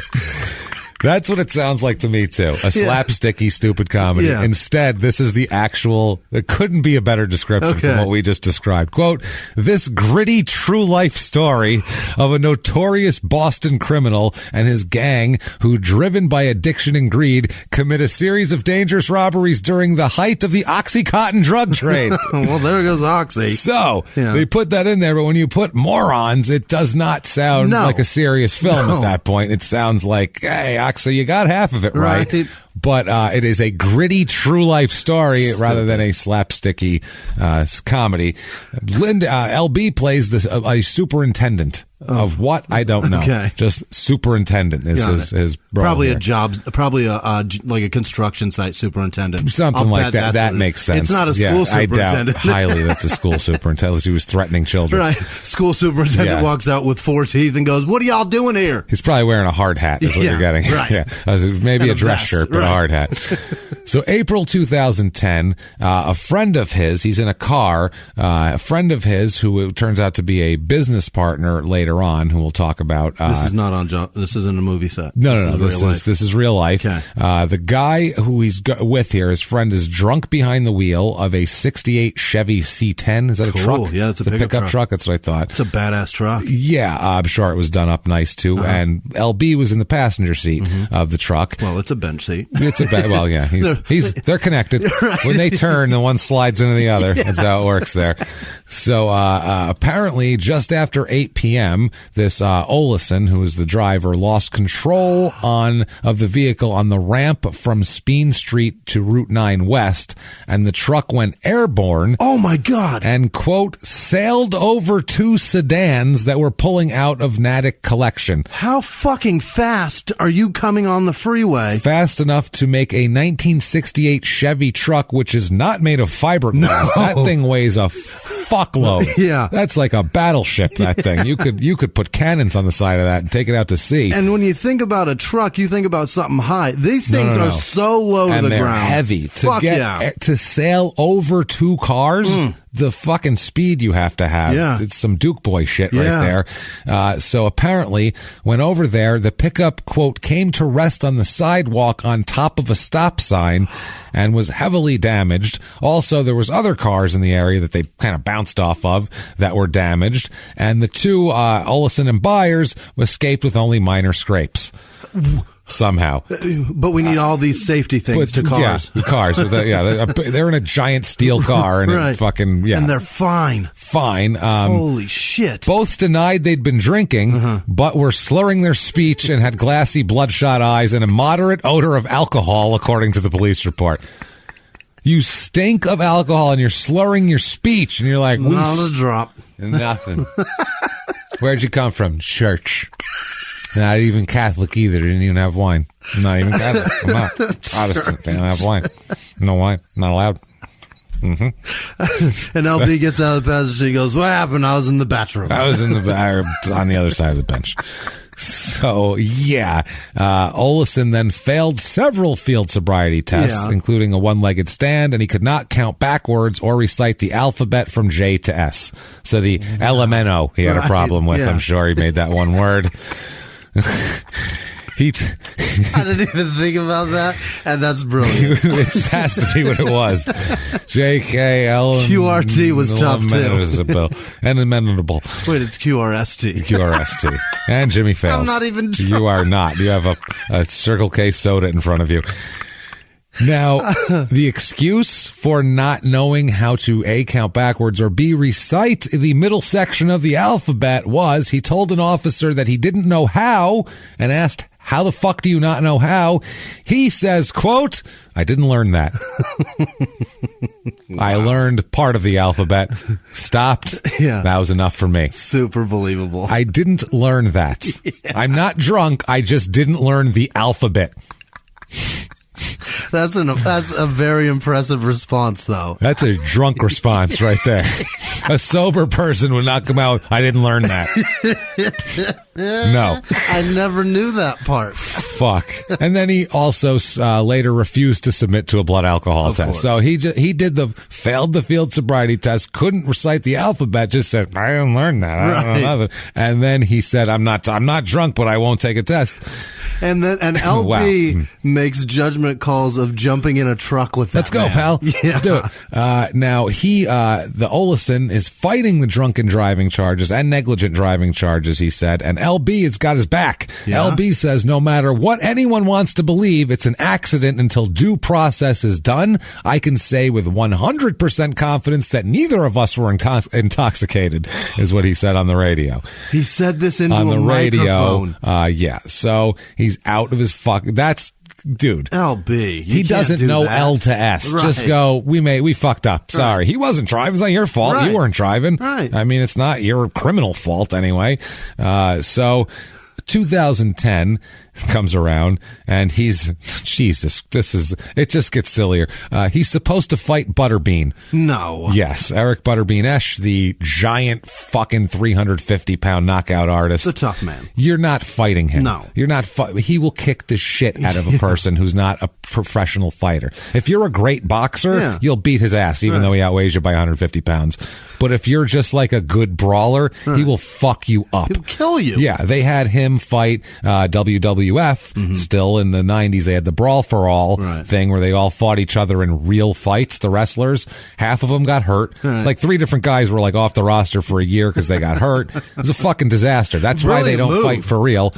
That's what it sounds like to me, too. A slapsticky, stupid comedy. Yeah. Instead, this is the actual... It couldn't be a better description from what we just described. Quote, this gritty, true-life story of a notorious Boston criminal and his gang who, driven by addiction and greed, commit a series of dangerous robberies during the height of the OxyContin drug trade. Well, there goes Oxy. So, they put that in there, but when you put morons, it does not sound like a serious film at that point. It sounds like, hey, Oxy, you got half of it right. But it is a gritty, true-life story rather than a slapsticky comedy. LB plays a superintendent of what? I don't know. Okay. Just superintendent is his role probably here. a job, probably like a construction site superintendent. Something like that. That makes sense. It's not a school superintendent. I doubt highly that's a school superintendent unless he was threatening children. Right. School superintendent walks out with 4 teeth and goes, what are y'all doing here? He's probably wearing a hard hat is what you're getting. Right. Maybe a dress shirt, but a hard hat. So April 2010, a friend of his, he's in a car, a friend of his who turns out to be a business partner later on, who we'll talk about. This is not on this isn't a movie set. No. This is real life. Okay. The guy who he's with here, his friend, is drunk behind the wheel of a 68 Chevy C10. Is that a truck? Yeah, it's a pickup truck. That's what I thought. It's a badass truck. Yeah, I'm sure it was done up nice too. And LB was in the passenger seat of the truck. Well, it's a bench seat. It's a bad. Well, yeah, they're connected. Right. When they turn, the one slides into the other. Yes. That's how it works there. So apparently, just after 8 p.m., this Olesen, who is the driver, lost control of the vehicle on the ramp from Speen Street to Route 9 West, and the truck went airborne. Oh my God! And quote, sailed over 2 sedans that were pulling out of Natick Collection. How fucking fast are you coming on the freeway? Fast enough to make a 1968 Chevy truck, which is not made of fiberglass. No. That thing weighs a fuckload. Yeah. That's like a battleship, that thing. You could put cannons on the side of that and take it out to sea. And when you think about a truck, you think about something high. These things are so low to the ground. And they're heavy. To sail over 2 cars, the fucking speed you have to have. Yeah. It's some Duke boy shit right there. So apparently, when over there, the pickup, quote, came to rest on the sidewalk on top of a stop sign and was heavily damaged. Also, there was other cars in the area that they kind of bounced off of that were damaged. And the 2, Olesen and Byers, escaped with only minor scrapes. Somehow. But we need all these safety things to cars. Yeah, cars. They're in a giant steel car and right. And they're fine. Fine. Holy shit. Both denied they'd been drinking, but were slurring their speech and had glassy, bloodshot eyes and a moderate odor of alcohol, according to the police report. You stink of alcohol and you're slurring your speech and you're like, not a drop. Nothing. Where'd you come from? Church. Not even Catholic either. Didn't even have wine. I'm not even Catholic. I'm not Protestant. They don't have wine. No wine. Not allowed. And LB gets out of the passenger. He goes, "What happened? I was in the bathroom. I was on the other side of the bench." So, Olesen then failed several field sobriety tests, including a one-legged stand, and he could not count backwards or recite the alphabet from J to S. So the LMNO he had a problem with. I'm sure he made that one word. I didn't even think about that, and that's brilliant. It has to be what it was. JKL. QRT was tough, too. And amendable. Wait, it's QRST. QRST. And Jimmy fails. I'm not even drunk. You are not. You have a Circle K soda in front of you. Now, the excuse for not knowing how to A, count backwards, or B, recite the middle section of the alphabet was he told an officer that he didn't know how and asked, "How the fuck do you not know how?" He says, quote, "I didn't learn that. I learned part of the alphabet, stopped. That was enough for me." Super believable. I didn't learn that. I'm not drunk. I just didn't learn the alphabet. That's a very impressive response, though. That's a drunk response right there. A sober person would not come out, "I didn't learn that." No. I never knew that part. Fuck. And then he also later refused to submit to a blood alcohol test. So he failed the field sobriety test, couldn't recite the alphabet, just said, "I didn't learn that. I don't know nothing." And then he said, I'm not drunk, but I won't take a test. And LB makes judgment calls of jumping in a truck with that Let's go, man. pal. Yeah. Let's do it. Now, the Olesen is fighting the drunken driving charges and negligent driving charges, he said, and LB has got his back. Yeah. LB says no matter what anyone wants to believe, it's an accident until due process is done. I can say with 100% confidence that neither of us were intoxicated, is what he said on the radio. He said this into on the microphone. Radio. So he's out of his That's dude. LB. He doesn't know L to S. Right. Just go, we fucked up. Sorry. Right. He wasn't driving. It's not your fault. Right. You weren't driving. Right. I mean, it's not your criminal fault anyway. So 2010 comes around and it just gets sillier. He's supposed to fight Butterbean. No. Yes. Eric Butterbean Esch, the giant fucking 350-pound knockout artist. The tough man. You're not fighting him. No. You're not he will kick the shit out of a person who's not a professional fighter. If you're a great boxer, you'll beat his ass even though he outweighs you by 150 pounds. But if you're just like a good brawler, he will fuck you up. He'll kill you. Yeah, they had him fight. WWF, still in the 90s, they had the Brawl for All thing where they all fought each other in real fights, the wrestlers. Half of them got hurt. Like 3 different guys were like off the roster for a year because they got hurt. It was a fucking disaster. That's why they don't fight for real.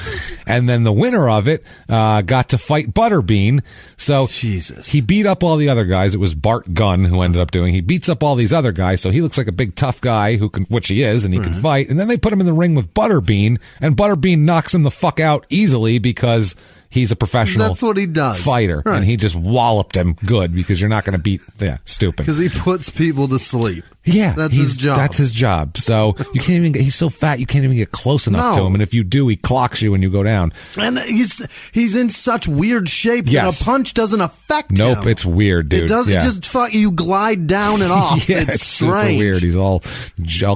And then the winner of it got to fight Butterbean. So he beat up all the other guys. It was Bart Gunn who ended up doing. He beats up all these other guys, so he looks like a big tough guy who can, which he is, and he can fight. And then they put him in the ring with Butterbean, and Butterbean knocks him the fuck out easily because he's a professional That's what he does. Fighter, and he just walloped him good because you're not going to beat, stupid. Because he puts people to sleep. Yeah, that's his job. That's his job. So you can't even he's so fat you can't even get close enough to him, and if you do, he clocks you and you go down. And he's in such weird shape that a punch doesn't affect him. Nope, it's weird, dude. It doesn't just you glide down and off. It's strange. Super weird. He's all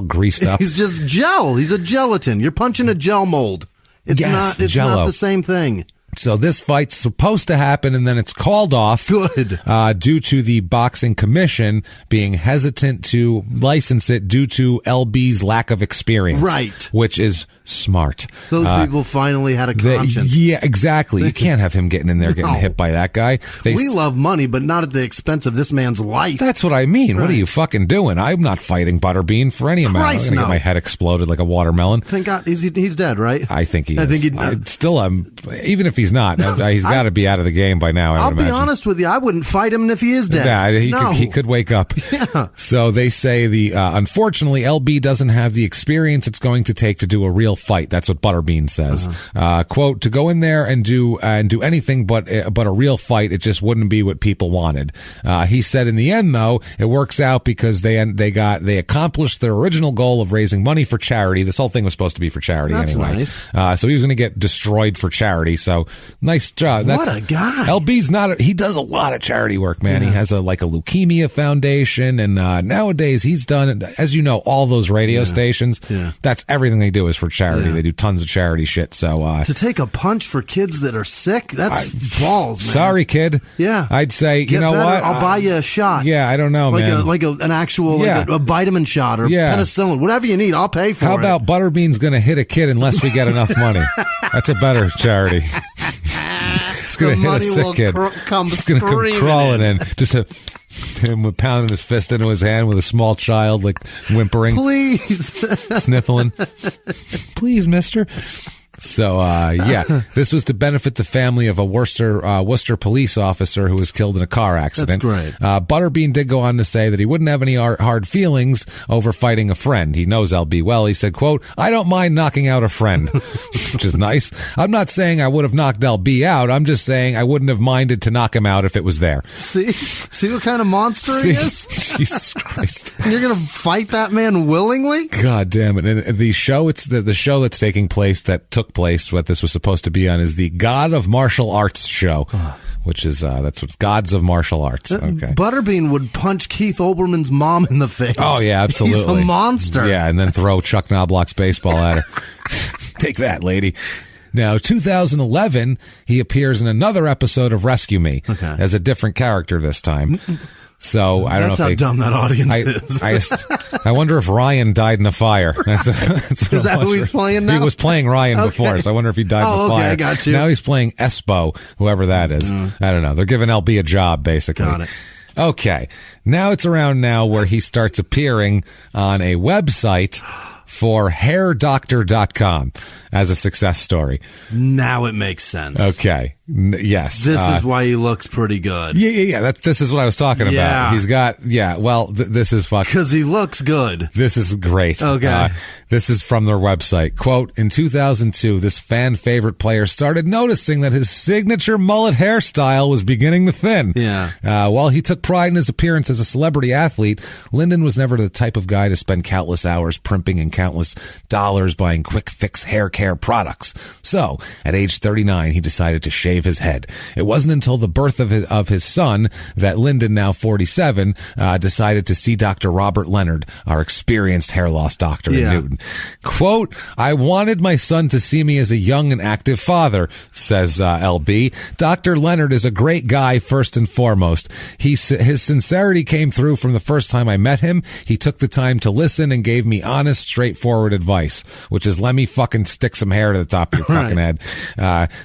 greased up. He's just gel. He's a gelatin. You're punching a gel mold. It's not the same thing. So this fight's supposed to happen, and then it's called off due to the boxing commission being hesitant to license it due to LB's lack of experience. Right. Which is smart. Those people finally had a conscience. Yeah, exactly. You can't have him getting in there getting hit by that guy. We love money, but not at the expense of this man's life. That's what I mean. Right. What are you fucking doing? I'm not fighting Butterbean for any amount. I'm going to get my head exploded like a watermelon. Thank God he's dead, right? I think he is. Even if he's not, he's got to be out of the game by now, I'll be honest with you. I wouldn't fight him if he is dead. Yeah, he could wake up. Yeah. So they say unfortunately, LB doesn't have the experience it's going to take to do a real fight. That's what Butterbean says. Quote, to go in there and do anything but a real fight, it just wouldn't be what people wanted. He said in the end, though, it works out because they accomplished their original goal of raising money for charity. This whole thing was supposed to be for charity anyway. Nice. So he was going to get destroyed for charity. So nice job. What a guy. LB's he does a lot of charity work, man. Yeah. He has a leukemia foundation, and nowadays he's done, as you know, all those radio stations. Yeah. That's everything they do is for charity. Yeah. They do tons of charity shit. So to take a punch for kids that are sick, that's balls, man. Sorry, kid. Yeah. I'd say, you know what? I'll buy you a shot. Yeah, I don't know, man. Like an actual a vitamin shot or penicillin, whatever you need, I'll pay for it. How about Butterbean's going to hit a kid unless we get enough money? That's a better charity. It's going to hit a sick kid. It's going to come crawling in. Just him pounding his fist into his hand with a small child, like whimpering. Please. Sniffling. Please, mister. So, this was to benefit the family of a Worcester police officer who was killed in a car accident. That's great. Butterbean did go on to say that he wouldn't have any hard feelings over fighting a friend. He knows LB well. He said, quote, I don't mind knocking out a friend, which is nice. I'm not saying I would have knocked LB out. I'm just saying I wouldn't have minded to knock him out if it was there. See what kind of monster he is? Jesus Christ. And you're going to fight that man willingly? God damn it. And the show, it's the show that's taking place that took place, what this was supposed to be on, is the God of Martial Arts show, which is that's what Gods of Martial Arts. Okay. Butterbean would punch Keith Olbermann's mom in the face. Oh yeah, absolutely. He's a monster. Yeah, and then throw Chuck Knobloch's baseball at her. Take that, lady. Now, 2011, he appears in another episode of Rescue Me as a different character this time. So I don't know if how dumb that audience is. I wonder if Ryan died in a fire. That's is that who he's playing now? He was playing Ryan before, so I wonder if he died in the fire. I got you. Now he's playing Espo, whoever that is. I don't know. They're giving LB a job, basically. Got it. Okay. Now it's around now where he starts appearing on a website for hairdoctor.com as a success story. Now it makes sense. Okay. Yes. This is why he looks pretty good. Yeah. This is what I was talking about. He's got, this is fucking. Because he looks good. This is great. Okay. This is from their website. Quote, in 2002, this fan favorite player started noticing that his signature mullet hairstyle was beginning to thin. Yeah. While he took pride in his appearance as a celebrity athlete, Lyndon was never the type of guy to spend countless hours primping and countless dollars buying quick fix hair care products. So, at age 39, he decided to shave of his head. It wasn't until the birth of his son that Lyndon, now 47, decided to see Dr. Robert Leonard, our experienced hair loss doctor in Newton. Quote, I wanted my son to see me as a young and active father, says LB. Dr. Leonard is a great guy first and foremost. His sincerity came through from the first time I met him. He took the time to listen and gave me honest, straightforward advice, which is let me fucking stick some hair to the top of your fucking head.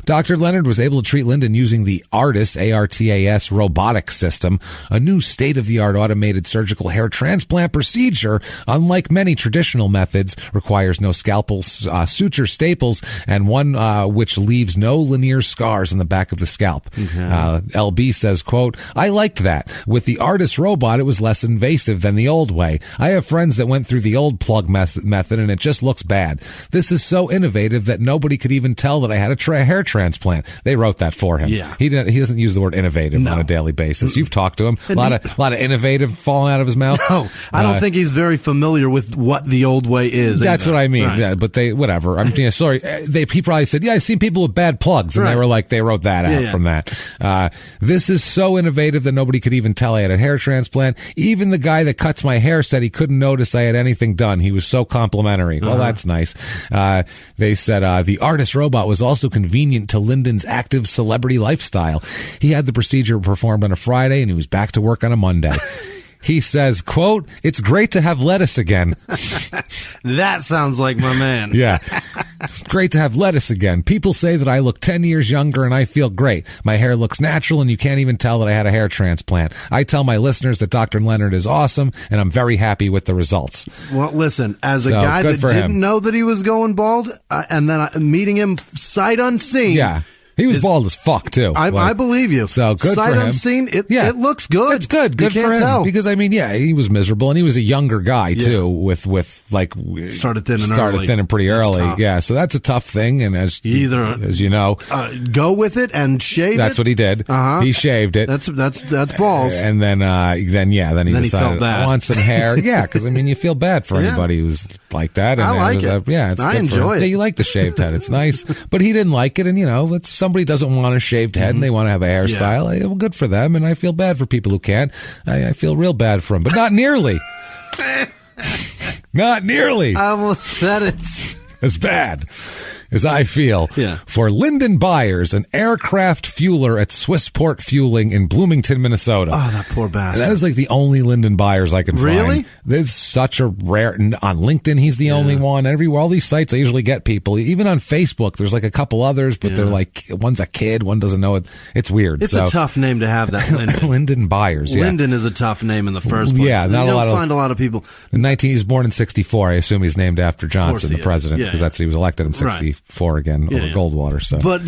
Dr. Leonard was able to treat Lyndon using the ARTAS, A-R-T-A-S, robotic system, a new state-of-the-art automated surgical hair transplant procedure, unlike many traditional methods, requires no scalpel, suture staples, and one which leaves no linear scars on the back of the scalp. LB says, quote, I liked that. With the ARTAS robot, it was less invasive than the old way. I have friends that went through the old plug method and it just looks bad. This is so innovative that nobody could even tell that I had a hair transplant. They wrote that for him. He doesn't use the word innovative on a daily basis. You've talked to him. A lot of innovative falling out of his mouth. No, I don't think he's very familiar with what the old way is. That's what I mean. Right. Yeah, but they, whatever. I'm sorry. He probably said, I've seen people with bad plugs. And they were like, they wrote that out from that. This is so innovative that nobody could even tell I had a hair transplant. Even the guy that cuts my hair said he couldn't notice I had anything done. He was so complimentary. Well, that's nice. They said the ARTAS robot was also convenient to Lyndon's active celebrity lifestyle. He had the procedure performed on a Friday and he was back to work on a Monday. He says, quote, it's great to have lettuce again. That sounds like my man. Yeah. Great to have lettuce again. People say that I look 10 years younger and I feel great. My hair looks natural and you can't even tell that I had a hair transplant. I tell my listeners that Dr. Leonard is awesome and I'm very happy with the results. Well, listen, as a guy that didn't know that he was going bald and then meeting him sight unseen. Yeah. He was bald as fuck, too. I believe you. So good Sight for him. Unseen, it looks good. It's good. Good for him. Tell. Because, I mean, he was miserable, and he was a younger guy, too, with like... Started thinning pretty early. Yeah, so that's a tough thing, and as you know... go with it and shave That's what he did. He shaved it. That's balls. And then he decided, I want some hair. Yeah, because, I mean, you feel bad for anybody who's like that. And I like it. It's I good enjoy it. Yeah, you like the shaved head. It's nice. But he didn't like it, and, somebody doesn't want a shaved head and they want to have a hairstyle. Well, good for them, and I feel bad for people who can't. I feel real bad for them, but not nearly. Not nearly. I almost said it. As bad as I feel for Lyndon Byers, an aircraft fueler at Swissport Fueling in Bloomington, Minnesota. Oh, that poor bastard. That is like the only Lyndon Byers I can find. Really? There's such a rare... On LinkedIn, he's the only one. Everywhere, all these sites, I usually get people. Even on Facebook, there's like a couple others, but they're like, one's a kid, one doesn't know it. It's weird. It's a tough name to have, that Lyndon. Lyndon Byers, Lyndon is a tough name in the first place. Yeah, not you a lot don't find a lot of people. He was born in 64. I assume he's named after Johnson, the president, because he was elected in 64 again over Goldwater. So, but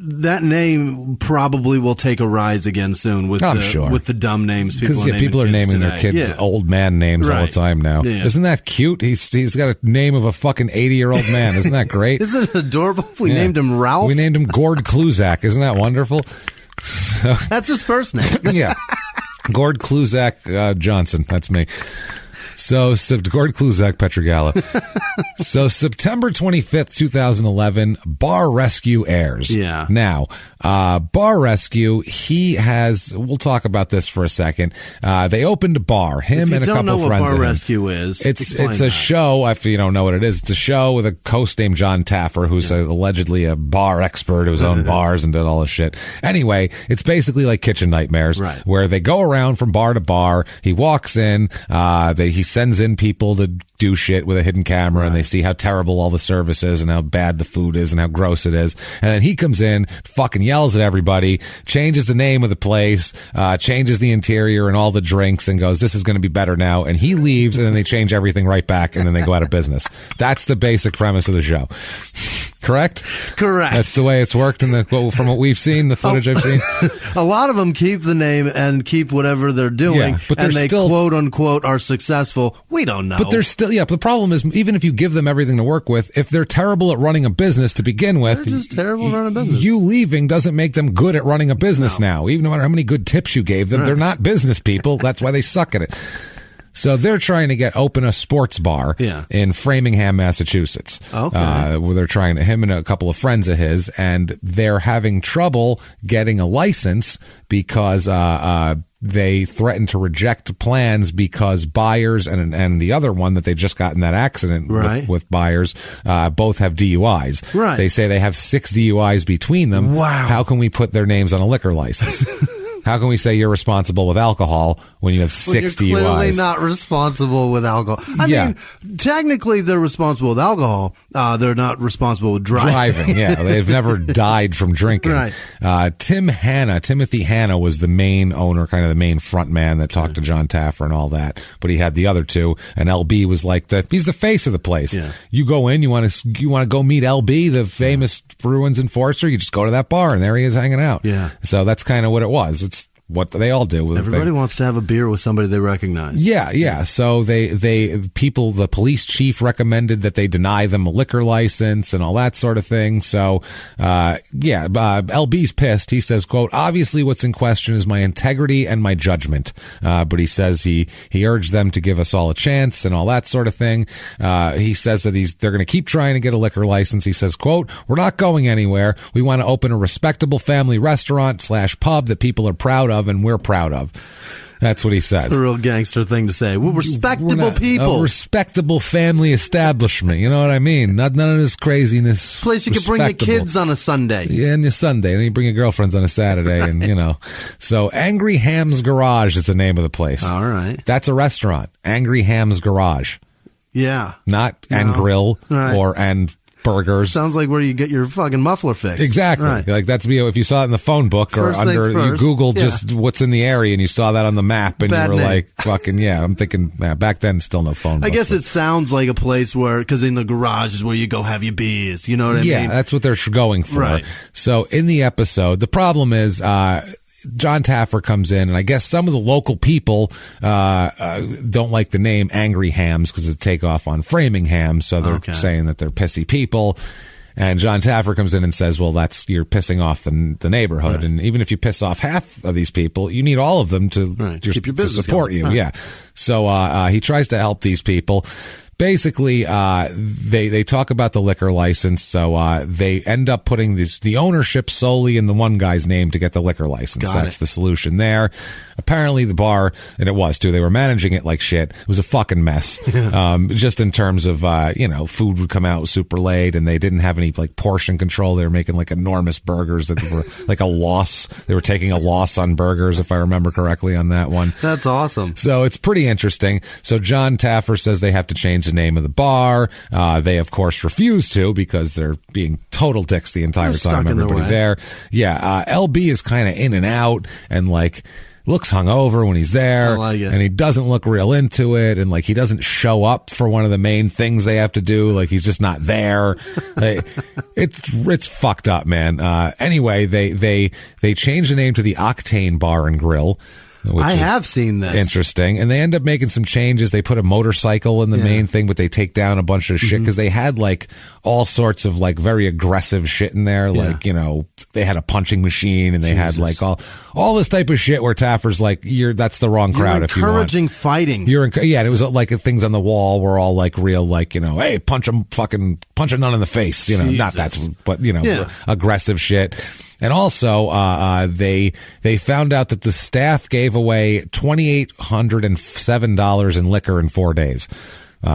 that name probably will take a rise again soon with with the dumb names people are naming their kids old man names all the time now. Isn't that cute? He's got a name of a fucking 80-year-old man. Isn't that great? Isn't it adorable? We named him Ralph. We named him Gord Kluzak. Isn't that wonderful? So, that's his first name. Yeah, Gord Kluzak Johnson. That's me. So, Gord Kluzak Petrogala. So, September 25th, 2011, Bar Rescue airs. Yeah. Now, Bar Rescue, we'll talk about this for a second. They opened a bar, him and a couple friends of him. If you don't know what Bar Rescue is, it's a show, if you don't know what it is, it's a show with a host named John Taffer, who's allegedly a bar expert who's owned bars and did all this shit. Anyway, it's basically like Kitchen Nightmares, where they go around from bar to bar. He walks in, he sends in people to do shit with a hidden camera, and they see how terrible all the service is and how bad the food is and how gross it is. And then he comes in, fucking yells at everybody, changes the name of the place, changes the interior and all the drinks, and goes, this is going to be better now. And he leaves, and then they change everything right back, and then they go out of business. That's the basic premise of the show. Correct? That's the way it's worked from what we've seen, the footage I've seen. A lot of them keep the name and keep whatever they're doing, but and they quote unquote are successful. We don't know. But they're still, but the problem is, even if you give them everything to work with, if they're terrible at running a business to begin with, they're just terrible at running a business. You leaving doesn't make them good at running a business now. Even no matter how many good tips you gave them, they're not business people. That's why they suck at it. So they're trying to open a sports bar in Framingham, Massachusetts. Okay. Where they're trying to, him and a couple of friends of his, and they're having trouble getting a license because they threatened to reject plans because Byers and the other one that they just got in that accident with Byers both have DUIs. Right. They say they have 6 DUIs between them. Wow. How can we put their names on a liquor license? How can we say you're responsible with alcohol when you have 6 DUIs? You're clearly not responsible with alcohol. I mean, technically they're responsible with alcohol. They're not responsible with driving. Yeah. They've never died from drinking. Right. Timothy Hanna was the main owner, kind of the main front man that talked to John Taffer and all that. But he had the other two, and LB was like he's the face of the place. Yeah. You go in, you want to go meet LB, the famous Bruins enforcer, you just go to that bar and there he is hanging out. Yeah. So that's kind of what it was. It's what they all do. Everybody wants to have a beer with somebody they recognize. Yeah. So the police chief recommended that they deny them a liquor license and all that sort of thing. So, LB's pissed. He says, quote, obviously what's in question is my integrity and my judgment. But he says he urged them to give us all a chance and all that sort of thing. He says that they're going to keep trying to get a liquor license. He says, quote, we're not going anywhere. We want to open a respectable family restaurant / pub that people are proud of and we're proud of. That's what he says. It's a real gangster thing to say. We're respectable people. A respectable family establishment. You know what I mean? None of this craziness. Place you can bring the kids on a Sunday. Yeah, on a Sunday. And you bring your girlfriends on a Saturday. And, So Angry Ham's Garage is the name of the place. All right. That's a restaurant. Angry Ham's Garage. Yeah. Not and grill or and burgers. Sounds like where you get your fucking muffler fixed. Exactly. Right. Like that's if you saw it in the phone book or First you Googled just what's in the area and you saw that on the map and Bad you were name. like, fucking I'm thinking back then still no phone book. I guess it sounds like a place where, because in the garage is where you go have your beers. You know what I mean? Yeah, that's what they're going for. Right. So in the episode, the problem is John Taffer comes in, and I guess some of the local people don't like the name Angry Hams because it's a takeoff on Framingham, so they're saying that they're pissy people. And John Taffer comes in and says, well, you're pissing off the neighborhood. Right. And even if you piss off half of these people, you need all of them to keep your business support going. you. Right. Yeah. So he tries to help these people. Basically, they talk about the liquor license, so they end up putting the ownership solely in the one guy's name to get the liquor license. That's the solution there. Apparently, the bar, and it was too, they were managing it like shit. It was a fucking mess. Just in terms of, food would come out super late, and they didn't have any portion control. They were making enormous burgers that were a loss. They were taking a loss on burgers, if I remember correctly, on that one. That's awesome. So it's pretty interesting. So John Taffer says they have to change the name of the bar. They of course refuse to because they're being total dicks the entire time. Everybody there. Yeah. LB is kind of in and out and looks hungover when he's there, and he doesn't look real into it, and he doesn't show up for one of the main things they have to do. He's just not there. It's fucked up, man. Anyway, they changed the name to the Octane Bar and Grill. I have seen this. Interesting. And they end up making some changes. They put a motorcycle in the main thing, but they take down a bunch of shit because they had all sorts of very aggressive shit in there. They had a punching machine and they had all this type of shit where Taffer's that's the wrong crowd if you want. Encouraging fighting. And it was things on the wall were all real, hey, punch a nun in the face. Not that's, but aggressive shit. And also, they found out that the staff gave away $2,807 in liquor in 4 days.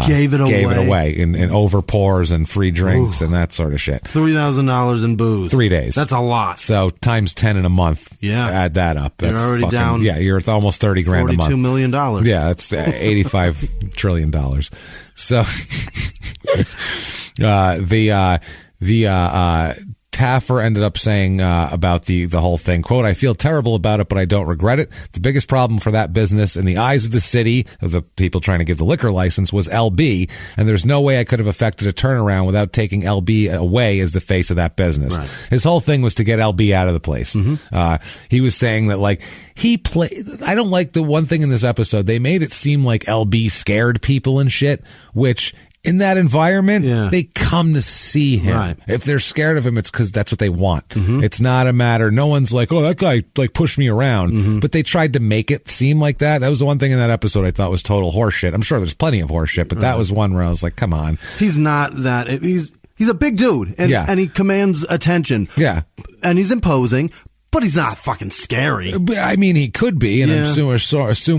Gave it away in over pours and free drinks and that sort of shit. $3,000 in booze. 3 days. That's a lot. So times 10 in a month. Yeah. Add that up. You're That's already down. Yeah, you're at almost 30 grand a month. $42 million. Yeah, that's $85 trillion. So Taffer ended up saying about the whole thing, quote, I feel terrible about it, but I don't regret it. The biggest problem for that business in the eyes of the city, of the people trying to give the liquor license, was LB, and there's no way I could have effected a turnaround without taking LB away as the face of that business. Right. His whole thing was to get LB out of the place. He was saying that, I don't like the one thing in this episode, they made it seem like LB scared people and shit, which in that environment, Yeah. they come to see him. Right. If they're scared of him, it's because that's what they want. Mm-hmm. It's not a matter. No one's like, oh, that guy like pushed me around. Mm-hmm. But they tried to make it seem like that. That was the one thing in that episode I thought was total horseshit. I'm sure there's plenty of horseshit, but that was one where I was like, come on. He's not that. He's a big dude, and he commands attention. Yeah. And he's imposing, but he's not fucking scary. I mean, he could be, and assume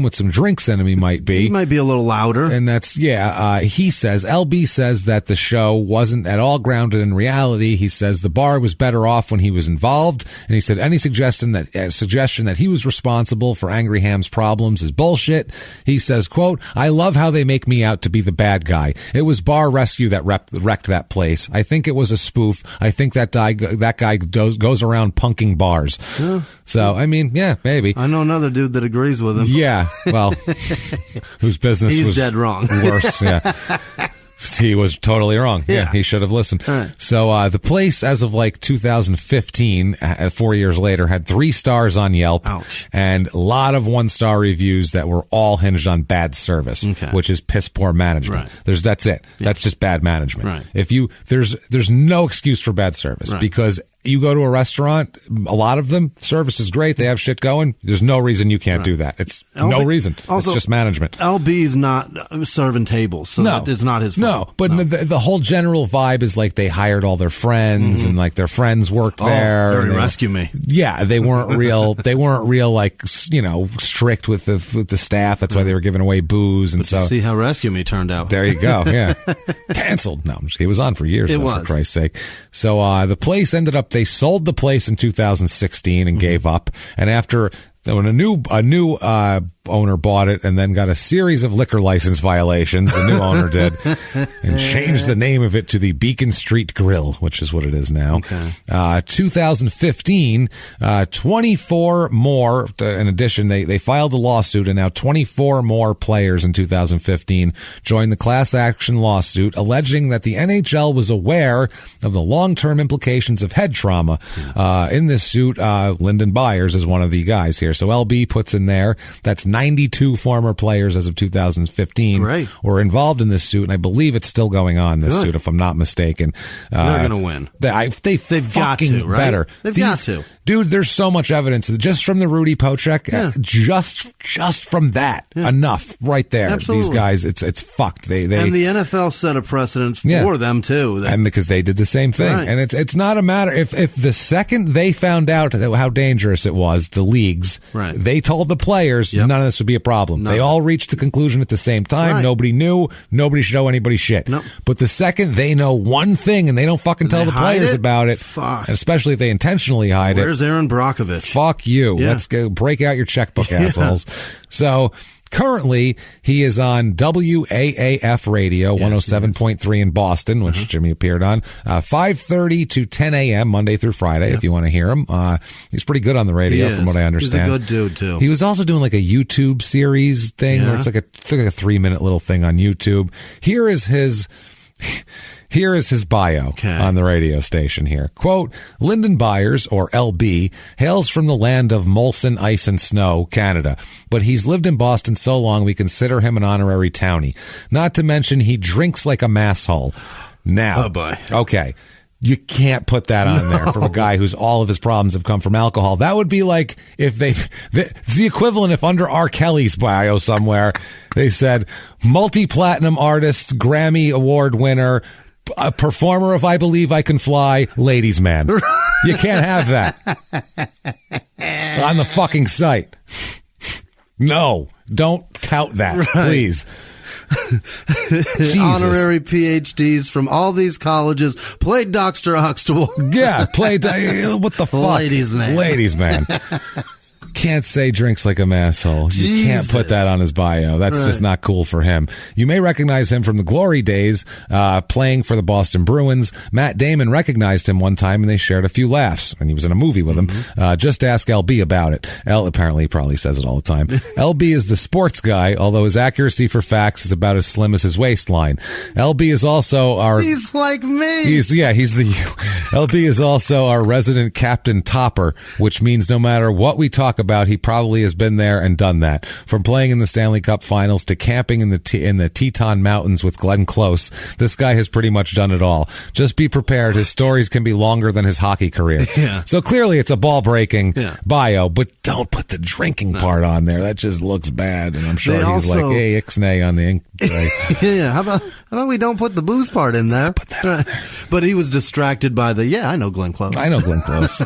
with some drinks in him he might be. He might be a little louder. And that's, he says, LB says that the show wasn't at all grounded in reality. He says the bar was better off when he was involved. And he said any suggestion that he was responsible for Angry Ham's problems is bullshit. He says, quote, I love how they make me out to be the bad guy. It was Bar Rescue that wrecked that place. I think it was a spoof. I think that guy goes around punking bars. Yeah. So, I mean, yeah, maybe. I know another dude that agrees with him. Yeah, well, whose business He's was dead wrong. Worse, yeah. He was totally wrong. Yeah, he should have listened. Right. So the place, as of like 2015, 4 years later, had 3 stars on Yelp. Ouch. And a lot of 1-star reviews that were all hinged on bad service, which is piss poor management. Right. That's it. Yeah. That's just bad management. Right. If there's no excuse for bad service because you go to a restaurant, a lot of them, service is great. They have shit going. There's no reason you can't do that. It's no reason. Also, it's just management. LB's not serving tables, so it's not his fault. No, but the whole general vibe is like they hired all their friends and like their friends worked there. Rescue me. Yeah, they weren't real. They weren't real, like, strict with the staff. That's why they were giving away booze and so. See how Rescue Me turned out. There you go. Yeah, canceled. No, he was on for years. For Christ's sake. So the place ended up. They sold the place in 2016 and gave up. And when a new owner bought it and then got a series of liquor license violations, the new owner did, and changed the name of it to the Beacon Street Grill, which is what it is now. Okay. 2015, 24 more, in addition, they filed a lawsuit, and now 24 more players in 2015 joined the class action lawsuit, alleging that the NHL was aware of the long-term implications of head trauma. In this suit, Lyndon Byers is one of the guys here. So LB puts in there, that's 92 former players as of 2015 were involved in this suit, and I believe it's still going on, this suit, if I'm not mistaken. They're going to win. They've got to, right? Better. They've got to. Dude, there's so much evidence just from the Rudy Pocek, just from that, enough right there. Absolutely. These guys, it's fucked. And the NFL set a precedent for them too, and because they did the same thing. Right. And it's not a matter if the second they found out how dangerous it was, the leagues, they told the players none of this would be a problem. They all reached the conclusion at the same time. Nobody knew. Nobody should owe anybody shit. But the second they know one thing and they don't fucking tell the players about it, and especially if they intentionally hide it. Where's Aaron Brockovich? Fuck you. Yeah. Let's go break out your checkbook, assholes. So currently, he is on WAAF Radio, 107.3 in Boston, which Jimmy appeared on, 5:30 to 10 a.m. Monday through Friday, if you want to hear him. He's pretty good on the radio, from what I understand. He's a good dude, too. He was also doing like a YouTube series thing, where it's like a 3-minute little thing on YouTube. Here is his bio on the radio station here. Quote, Lyndon Byers, or LB, hails from the land of Molson Ice and Snow, Canada, but he's lived in Boston so long we consider him an honorary townie. Not to mention he drinks like a masshole. Now, okay, you can't put that on there from a guy whose all of his problems have come from alcohol. That would be like if it's the equivalent if under R. Kelly's bio somewhere they said multi-platinum artist, Grammy Award winner, a performer of I Believe I Can Fly, ladies man. You can't have that on the fucking site. No, don't tout that, please. Honorary PhDs from all these colleges, played Dr. Huxtable. Played what the fuck? Ladies man. Can't say drinks like a masshole. You can't put that on his bio. That's just not cool for him. You may recognize him from the glory days, playing for the Boston Bruins. Matt Damon recognized him one time and they shared a few laughs, and he was in a movie with him. Just ask LB about it. Apparently he probably says it all the time. LB is the sports guy, although his accuracy for facts is about as slim as his waistline. LB is also He's like me. LB is also our resident Captain Topper, which means no matter what we talk about, he probably has been there and done that. From playing in the Stanley Cup Finals to camping in the Teton Mountains with Glenn Close, this guy has pretty much done it all. Just be prepared. His stories can be longer than his hockey career. Yeah. So clearly it's a ball-breaking bio, but don't put the drinking part on there. That just looks bad. And I'm sure he's like, hey, ixnay on the ink. Yeah. How about we don't put the booze part in there? Put that on there. But he was distracted by I know Glenn Close. I know Glenn Close.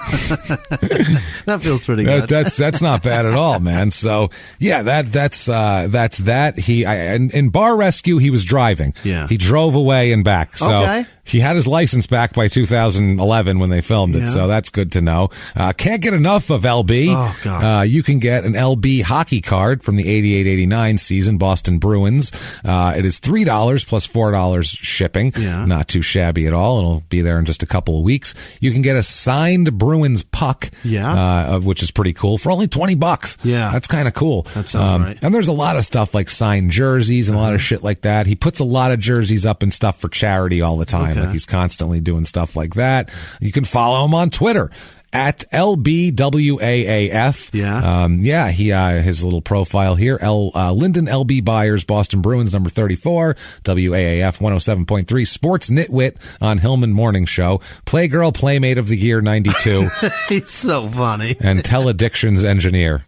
That feels pretty good. That's not bad at all, man. So yeah, that's that. In Bar Rescue, he was driving. Yeah. He drove away and back. So he had his license back by 2011 when they filmed it. So that's good to know. Can't get enough of LB. Oh God. You can get an LB hockey card from the 88-89 season, Boston Bruins. It is $3 plus $4 shipping. Yeah. Not too shabby at all. It'll be there in just a couple of weeks. You can get a signed Bruins puck, which is pretty cool, for only $20. Yeah. That's kind of cool. That sounds right. And there's a lot of stuff like signed jerseys and a lot of shit like that. He puts a lot of jerseys up and stuff for charity all the time. Like he's constantly doing stuff like that. You can follow him on Twitter at LBWAAF. He his little profile here. Lyndon LB Byers, Boston Bruins, number 34, WAAF 107.3, Sports Nitwit on Hillman Morning Show, Playgirl Playmate of the Year 92. He's so funny. And Teledictions Engineer.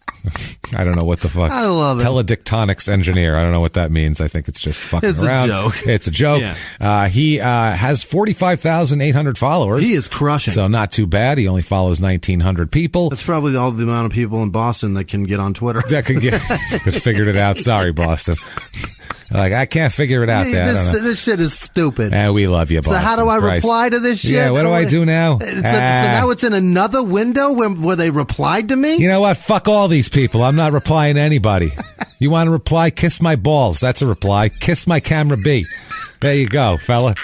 I don't know what the fuck. I love it. Teledictonics Engineer. I don't know what that means. I think it's just fucking around. It's a joke. Yeah. He has 45,800 followers. He is crushing. So not too bad. He only follows 1,900 people. That's probably all the amount of people in Boston that can get on Twitter. That could get figured it out. Sorry, Boston. Like, I can't figure it out there. This shit is stupid. We love you, Boston. So how do I reply to this shit? Yeah, what do I do now? So now it's in another window where they replied to me? You know what? Fuck all these people. I'm not replying to anybody. You want to reply? Kiss my balls. That's a reply. Kiss my camera B. There you go, fella.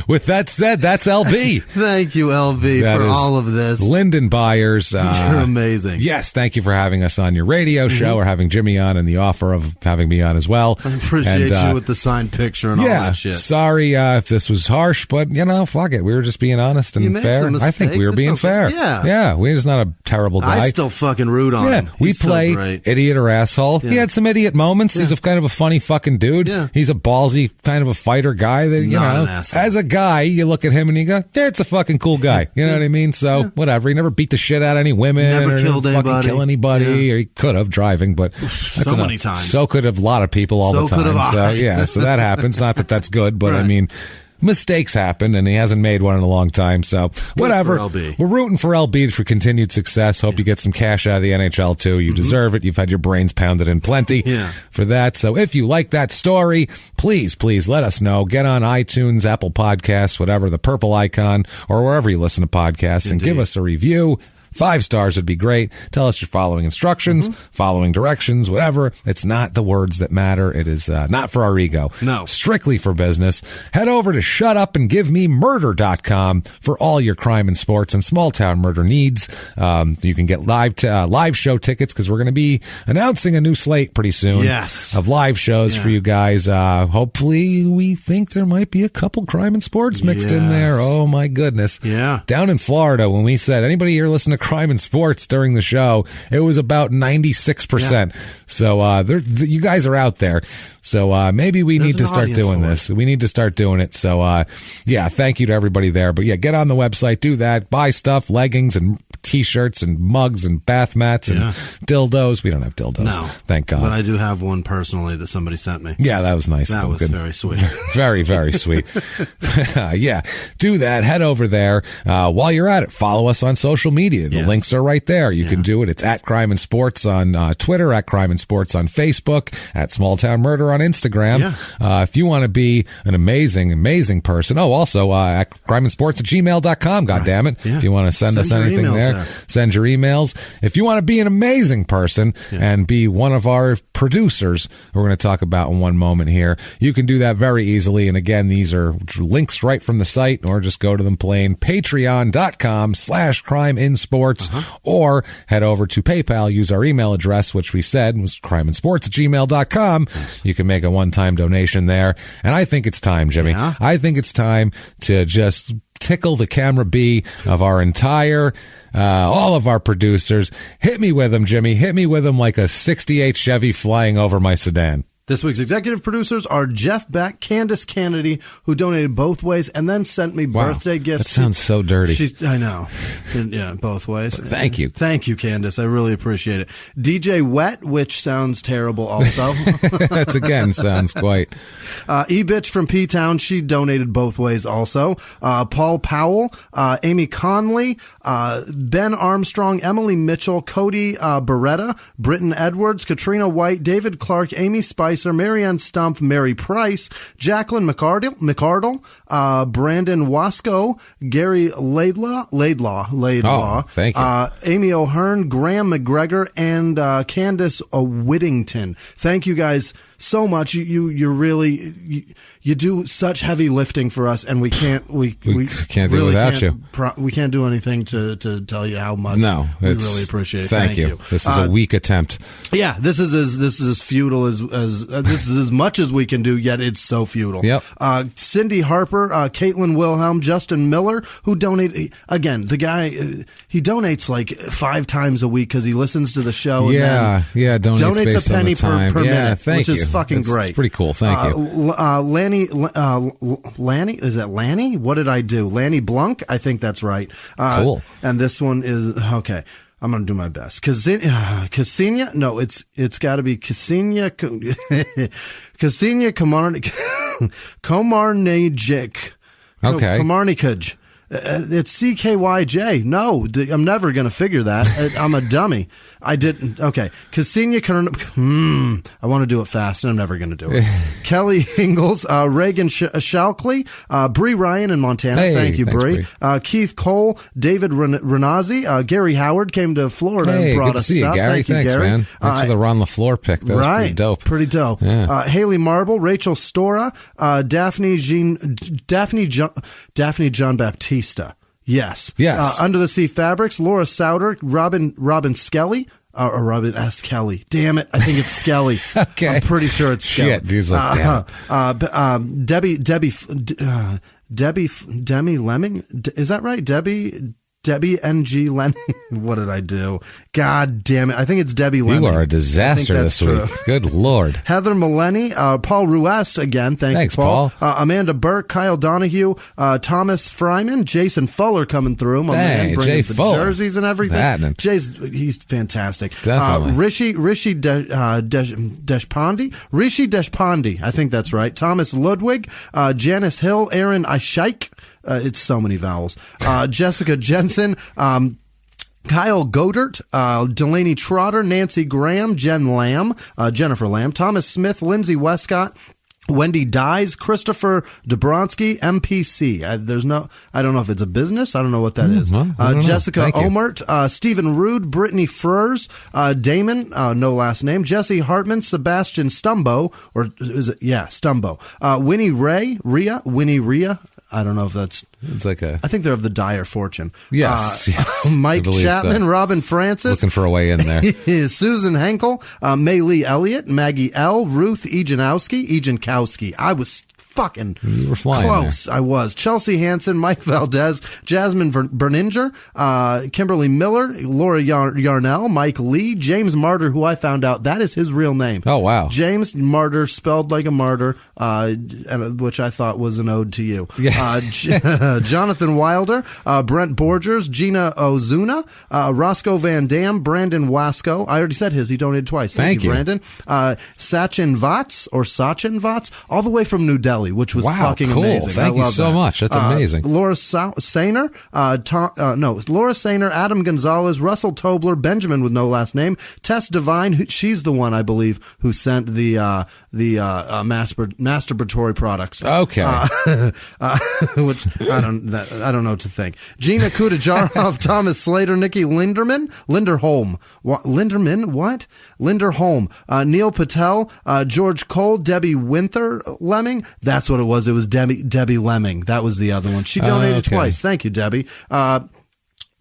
With that said, that's LB. Thank you, LB, for all of this. Lyndon Byers. You're amazing. Yes, thank you for having us on your radio show or having Jimmy on and the offer of having me on as well. I appreciate you with the signed picture and all that shit. Sorry if this was harsh, but, fuck it. We were just being honest and fair. I think we were being fair. Yeah, we're just not a terrible guy. I still fucking root on him. We play idiot or asshole. Yeah. He had some idiot moments. He's a kind of a funny fucking dude. Yeah. He's a ballsy kind of a fighter guy that, an asshole. as a guy, you look at him and you go, it's a fucking cool guy. You know what I mean? So whatever. He never beat the shit out of any women. Never killed anybody. Fucking kill anybody. Or he could have driving, but so many times. So could have a lot of people all the time. Could have so that happens. Not that that's good, but I mean, mistakes happen, and he hasn't made one in a long time. So whatever. We're rooting for LB for continued success. Hope you get some cash out of the NHL too. You deserve it. You've had your brains pounded in plenty for that. So if you like that story, please let us know. Get on iTunes, Apple Podcasts, whatever, the purple icon, or wherever you listen to podcasts, and give us a review. 5 stars would be great. Tell us you're following instructions, following directions, whatever. It's not the words that matter. It is not for our ego. No. Strictly for business. Head over to shutupandgivememurder.com for all your crime and sports and small town murder needs. You can get live show tickets because we're going to be announcing a new slate pretty soon. Yes. Of live shows for you guys. Hopefully we think there might be a couple crime and sports mixed in there. Oh my goodness. Yeah. Down in Florida, when we said anybody here listen to crime and sports during the show, it was about 96%. So you guys are out there. So maybe we need to start doing this. We need to start doing it. So thank you to everybody there. But get on the website, do that, buy stuff, leggings and T-shirts and mugs and bath mats and dildos. We don't have dildos. No. Thank God. But I do have one personally that somebody sent me. Yeah, that was nice. That was very sweet. Very, very sweet. Do that. Head over there. While you're at it, follow us on social media. The links are right there. You can do it. It's at Crime and Sports on Twitter, at Crime and Sports on Facebook, at Small Town Murder on Instagram. If you want to be an amazing, amazing person. Oh, also at crimeandsports@gmail.com. God damn it. If you want to send us anything there. Send your emails. If you want to be an amazing person and be one of our producers, we're going to talk about in one moment here, you can do that very easily. And again, these are links right from the site, or just go to them plain. Patreon.com/crimeinsports, or head over to PayPal. Use our email address, which we said was crimeandsports@gmail.com. You can make a one-time donation there. And I think it's time, Jimmy. I think it's time to just tickle the camera bee of our entire, all of our producers. Hit me with them, Jimmy. Hit me with them like a 68 Chevy flying over my sedan. This week's executive producers are Jeff Beck, Candace Kennedy, who donated both ways and then sent me birthday gifts. That sounds so dirty. I know. Yeah, both ways. Thank you. Thank you, Candace. I really appreciate it. DJ Wet, which sounds terrible also. That's, again, sounds quite. E-Bitch from P-Town, she donated both ways also. Paul Powell, Amy Conley, Ben Armstrong, Emily Mitchell, Cody Beretta, Britton Edwards, Katrina White, David Clark, Amy Spicer, Marianne Stumpf, Mary Price, Jacqueline McArdle, Brandon Wasco, Gary Laidlaw. Oh, thank you. Amy O'Hearn, Graham McGregor, and Candace Whittington. Thank you guys so much. You really you do such heavy lifting for us, and we can't do it without you. We can't do anything to tell you how much. No, we really appreciate it. Thank you. This is a weak attempt. Yeah, this is as futile as this is as much as we can do. Yet it's so futile. Yep. Cindy Harper, Caitlin Wilhelm, Justin Miller, who donate again. The guy he donates like 5 times a week because he listens to the show. And donates a penny per minute, thank which you. is fucking great. It's pretty cool. Thank you. Lanny, is that Lanny? What did I do? Lanny Blunk? I think that's right. Cool. And this one is okay. I'm going to do my best. Ksenia? No, it's got to be Ksenia. Ksenia Komarnajik. Okay. Komarnikaj. It's CKYJ. No, I'm never going to figure that. I'm a dummy. I didn't. Okay. Ksenia, I want to do it fast, and I'm never going to do it. Kelly Ingalls, Reagan Shalkley, Bree Ryan in Montana. Hey, thank you, Bree. Keith Cole, David Renazzi, Gary Howard came to Florida and brought us stuff. Gary. Thanks, Gary. Man. Thanks for the Ron LaFleur pick. That was pretty dope. Pretty dope. Yeah. Haley Marble, Rachel Stora, Daphne John Baptiste. Yes. Under the Sea Fabrics, Laura Souter, Robin Skelly, or Robin S. Kelly. Damn it. I think it's Skelly. Okay. I'm pretty sure it's Skelly. Shit, dude's like, damn Debbie Lemming. Is that right? Debbie N.G. Lennon. What did I do? God damn it. I think it's Debbie Lennon. You are a disaster this week. Good Lord. Heather Maleni, Paul Ruest again. Thanks, Paul. Amanda Burke, Kyle Donahue, Thomas Fryman, Jason Fuller coming through. My man, bringing the jerseys and everything. He's fantastic. Definitely. Rishi Deshpande. I think that's right. Thomas Ludwig, Janice Hill, Aaron Ishaik. It's so many vowels. Jessica Jensen, Kyle Godert, Delaney Trotter, Nancy Graham, Jennifer Lamb, Thomas Smith, Lindsay Westcott, Wendy Dyes, Christopher Dobronsky, MPC. I don't know if it's a business. I don't know what that is. Jessica Omert, Stephen Rude, Brittany Frers, Damon, no last name, Jesse Hartman, Sebastian Stumbo, or is it? Yeah, Stumbo. Winnie Rhea. I don't know if that's. It's like a. I think they're of the dire fortune. Yes. Mike Chapman, so. Robin Francis. Looking for a way in there. Susan Henkel, May Lee Elliott, Maggie L, Ruth Ejankowski. I was fucking you were flying close. There. I was. Chelsea Hansen, Mike Valdez, Jasmine Berninger, Kimberly Miller, Laura Yarnell, Mike Lee, James Martyr, who I found out that is his real name. Oh, wow. James Martyr, spelled like a martyr, which I thought was an ode to you. Yeah. Jonathan Wilder, Brent Borgers, Gina Ozuna, Roscoe Van Dam, Brandon Wasco. I already said his. He donated twice. Thank you, Brandon. Sachin Vats, all the way from New Delhi. Which was fucking amazing. Thank you so much. That's amazing. Laura Sainer, Laura Sainer, Adam Gonzalez, Russell Tobler, Benjamin with no last name, Tess Devine. She's the one I believe who sent the masturbatory products. Okay, which I don't know what to think. Gina Kudajarov, Thomas Slater, Nikki Linderholm, Neil Patel, George Cole, Debbie Winther Lemming. That's what it was. It was Debbie Lemming. That was the other one. She donated twice. Thank you, Debbie.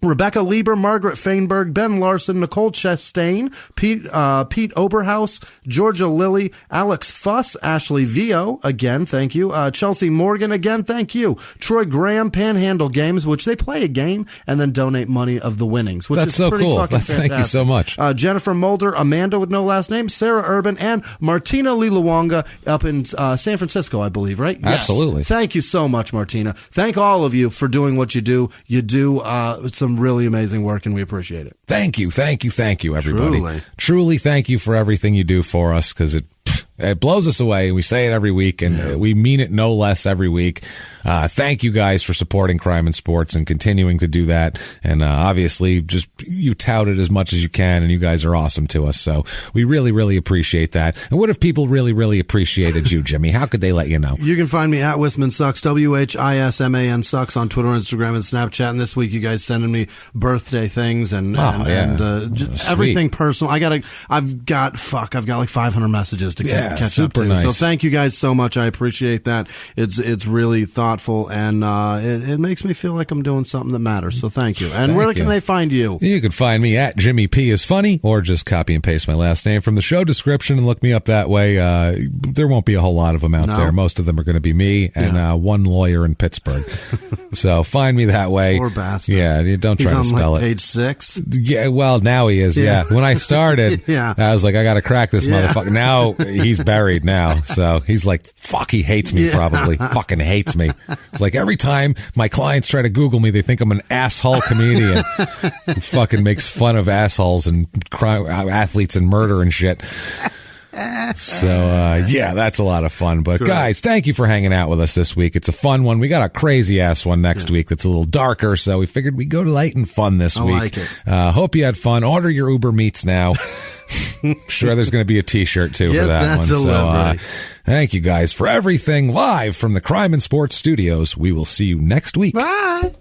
Rebecca Lieber, Margaret Feinberg, Ben Larson, Nicole Chastain, Pete Oberhaus, Georgia Lilly, Alex Fuss, Ashley Vio, again, thank you. Chelsea Morgan, again, thank you. Troy Graham, Panhandle Games, which they play a game and then donate money of the winnings, which That's is so pretty cool. fucking fantastic. Thank you so much. Jennifer Mulder, Amanda with no last name, Sarah Urban, and Martina Lilawanga up in San Francisco, I believe, right? Yes. Absolutely. Thank you so much, Martina. Thank all of you for doing what you do. You do some really amazing work, and we appreciate it. Thank you, everybody. Truly thank you for everything you do for us, because it blows us away. We say it every week, and we mean it no less every week. Thank you guys for supporting Crime and Sports and continuing to do that. And obviously, just you tout it as much as you can, and you guys are awesome to us. So we really, really appreciate that. And what if people really, really appreciated you, Jimmy? How could they let you know? You can find me at Wisman Sucks, WHISMAN Sucks on Twitter, Instagram, and Snapchat. And this week, you guys sending me birthday things and just everything personal. I've got like 500 messages to catch up to. Nice. So thank you guys so much. I appreciate that. It's really thoughtful, and it makes me feel like I'm doing something that matters. So thank you. And where can they find you? You can find me at Jimmy P is Funny, or just copy and paste my last name from the show description and look me up that way. There won't be a whole lot of them out there. Most of them are going to be me and one lawyer in Pittsburgh. So find me that way. Poor bastard. Yeah, you don't try to spell it. Page 6. Yeah, well, now he is. Yeah. When I started, I was like, I got to crack this motherfucker. Now he's buried now. So he's like, fuck, he hates me probably. Fucking hates me. It's like every time my clients try to Google me, they think I'm an asshole comedian who fucking makes fun of assholes and athletes and murder and shit. So, that's a lot of fun. But guys, thank you for hanging out with us this week. It's a fun one. We got a crazy ass one next week that's a little darker. So we figured we'd go light and fun this week. Like it. Hope you had fun. Order your Uber Meats now. Sure, there's going to be a T-shirt too for that one. So, thank you guys for everything live from the Crime and Sports Studios. We will see you next week. Bye.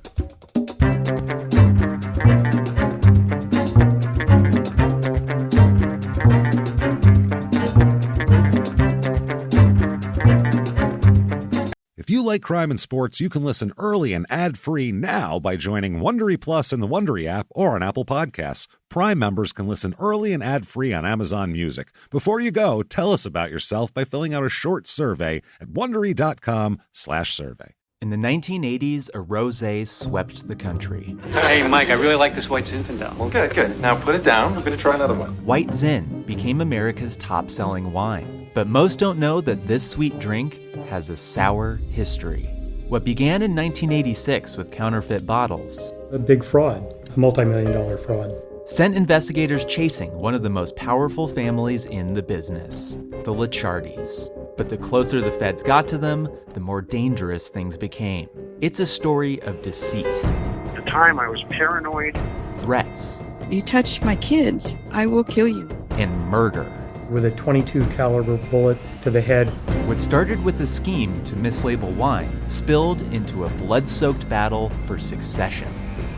If you like Crime and Sports, you can listen early and ad-free now by joining Wondery Plus in the Wondery app or on Apple Podcasts. Prime members can listen early and ad-free on Amazon Music. Before you go, tell us about yourself by filling out a short survey at Wondery.com/survey. In the 1980s, a rosé swept the country. Hey, Mike, I really like this white Zinfandel. Well, good. Now put it down. We're going to try another one. White Zin became America's top-selling wine. But most don't know that this sweet drink has a sour history. What began in 1986 with counterfeit bottles, A big fraud, a multi-million-dollar fraud, sent investigators chasing one of the most powerful families in the business, the Licciardis. But the closer the feds got to them, the more dangerous things became. It's a story of deceit. At the time, I was paranoid. Threats. You touch my kids, I will kill you. And murder. with a .22 caliber bullet to the head. What started with a scheme to mislabel wine spilled into a blood-soaked battle for succession.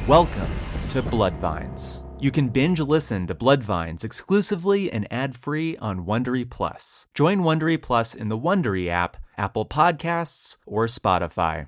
Welcome to Bloodvines. You can binge listen to Bloodvines exclusively and ad-free on Wondery Plus. Join Wondery Plus in the Wondery app, Apple Podcasts, or Spotify.